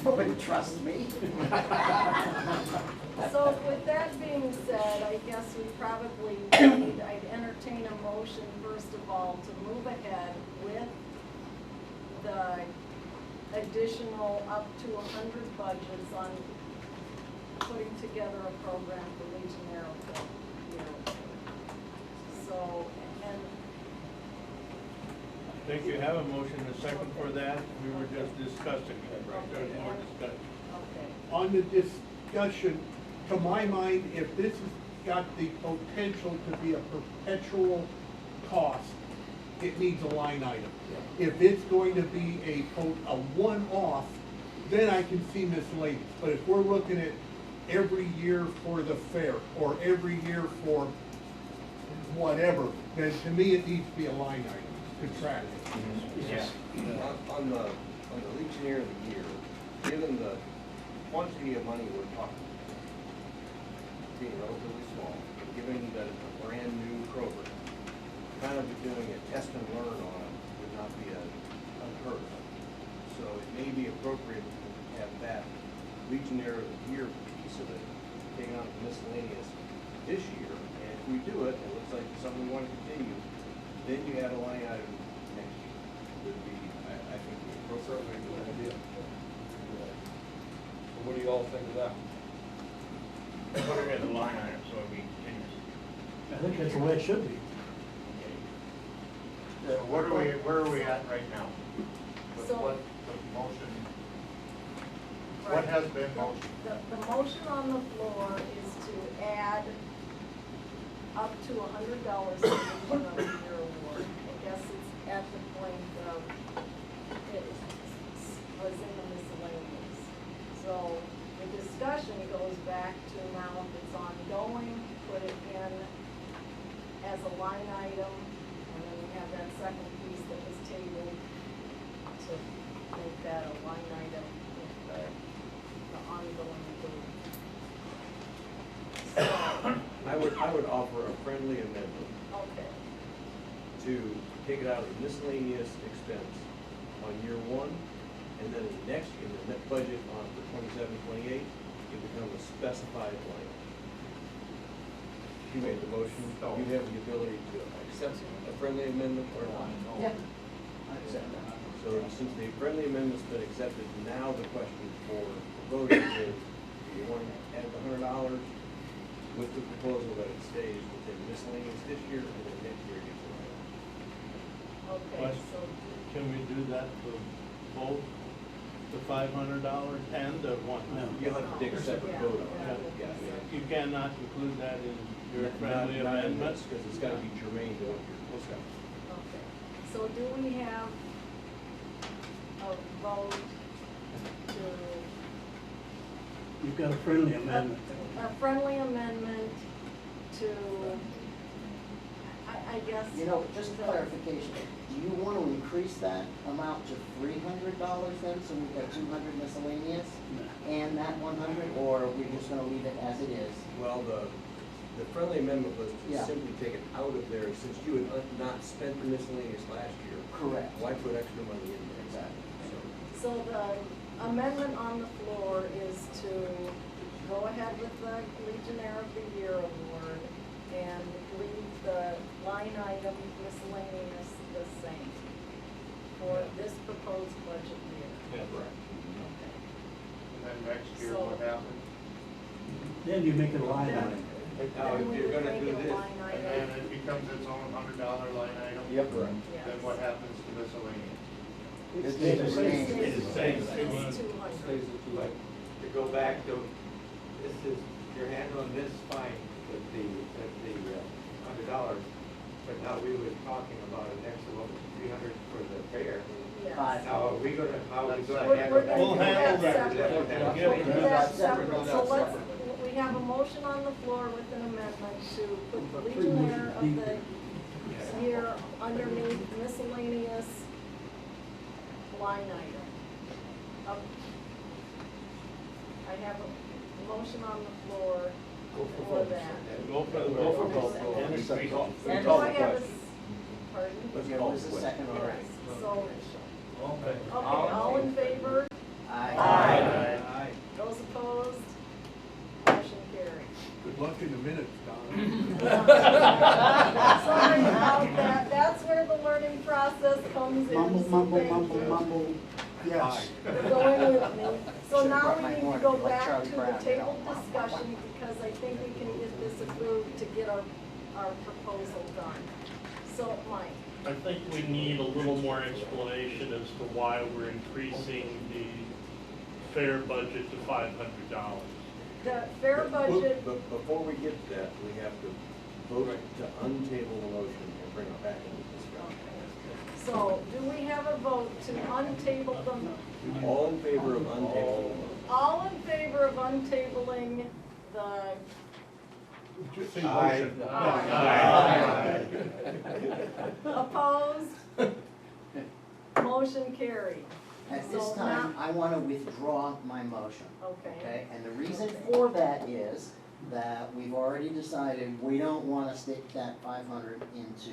Nobody trusts me. So with that being said, I guess we probably need, I'd entertain a motion, first of all, to move ahead with the additional up to 100 budgets on putting together a program for Legionnaire of the Year. So, and I think you have a motion, a second for that. We were just discussing it, right? There's more discussion. okay. On the discussion, to my mind, if this has got the potential to be a perpetual cost, it needs a line item. If it's going to be a one-off, then I can see miscellaneous. But if we're looking at every year for the fair, or every year for whatever, then to me, it needs to be a line item, contractual. Yeah. On the Legionnaire of the Year, given the quantity of money we're talking, being relatively small, given that it's a brand new program, kind of doing a test and learn on it would not be unheard of. So it may be appropriate to have that Legionnaire of the Year piece of it taken on miscellaneous this year, and if we do it, it looks like something we want to continue, then you add a line item next year. Would be, I think, the appropriate idea. So what do you all think of that? Put it as a line item, so we can. I think that's the way it should be. So where are we at right now? With So- what the motion, what Right. has been motioned? The motion on the floor is to add up to $100 to each of the year award. I guess it's at the point of, it was in the miscellaneous. So the discussion goes back to now if it's ongoing, put it in as a line item, and then we have that second piece that was tabled to make that a line item with the ongoing group. So, I would offer a friendly amendment okay, to take it out of the miscellaneous expense on year one, and then in the next, in the net budget on for 27-28, it becomes a specified line. You made the motion, you have the ability to accept a friendly amendment or not. Yeah. So since the friendly amendment's been accepted, now the question for voting is, do you want to add the $100 with the proposal that it stays within miscellaneous this year and then next year gets a write-off? okay, so, Can we do that for both the $500 and the one? You'll have to take a separate vote on Yeah. that. Yeah, I mean, You cannot include that in your not- friendly not in amendments? this, because it's got to be germane to what you're discussing. okay. So do we have a vote to, You've got a friendly amendment. a friendly amendment to, I guess. You know, just clarification, do you want to increase that amount to $300 then, so we've got 200 miscellaneous and that 100, or are we just gonna leave it as it is? Well, the friendly amendment was to Yeah. simply take it out of there, since you had not spent the miscellaneous last year. Correct. Why put extra money in there? Exactly. So the amendment on the floor is to go ahead with the Legionnaire of the Year award and leave the line item miscellaneous the same for this proposed budget year. Yeah, correct. Okay. And then next year, So- what happens? Then you make it a line item. Now, if Then we you're would gonna make do it a this, line And then item. it becomes its own $100 line item? Yep. Correct. Yes. Then what happens to miscellaneous? It stays the same. It's the same. It's 200. To go back to, this is, you're handling this fine with the $100, but now we were talking about an extra $300 for the fair. Yes. Now, are we gonna, how are we gonna We're handle gonna that? We'll do that handle that. separate. Yeah. We'll do that separate. We'll do So that let's, separate. we have a motion on the floor with an amendment to put the Legionnaire of the Year underneath miscellaneous line item. I have a motion on the floor for that. Go for both. And And do call I the have a, question. pardon? Okay, what was the second? All right, so, Okay. okay, all in favor? Aye. Those opposed? Motion carried. Good luck in the minutes, Don. Sorry about that, that's where the learning process comes in. Mumble, so mumble, thank mumble, you mumble, yes. for going with me. So now brought we my need to horn, go like back Charlie to the Brown, you table know. discussion, because I think we can get this approved to get our proposal done. So, Mike, I think we need a little more explanation as to why we're increasing the fair budget to $500. the fair budget, But before we get to that, we have to vote to untable the motion and bring it back into discussion. so do we have a vote to untable them? All in favor of untabling the motion? All in favor of untabling the, Just say Aye. motion. Aye. motion carried. At this So time, now- I want to withdraw my motion. Okay. Okay, and the reason for that is that we've already decided we don't want to stick that 500 into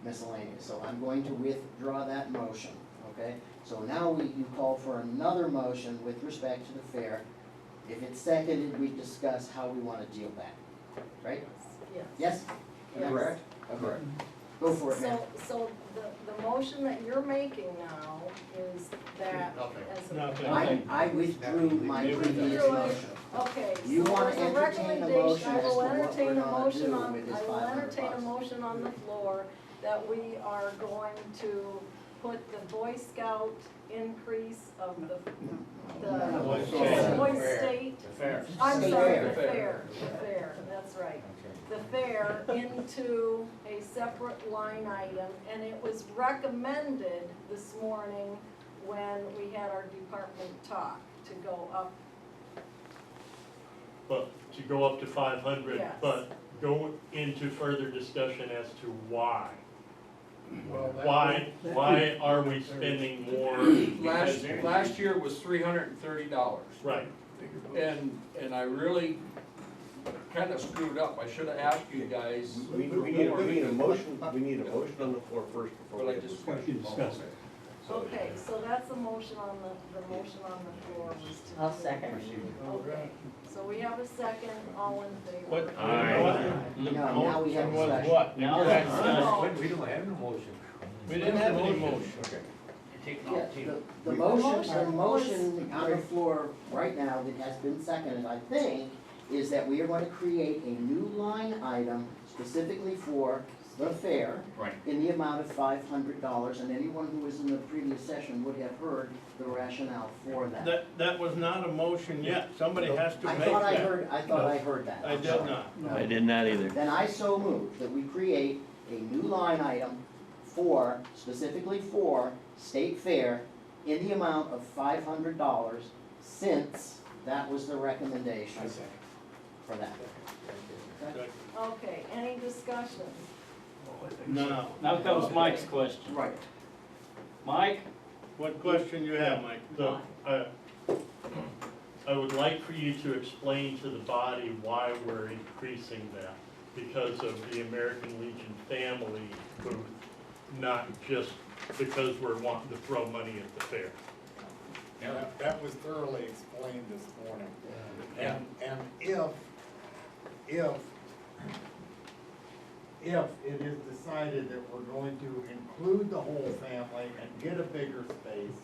miscellaneous. So I'm going to withdraw that motion, okay? So now you call for another motion with respect to the fair. If it's seconded, we discuss how we want to deal that, right? Yes. Yes? Yes. Correct? Okay. Go for it, ma'am. So the motion that you're making now is that as a. I withdrew my previous motion. Okay, You so wanna there's a entertain a recommendation, motion I as to will what entertain we're a gonna motion do on, with this I will 500 entertain a bucks. motion on the floor that we are going to put the Boy Scout increase of the Boy State. The fair. I'm State sorry, fair. the fair, that's right. The fair into a separate line item, and it was recommended this morning when we had our department talk to go up. But to go up to 500, Yes. but go into further discussion as to why. Well, that- Why are we spending more? Last year was $330. Right. And I really kind of screwed up. I should have asked you guys. We need a motion on the floor first before But we I have just. discussion. Okay, so that's the motion on the motion on the floor was to. I'll second. Okay, so we have a second, all in favor? What? Now we have discussion. What? Now that's discussion. We don't have no motion. We didn't have any motion. Yeah, the motion on the floor right now that has been seconded, I think, is that we are going to create a new line item specifically for the fair. Right. In the amount of $500, and anyone who was in the previous session would have heard the rationale for that. That was not a motion yet. Somebody has to I make thought that. I thought I heard that. I I'm did sorry. not. I did not either. Then I so move that we create a new line item for, specifically for State Fair in the amount of $500, since that was the recommendation for that. Okay, any discussion? No. Now comes Mike's question. Right. Mike? What question you have, Mike? I would like for you to explain to the body why we're increasing that, because of the American Legion family booth, not just because we're wanting to throw money at the fair. That was thoroughly explained this morning. Yeah. And if it is decided that we're going to include the whole family and get a bigger space,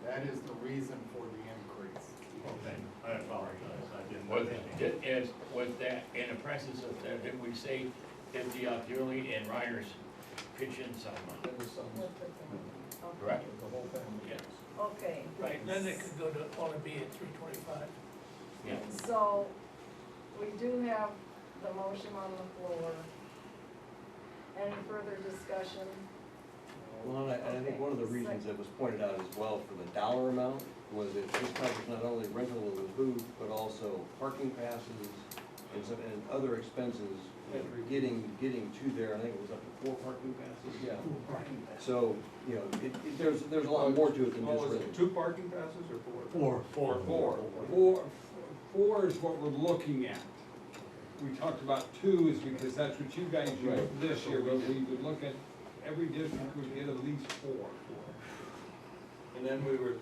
that is the reason for the increase. Okay, I apologize, I didn't know Was that. was that in the presence of, did we say, did the Gurley and Reiner's pitch in some? Correct? The whole family. Yes. Okay. Right. Then it could go to, only be at 325. Yeah. So, we do have the motion on the floor. Any further discussion? Well, and I think one of the reasons that was pointed out as well for the dollar amount was that this covers not only rental of the booth, but also parking passes and other expenses getting to there. I think it was up to 4 parking passes. Yeah. So, you know, there's a lot more to it than just Was rental. it 2 parking passes or 4? Four. Four is what we're looking at. We talked about 2 is because that's what you guys used this year, but we would look at, every district would get at least 4. And then we were,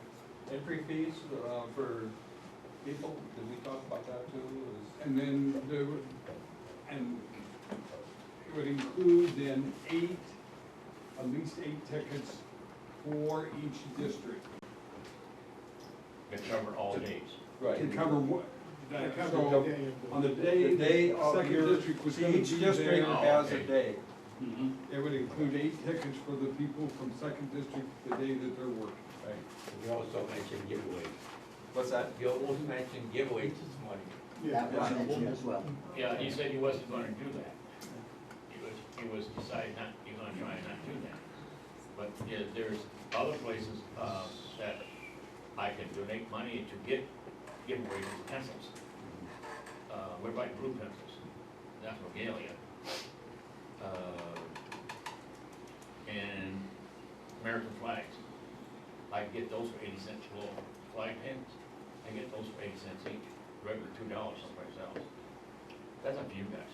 entry fees for people, did we talk about that too? And then and it would include then 8, at least 8 tickets for each district. To cover all days. Right. To cover what? Yeah, So, so on the day of second your, district was gonna be each district there, has a day. it would include 8 tickets for the people from second district the day that they're working. Right. You also mentioned giveaways. What's that? You also mentioned giveaways this morning. That was mentioned as well. Yeah, he said he wasn't gonna do that. He was decided not, he's gonna try and not do that. But yeah, there's other places, that I can donate money to get giveaways of pencils. What about blue pencils? That's regalia. And American flags. I get those for 80 cents a little flag pins. I get those for 80 cents each, regular $2 someplace else. That's up to you guys.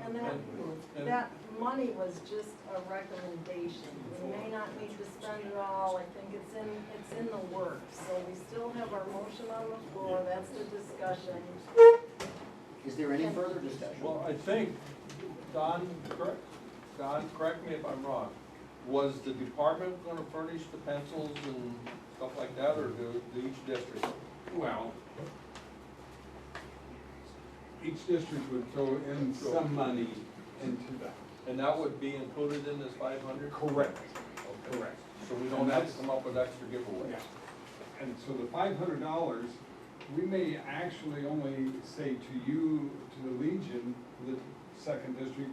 And that money was just a recommendation. We may not need to spend it all. I think it's in the works. So we still have our motion on the floor. That's the discussion. Is there any further discussion? Well, I think, Don, correct me if I'm wrong. Was the department gonna furnish the pencils and stuff like that, or do each district? Well, each district would throw in some money into that. And that would be included in this 500? Correct. Correct. So we don't have to come up with extra giveaways? Yeah. And so the $500, we may actually only say to you, to the Legion, the second district,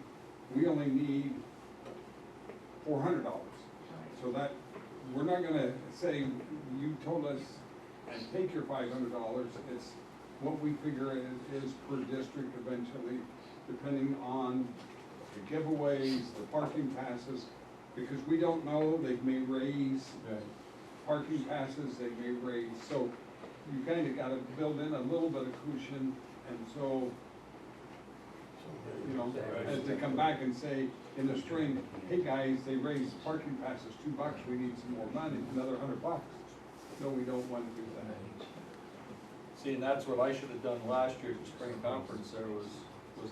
we only need $400. So that, we're not gonna say, you told us, and take your $500, it's what we figure is per district eventually, depending on the giveaways, the parking passes, because we don't know, they may raise parking passes, they may raise, so you kinda gotta build in a little bit of cushion, and so, you know, as they come back and say in the spring, hey guys, they raised parking passes $2, we need some more money, another $100. No, we don't wanna do that. See, and that's what I should have done last year at the spring conference, there was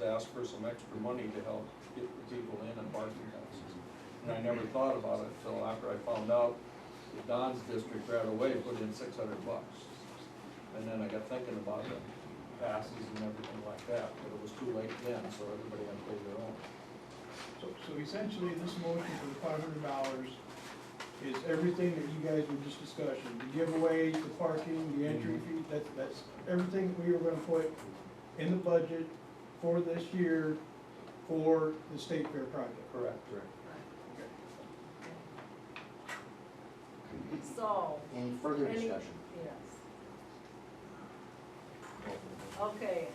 ask for some extra money to help get the people in and parking houses. And I never thought about it until after I found out that Don's district right away put in $600. And then I got thinking about the passes and everything like that, but it was too late then, so everybody had to pay their own. So essentially, this motion for the $500 is everything that you guys were just discussing, the giveaways, the parking, the entry fee, that's everything we were gonna put in the budget for this year for the State Fair project. Correct. So. Any further discussion? Yes. Okay.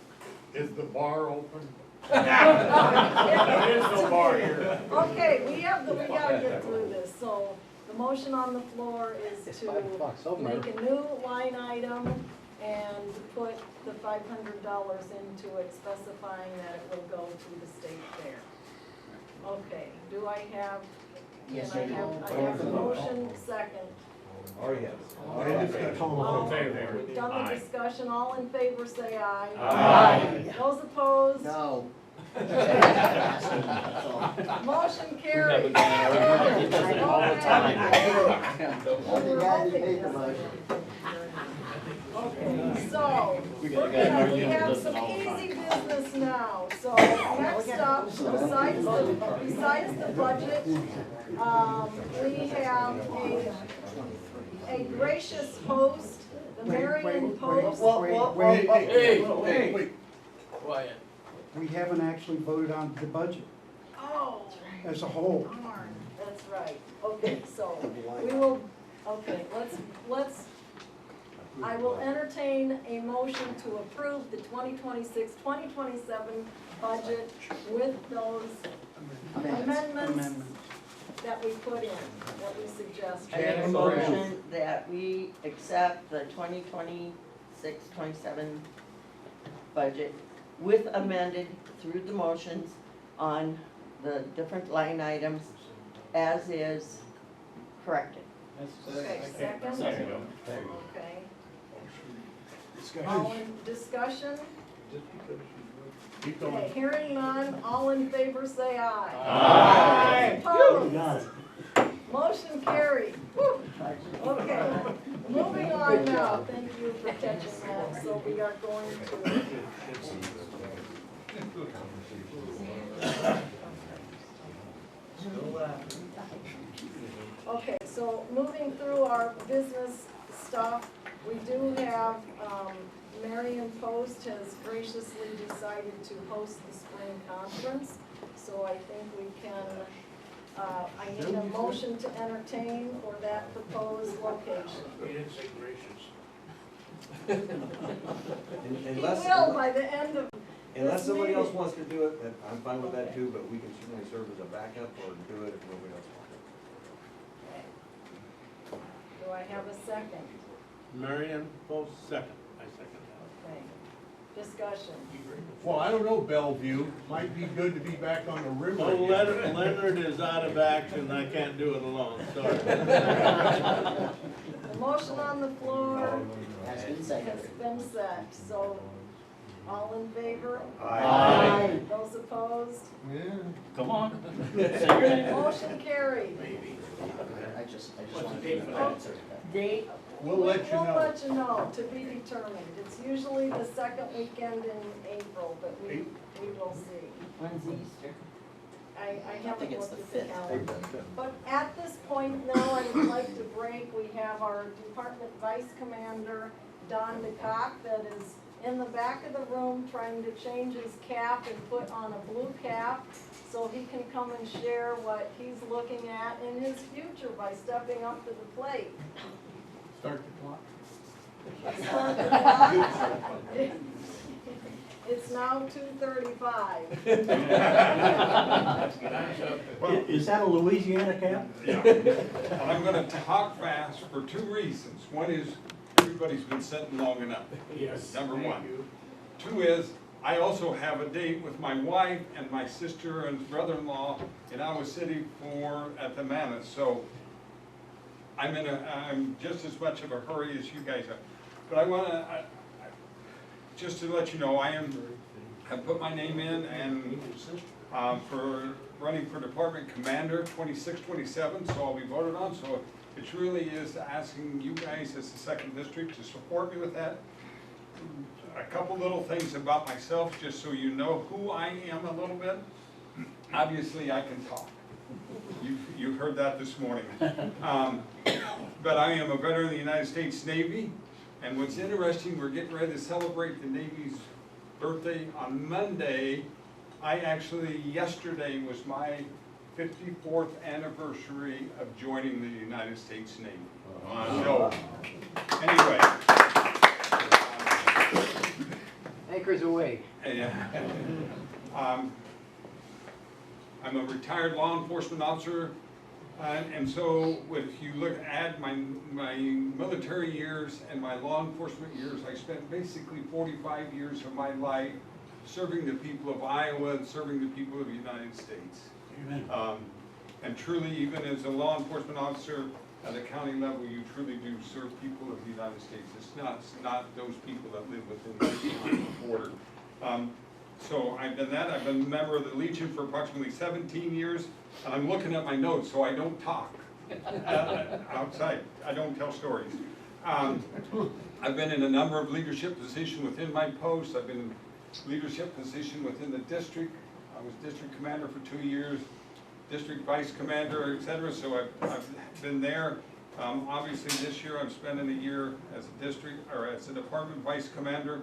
Is the bar open? There is no bar here. Okay, we gotta get through this, so the motion on the floor is to make a new line item and put the $500 into it, specifying that it will go to the state fair. Okay, do I have, Yes, I have the motion second. Already have. We've done the discussion, all in favor say aye. Aye. Those opposed? No. Motion carried. You guys made the motion. Okay, so, we have some easy business now. So next up, besides the budget, we have a gracious host, the Marion Post. Wait. Quiet. We haven't actually voted on the budget Oh, as a whole. darn, that's right. Okay, so we will, okay, let's, I will entertain a motion to approve the 2026-2027 budget with those amendments that we put in, that we suggest. I make a motion that we accept the 2026-27 budget with amended through the motions on the different line items as is corrected. Okay, second? Second. Okay. All in discussion? Okay, hearing none, all in favor say aye. You Opposed? got it. Motion carried. Whew. Okay, moving on now. Thank you for catching that. So we are going to. Okay, so moving through our business stuff, we do have, Marion Post has graciously decided to host the spring conference. So I think we can, I need a motion to entertain for that proposed location. You didn't say gracious. He will by the end of Unless this somebody else meeting. wants to do it, then I'm fine with that too, but we can certainly serve as a backup or do it if nobody else wants Do I have a second? Marion, both second. I second Okay. Discussion. Well, I don't know, Bellevue, might be good to be back on the river. that. Well, again. Leonard is out of action, I can't do it alone, sorry. The motion on the floor Has been has seconded. been set, so all in favor? Aye. Those opposed? Come on. Say your name. Motion carried. I just wanted to answer that. Date? We'll let you know. We'll let you know, to be determined. It's usually the second weekend in April, but we will see. When's Easter? I think haven't it's looked the at the 5th. calendar. But at this point now, I would like to break. We have our Department Vice Commander, Don DeCock, that is in the back of the room trying to change his cap and put on a blue cap so he can come and share what he's looking at in his future by stepping up to the plate. Start the clock. Start the clock. It's now 2:35. Is that a Louisiana cap? Yeah. And I'm gonna talk fast for two reasons. One is, everybody's been sitting long enough. Yes. Number thank one. you. Two is, I also have a date with my wife and my sister and brother-in-law in Iowa City at the Mammoth, so I'm just as much of a hurry as you guys are. But I wanna, just to let you know, have put my name in and, for running for department commander 26-27, so I'll be voted on, so it really is asking you guys as the second district to support me with that. A couple little things about myself, just so you know who I am a little bit. Obviously, I can talk. You've heard that this morning. But I am a veteran of the United States Navy, and what's interesting, we're getting ready to celebrate the Navy's birthday on Monday. Yesterday was my 54th anniversary of joining the United States Navy. So, anyway. Anchors away. I'm a retired law enforcement officer, and so if you add my military years and my law enforcement years, I spent basically 45 years of my life serving the people of Iowa and serving the people of the United States. And truly, even as a law enforcement officer at the county level, you truly do serve people of the United States. It's not those people that live within the border. So I've done that. I've been a member of the Legion for approximately 17 years, and I'm looking at my notes, so I don't talk outside. I don't tell stories. I've been in a number of leadership positions within my post. I've been in leadership position within the district. I was district commander for 2 years, district vice commander, etc. So I've been there. Obviously, this year I'm spending a year as a department vice commander.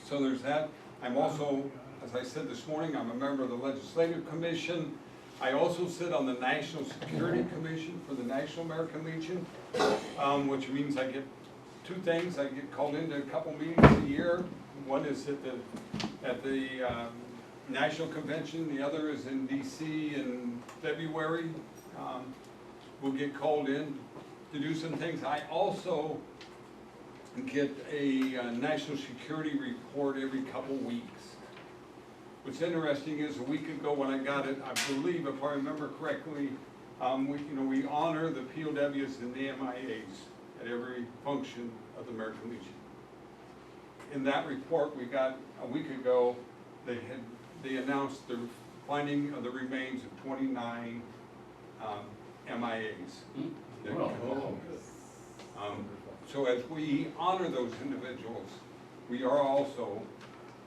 So there's that. I'm also, as I said this morning, I'm a member of the Legislative Commission. I also sit on the National Security Commission for the National American Legion, which means I get two things. I get called into a couple meetings a year. One is at the National Convention. The other is in DC in February. We'll get called in to do some things. I also get a national security report every couple weeks. What's interesting is a week ago when I got it, I believe, if I remember correctly, we honor the POWs and the MIAs at every function of the American Legion. In that report we got a week ago, they announced the finding of the remains of 29 MIAs. So as we honor those individuals, we are also,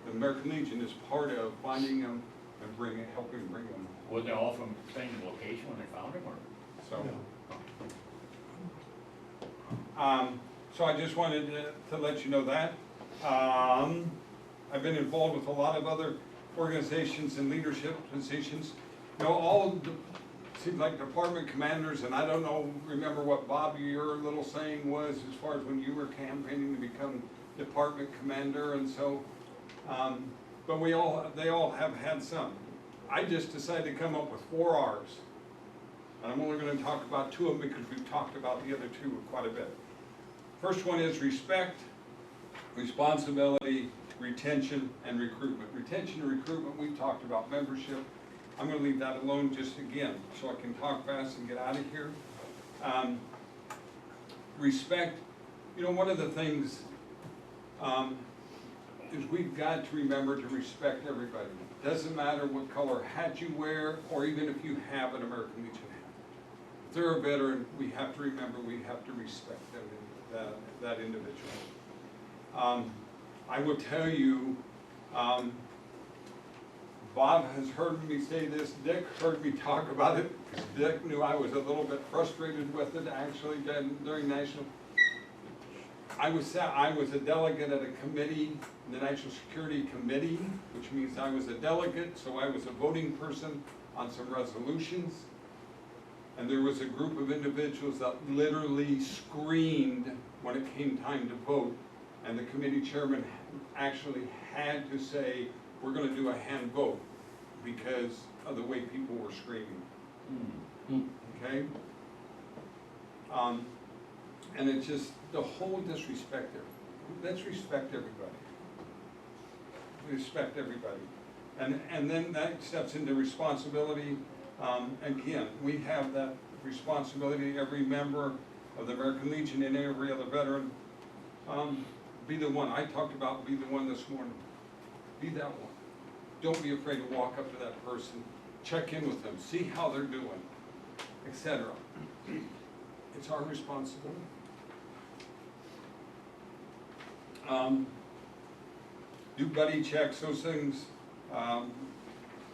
the American Legion is part of finding them and helping bring them. Were they all from the same location when they found them, or? So I just wanted to let you know that. I've been involved with a lot of other organizations and leadership positions. Seems like department commanders, and I don't remember what Bob, your little saying was as far as when you were campaigning to become department commander, and so, but they all have had some. I just decided to come up with 4 R's. And I'm only gonna talk about two of them because we've talked about the other two quite a bit. First one is respect, responsibility, retention, and recruitment. Retention and recruitment, we've talked about. Membership, I'm gonna leave that alone just again, so I can talk fast and get out of here. Respect, you know, one of the things is we've got to remember to respect everybody. Doesn't matter what color hat you wear, or even if you have an American Legion hat. If they're a veteran, we have to remember we have to respect them, that individual. I will tell you, Bob has heard me say this, Dick heard me talk about it, because Dick knew I was a little bit frustrated with it actually during National. I was a delegate at a committee, the National Security Committee, which means I was a delegate, so I was a voting person on some resolutions. And there was a group of individuals that literally screamed when it came time to vote. And the committee chairman actually had to say, we're gonna do a hand vote because of the way people were screaming. Okay? And it's just the whole disrespect there. Let's respect everybody. Respect everybody. And then that steps into responsibility. Again, we have that responsibility, every member of the American Legion and every other veteran. Be the one. I talked about be the one this morning. Be that one. Don't be afraid to walk up to that person, check in with them, see how they're doing, etc. It's our responsibility. Do buddy checks, those things.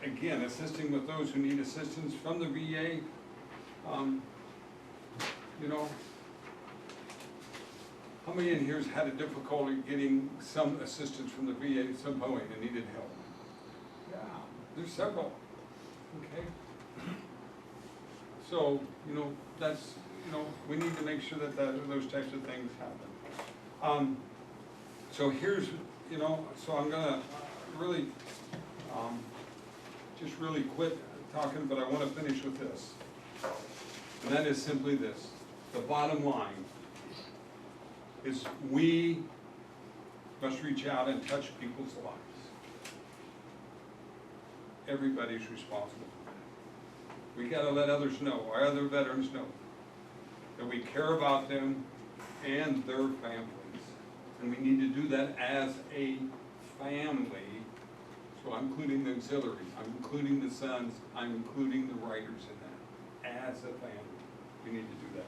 Again, assisting with those who need assistance from the VA. You know, how many in here has had a difficulty getting some assistance from the VA at some point and needed help? Yeah, there's several. Okay. So, you know, that's, you know, we need to make sure that those types of things happen. So here's, you know, so I'm gonna really, just really quit talking, but I want to finish with this. And that is simply this. The bottom line is we must reach out and touch people's lives. Everybody's responsible for that. We gotta let others know, our other veterans know, that we care about them and their families. And we need to do that as a family. So I'm including the auxiliaries, I'm including the sons, I'm including the writers in that. As a family, we need to do that.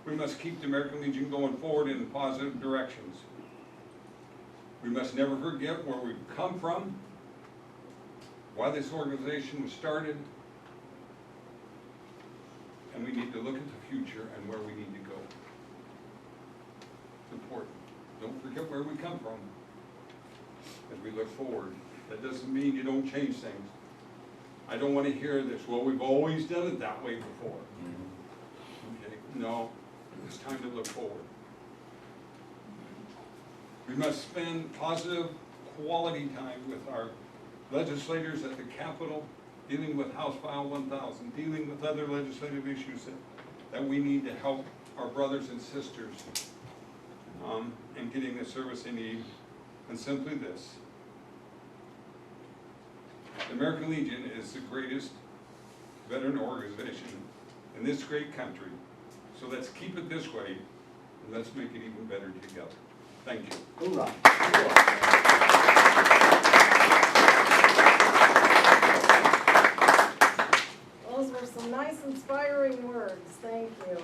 We must keep the American Legion going forward in positive directions. We must never forget where we've come from, why this organization was started, and we need to look at the future and where we need to go. It's important. Don't forget where we come from as we look forward. That doesn't mean you don't change things. I don't want to hear this, well, we've always done it that way before. Okay, no, it's time to look forward. We must spend positive, quality time with our legislators at the Capitol, dealing with House File 1000, dealing with other legislative issues that we need to help our brothers and sisters in getting the service they need. And simply this. The American Legion is the greatest veteran organization in this great country. So let's keep it this way, and let's make it even better together. Thank you. Hoorah. Those were some nice inspiring words, thank you.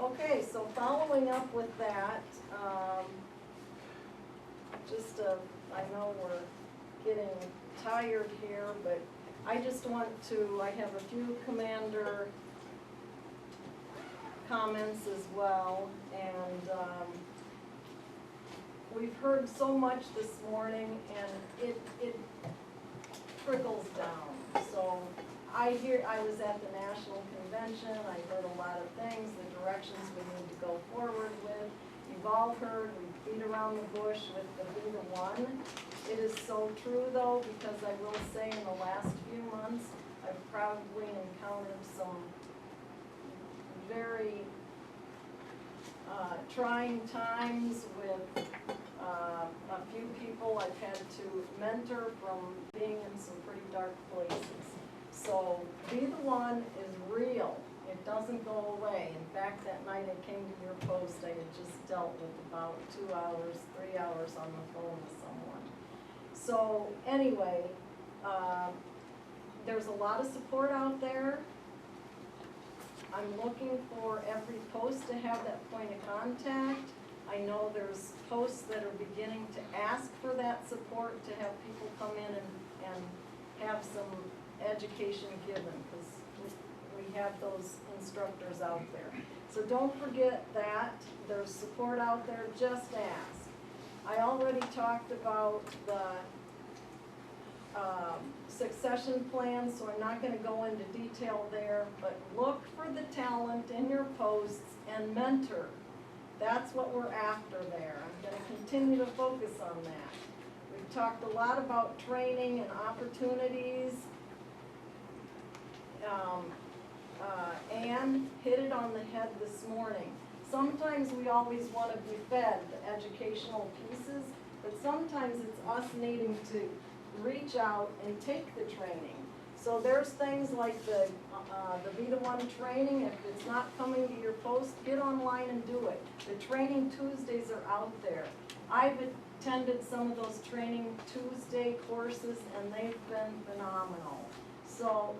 Okay, so following up with that, I know we're getting tired here, but I just want to, I have a few commander comments as well, and we've heard so much this morning, and it trickles down. So I was at the national convention, I heard a lot of things, the directions we need to go forward with, We've all heard, we beat around the bush with the Be the One. It is so true though, because I will say in the last few months, I've probably encountered some very trying times with a few people I've had to mentor from being in some pretty dark places. So Be the One is real. It doesn't go away. In fact, that night I came to your post, I had just dealt with about 2 hours, 3 hours on the phone with someone. So anyway, there's a lot of support out there. I'm looking for every post to have that point of contact. I know there's posts that are beginning to ask for that support, to have people come in and have some education given, because we have those instructors out there. So don't forget that. There's support out there, just ask. I already talked about the succession plan, so I'm not going to go into detail there, but look for the talent in your posts and mentor. That's what we're after there. I'm going to continue to focus on that. We've talked a lot about training and opportunities. Anne hit it on the head this morning. Sometimes we always want to be fed the educational pieces, but sometimes it's us needing to reach out and take the training. So there's things like the Be the One training. If it's not coming to your post, get online and do it. The training Tuesdays are out there. I've attended some of those training Tuesday courses and they've been phenomenal. So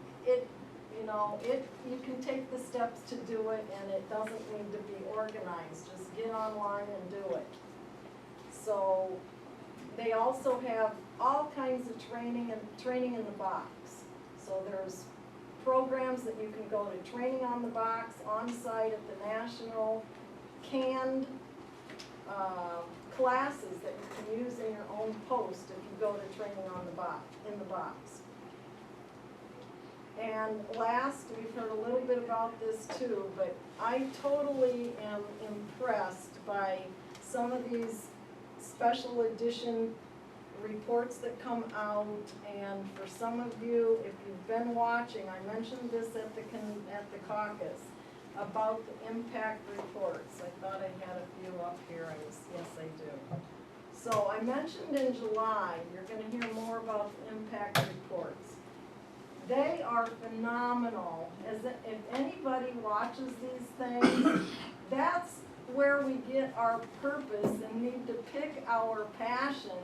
you can take the steps to do it, and it doesn't need to be organized. Just get online and do it. So they also have all kinds of training in the box. So there's programs that you can go to, training on the box, on site at the national, canned classes that you can use in your own post if you go to training on the box, in the box. And last, we've heard a little bit about this too, but I totally am impressed by some of these special edition reports that come out. And for some of you, if you've been watching, I mentioned this at the caucus about the impact reports. I thought I had a few up here. Yes, I do. So I mentioned in July, you're going to hear more about the impact reports. They are phenomenal. If anybody watches these things, that's where we get our purpose and need to pick our passion,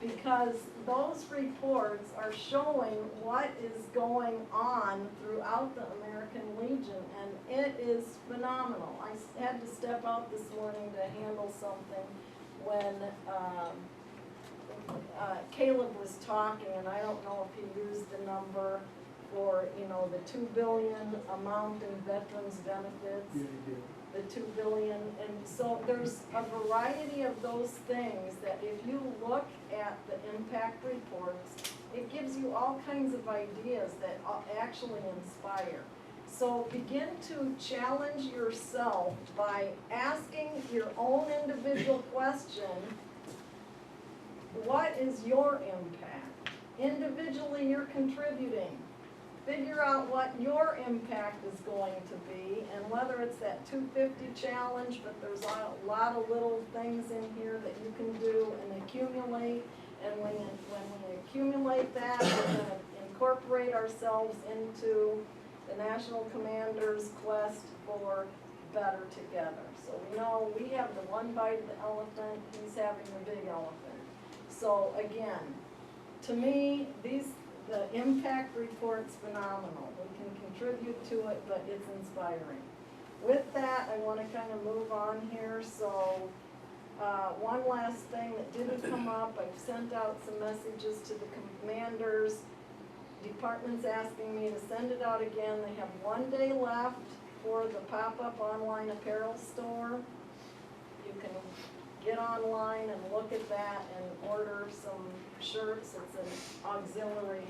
because those reports are showing what is going on throughout the American Legion, and it is phenomenal. I had to step out this morning to handle something when Caleb was talking, and I don't know if he used the number for, the $2 billion amount in veterans benefits. Yeah, you do. The $2 billion, and so there's a variety of those things that if you look at the impact reports, it gives you all kinds of ideas that actually inspire. So begin to challenge yourself by asking your own individual question, what is your impact? Individually, you're contributing. Figure out what your impact is going to be, and whether it's that 250 challenge, but there's a lot of little things in here that you can do and accumulate. And when we accumulate that, we're going to incorporate ourselves into the National Commander's quest for better together. So we know we have the one bite of the elephant, he's having the big elephant. So again, to me, the impact report's phenomenal. We can contribute to it, but it's inspiring. With that, I want to kind of move on here. So one last thing that didn't come up, I've sent out some messages to the commanders. Department's asking me to send it out again. They have 1 day left for the pop-up online apparel store. You can get online and look at that and order some shirts. It's an auxiliary,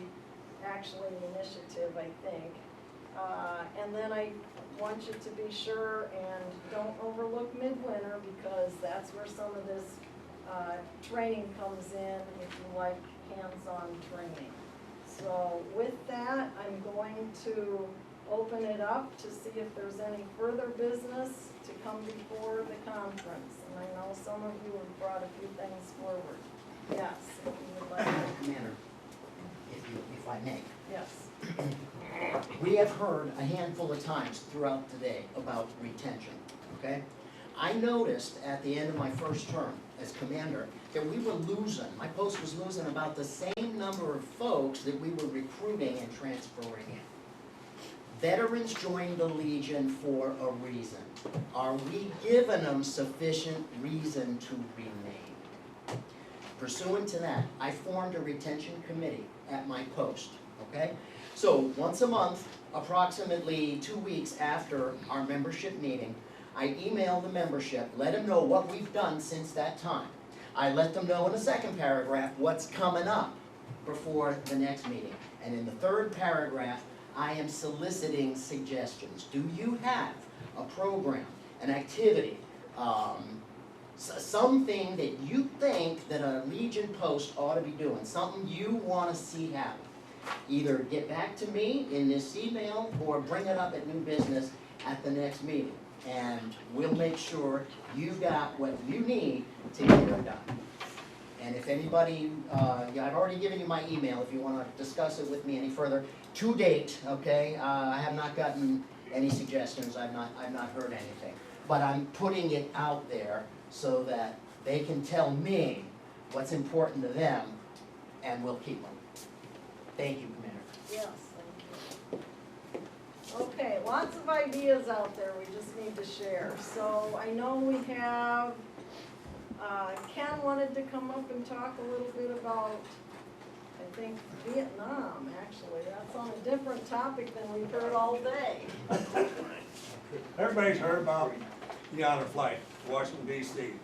actually, initiative, I think. And then I want you to be sure and don't overlook midwinter, because that's where some of this training comes in, if you like hands-on training. So with that, I'm going to open it up to see if there's any further business to come before the conference. And I know some of you have brought a few things forward. Yes, if you would like. Commander, if I may. Yes. We have heard a handful of times throughout the day about retention, okay? I noticed at the end of my first term as commander that we were losing, my post was losing about the same number of folks that we were recruiting and transferring in. Veterans joined the Legion for a reason. Are we giving them sufficient reason to remain? Pursuant to that, I formed a retention committee at my post, okay? So once a month, approximately 2 weeks after our membership meeting, I email the membership, let them know what we've done since that time. I let them know in the second paragraph what's coming up before the next meeting. And in the third paragraph, I am soliciting suggestions. Do you have a program, an activity, something that you think that a Legion post ought to be doing, something you want to see happen? Either get back to me in this email or bring it up at new business at the next meeting. And we'll make sure you got what you need to get it done. And if anybody, I've already given you my email if you want to discuss it with me any further. To date, okay, I have not gotten any suggestions, I've not heard anything. But I'm putting it out there so that they can tell me what's important to them, and we'll keep them. Thank you, Commander. Yes, thank you. Okay, lots of ideas out there we just need to share. So I know we have, Ken wanted to come up and talk a little bit about, I think, Vietnam, actually. That's on a different topic than we've heard all day. Everybody's heard about the honor flight to Washington, D.C.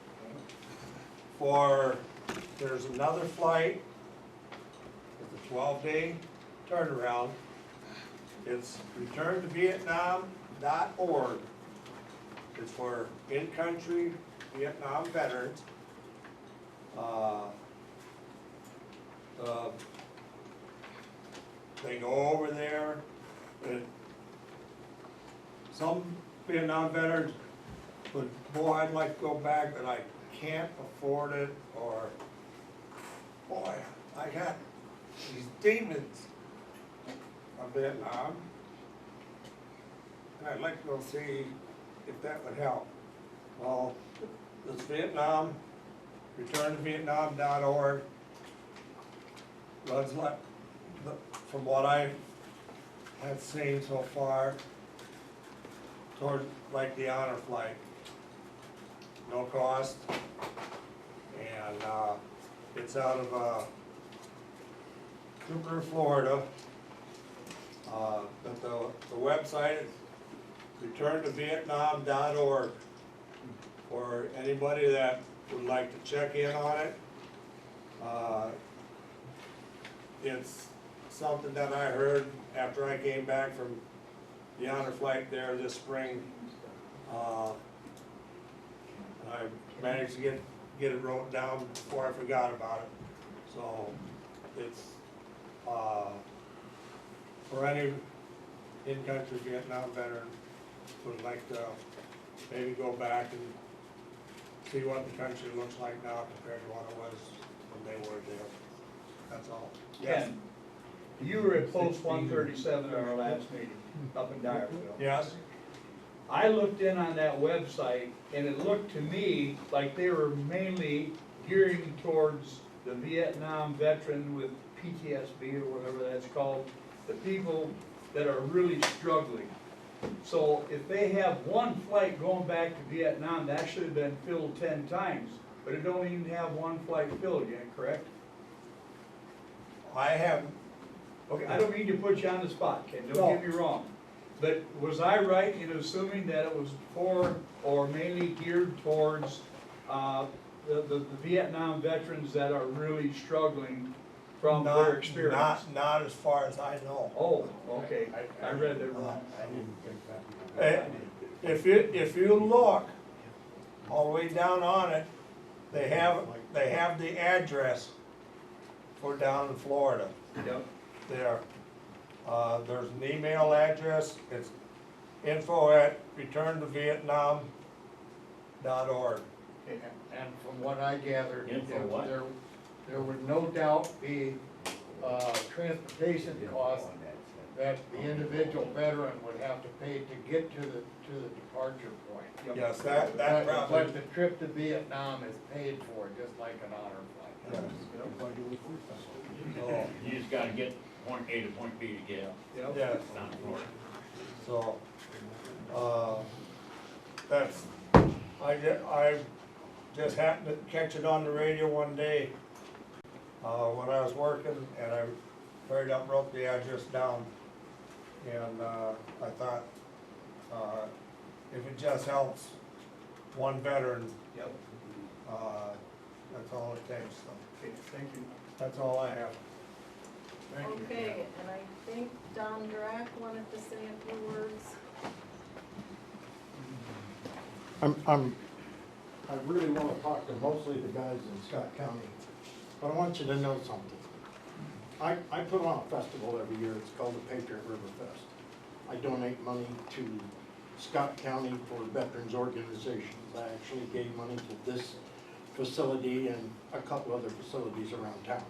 There's another flight with a 12-day turnaround. It's returntovietnam.org. It's for in-country Vietnam veterans. They go over there. Some Vietnam veterans would, boy, I'd like to go back, but I can't afford it, or, boy, I got these demons of Vietnam, and I'd like to go see if that would help. Well, this Vietnam, returntovietnam.org, runs like, from what I have seen so far, toward like the honor flight. No cost, and it's out of Cooper, Florida. But the website is returntovietnam.org for anybody that would like to check in on it. It's something that I heard after I came back from the honor flight there this spring. I managed to get it wrote down before I forgot about it. So it's for any in-country Vietnam veteran who would like to maybe go back and see what the country looks like now compared to what it was when they were there. That's all. Yes. Ken, you were at post 137 at our last meeting up in Dyersville. Yes. I looked in on that website, and it looked to me like they were mainly gearing towards the Vietnam veteran with PTSD or whatever that's called, the people that are really struggling. So if they have one flight going back to Vietnam, that should have been filled 10 times, but it don't even have one flight filled yet, correct? I have. Okay, I don't mean to put you on the spot, Ken, don't get me wrong. But was I right in assuming that it was for, or mainly geared towards, the Vietnam veterans that are really struggling from their experience? Not as far as I know. Oh, okay, I read it wrong. I didn't think that. If you look all the way down on it, they have the address for down in Florida Yep. there. There's an email address, it's info@returntovietnam.org. And from what I gathered, Info what? there would no doubt be, transportation costs that the individual veteran would have to pay to get to the departure point. Yes, that But probably, the trip to Vietnam is paid for, just like an honor flight. so, You just gotta get point A to point B to get Yep. yes, down to Florida. so, that's, I just happened to catch it on the radio one day, when I was working, and I hurried up, wrote the address down, and, I thought, if it just helps one veteran, Yep. that's all it takes, so, Okay, thank you. that's all I have. Thank you. Okay, and I think Don Drack wanted to say a few words. I really want to talk to mostly the guys in Scott County, but I want you to know something. I put on a festival every year, it's called the Patriot River Fest. I donate money to Scott County for veterans organizations. I actually gave money to this facility and a couple other facilities around town.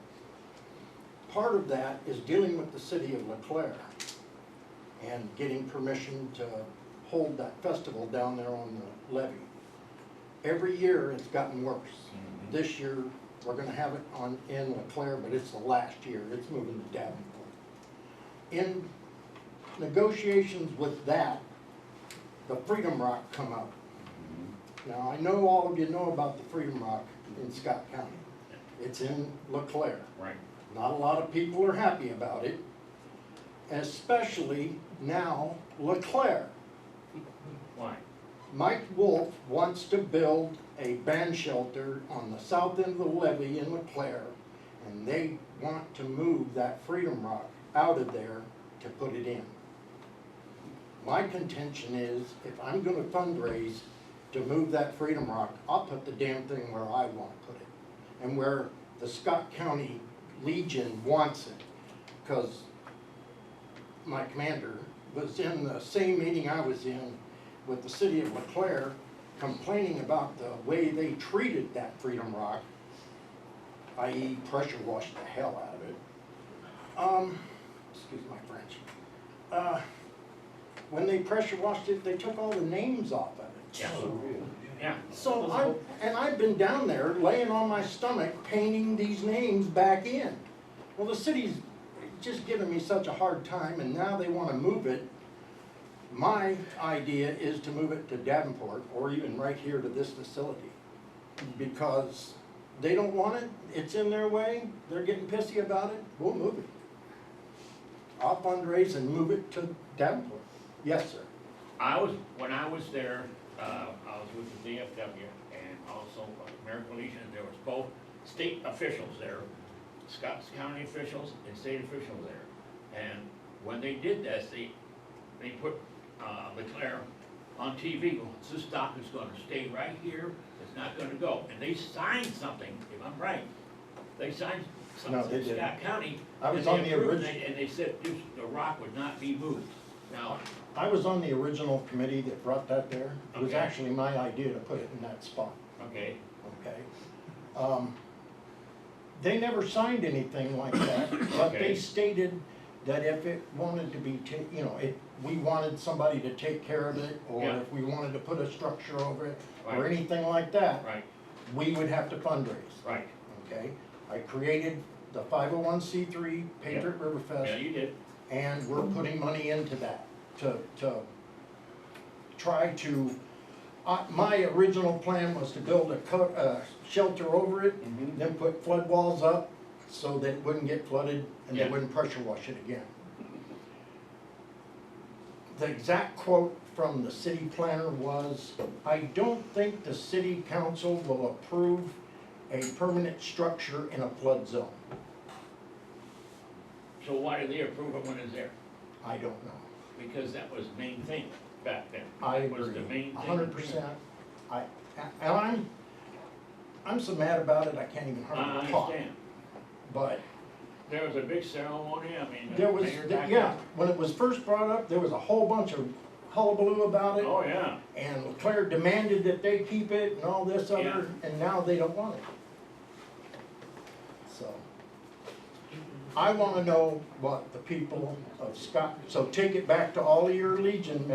Part of that is dealing with the city of LeClaire and getting permission to hold that festival down there on the levee. Every year, it's gotten worse. This year, we're gonna have it in LeClaire, but it's the last year, it's moving to Davenport. In negotiations with that, the Freedom Rock come up. Now, I know all of you know about the Freedom Rock in Scott County. It's in LeClaire. Right. Not a lot of people are happy about it, especially now LeClaire. Why? Mike Wolf wants to build a band shelter on the south end of the levee in LeClaire, and they want to move that Freedom Rock out of there to put it in. My contention is, if I'm gonna fundraise to move that Freedom Rock, I'll put the damn thing where I want to put it, and where the Scott County Legion wants it, because my commander was in the same meeting I was in with the city of LeClaire, complaining about the way they treated that Freedom Rock, i.e. pressure washed the hell out of it. Excuse my French. When they pressure washed it, they took all the names off of it. Yeah. So I've been down there laying on my stomach painting these names back in. Well, the city's just giving me such a hard time, and now they want to move it. My idea is to move it to Davenport, or even right here to this facility, because they don't want it, it's in their way, they're getting pissy about it, we'll move it. I'll fundraise and move it to Davenport. Yes, sir. When I was there, I was with the DFW and also American Legion, and there was both state officials there, Scott County officials and state officials there. And when they did this, they put LeClaire on TV, this dock is gonna stay right here, it's not gonna go. And they signed something, if I'm right, they signed No, something they in didn't. Scott County. I was and on they the approved original- it, and they said the rock would not be moved. Now, I was on the original committee that brought that there. It was Okay. actually my idea to put it in that spot, okay, okay? They never signed anything like that, but they Okay. stated that if it wanted to be, if we wanted somebody to take care of it, or Yeah. if we wanted to put a structure over it, or Right. anything like that, right, we would have to fundraise, right, okay? I created the 501c3 Patriot River yeah, Fest, you did, and we're putting money into that to try to, my original plan was to build a shelter over it, then put flood walls up so that it wouldn't get flooded and they Yeah. wouldn't pressure wash it again. The exact quote from the city planner was, "I don't think the city council will approve a permanent structure in a flood zone." So why did they approve it when it's there? I don't know. Because that was the main thing back then. I That was agree, the main thing. 100%. And I'm so mad about it, I can't even I hardly talk. understand. But There was a big ceremony, I mean. there was, mayor back yeah, then- when it was first brought up, there was a whole bunch of hullabaloo about it. Oh, yeah. And Leclerc demanded that they keep it and all this Yeah. other, and now they don't want it. So, I wanna know what the people of Scott, so take it back to all of your Legion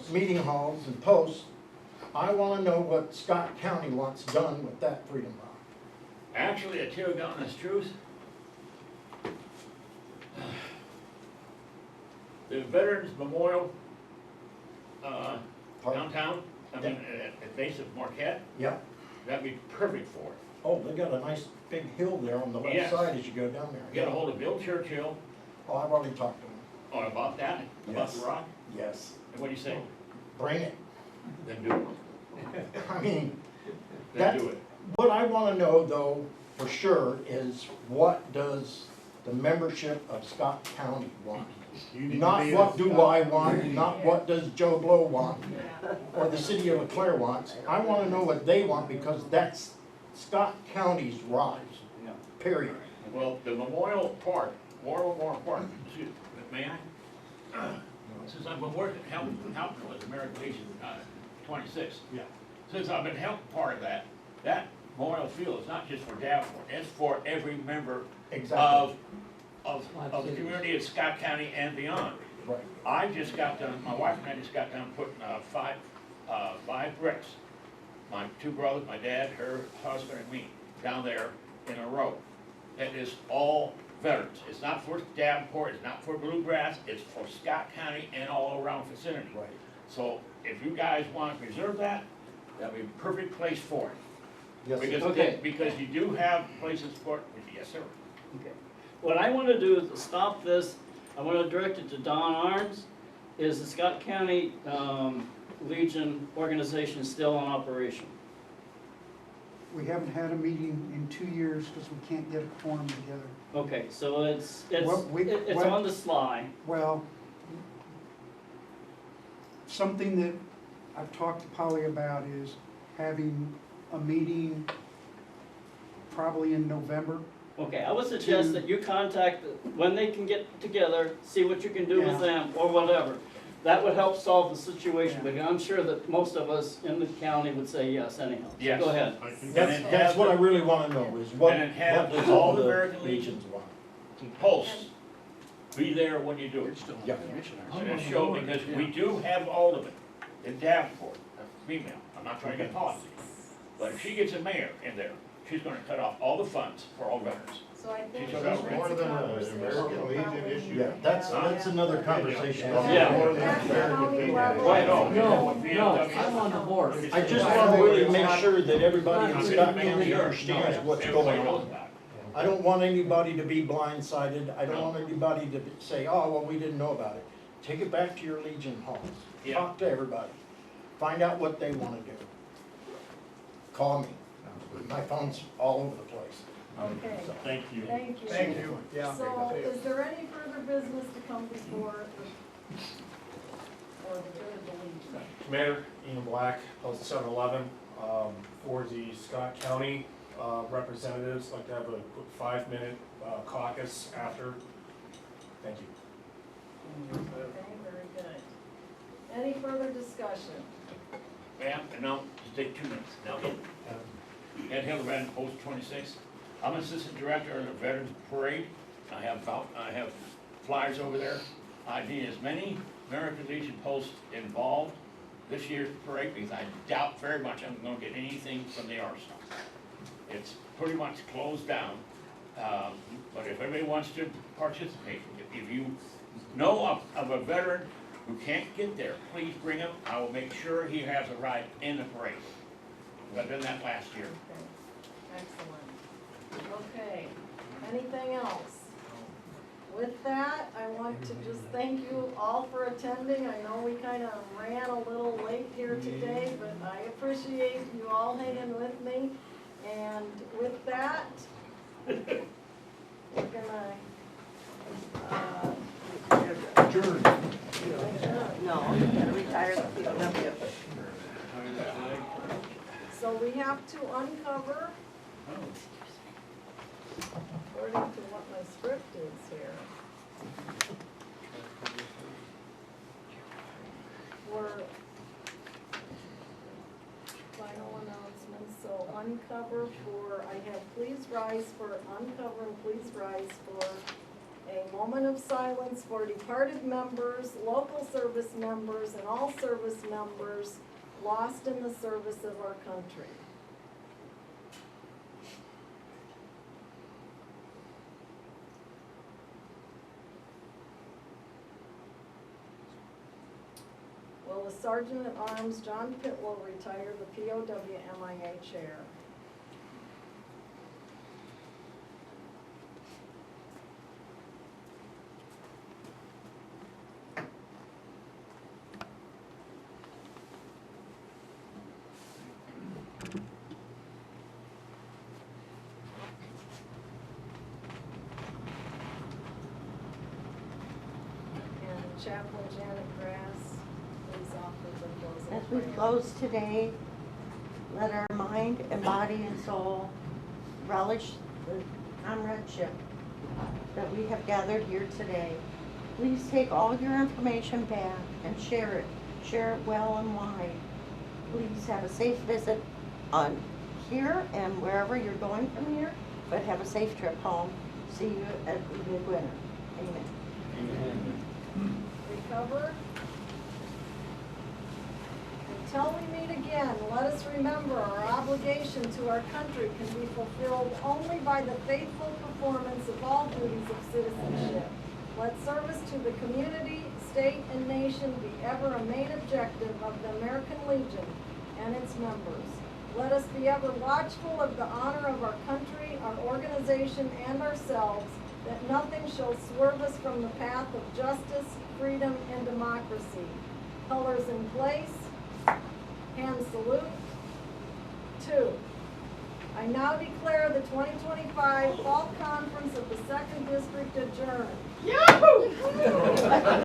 meeting halls and posts. I wanna know what Scott County wants done with that Freedom Rock. Actually, to tell you honest truth, the Veterans Memorial, downtown, I mean, at the base of Marquette, Yep. that'd be perfect for it. Oh, they got a nice big hill there on the left Yes. side as you go down there. Get a hold of Bill Churchill, Oh, I've already talked to him. or about that, about the Yes. rock, Yes. and what do you say? Bring it. Then do it, I mean, then that, do it. what I wanna know though, for sure, is what does the membership of Scott County want? Not what do I want, not what does Joe Blow want, or the city of Leclerc wants. I wanna know what they want because that's Scott County's rock, period. Well, the Memorial Park, Memorial Park, excuse me, may I? Since I've been working, helping with American Legion, 26. Yeah. Since I've been helping part of that, that Memorial Field is not just for Davenport, it's for every member Exactly. of the community of Scott County and beyond. Right. I just got done, my wife and I just got done putting, five bricks. My two brothers, my dad, her husband and me, down there in a row. That is all veterans. It's not for Davenport, it's not for Bluegrass, it's for Scott County and all around vicinity. Right. So if you guys want to preserve that, that'd be a perfect place for it. Yes, Because, Okay. because you do have places for it, yes, sir. Okay. What I want to do is stop this, I want to direct it to Don Arns. Is the Scott County Legion organization still in operation? We haven't had a meeting in 2 years because we can't get a quorum together. Okay, so it's What- on the sly. Well, something that I've talked to Polly about is having a meeting probably in November. Okay, I would suggest that you contact, when they can get together, see what you can do with Yeah. them, or whatever. That would help solve the situation, because I'm sure that most of us in the county would say yes anyhow. So Yes. go ahead. That's what I really wanna know, is what And have does all the the American Legions want? Posts, be there when you do it. Yeah. And it show, because we do have all of it in Davenport, a female, I'm not trying to get politics. But if she gets a mayor in there, she's gonna cut off all the funds for all veterans. So I think She's that's more a than an conversation American we'll Legion probably issue. need Yeah, to that's have. another conversation. Yeah. More than At the fair county to level. Why no? I'm on the board. I just wanna really make sure that everybody in Scott County understands what's Everybody going knows on. about it. I don't want anybody to be blindsided, I don't want anybody to say, oh, well, we didn't know about it. Take it back to your Legion halls, Yeah. talk to everybody, find out what they wanna do. Call me, my phone's all over the place. Okay, Thank you. thank you. Thank you, yeah. So is there any further business to come before or the good of the Legion? Commander, Ian Black, Post 711, for the Scott County representatives, like to have a quick 5-minute caucus after. Thank you. Okay, very good. Any further discussion? Ma'am, and now, just take 2 minutes. Now, Ed Hildebrand, Post 26. I'm Assistant Director of the Veterans Parade. I have flyers over there. I need as many American Legion posts involved this year's parade, because I doubt very much I'm gonna get anything from the arsenal. It's pretty much closed down, but if anybody wants to participate, if you know of a veteran who can't get there, please bring him. I will make sure he has a ride in the parade. I've done that last year. Okay, excellent. Okay, anything else? With that, I want to just thank you all for attending. I know we kind of ran a little late here today, but I appreciate you all hanging with me. And with that, we're gonna, Adjourn. No, you gotta retire the POW. so we have to uncover, according to what my script is here. For final announcements, so uncover for, I have please rise for, uncover and please rise for a moment of silence for departed members, local service members, and all service members lost in the service of our country. Will the Sergeant at Arms John Pitlow retire the POW MIA chair? And Chaplain Janet Grass, please offer the closing As we prayer. close today, let our mind and body and soul relish the comradeship that we have gathered here today. Please take all your information back and share it. Share it well and wide. Please have a safe visit on here and wherever you're going from here, but have a safe trip home. See you at the midwinter. Amen. Recover. Until we meet again, let us remember our obligation to our country can be fulfilled only by the faithful performance of all duties of citizenship. Let service to the community, state, and nation be ever a main objective of the American Legion and its members. Let us be ever watchful of the honor of our country, our organization, and ourselves, that nothing shall swerve us from the path of justice, freedom, and democracy. Colors in place. Hand salute. 2. I now declare the 2025 Fall Conference of the 2nd District adjourned. Yahoo!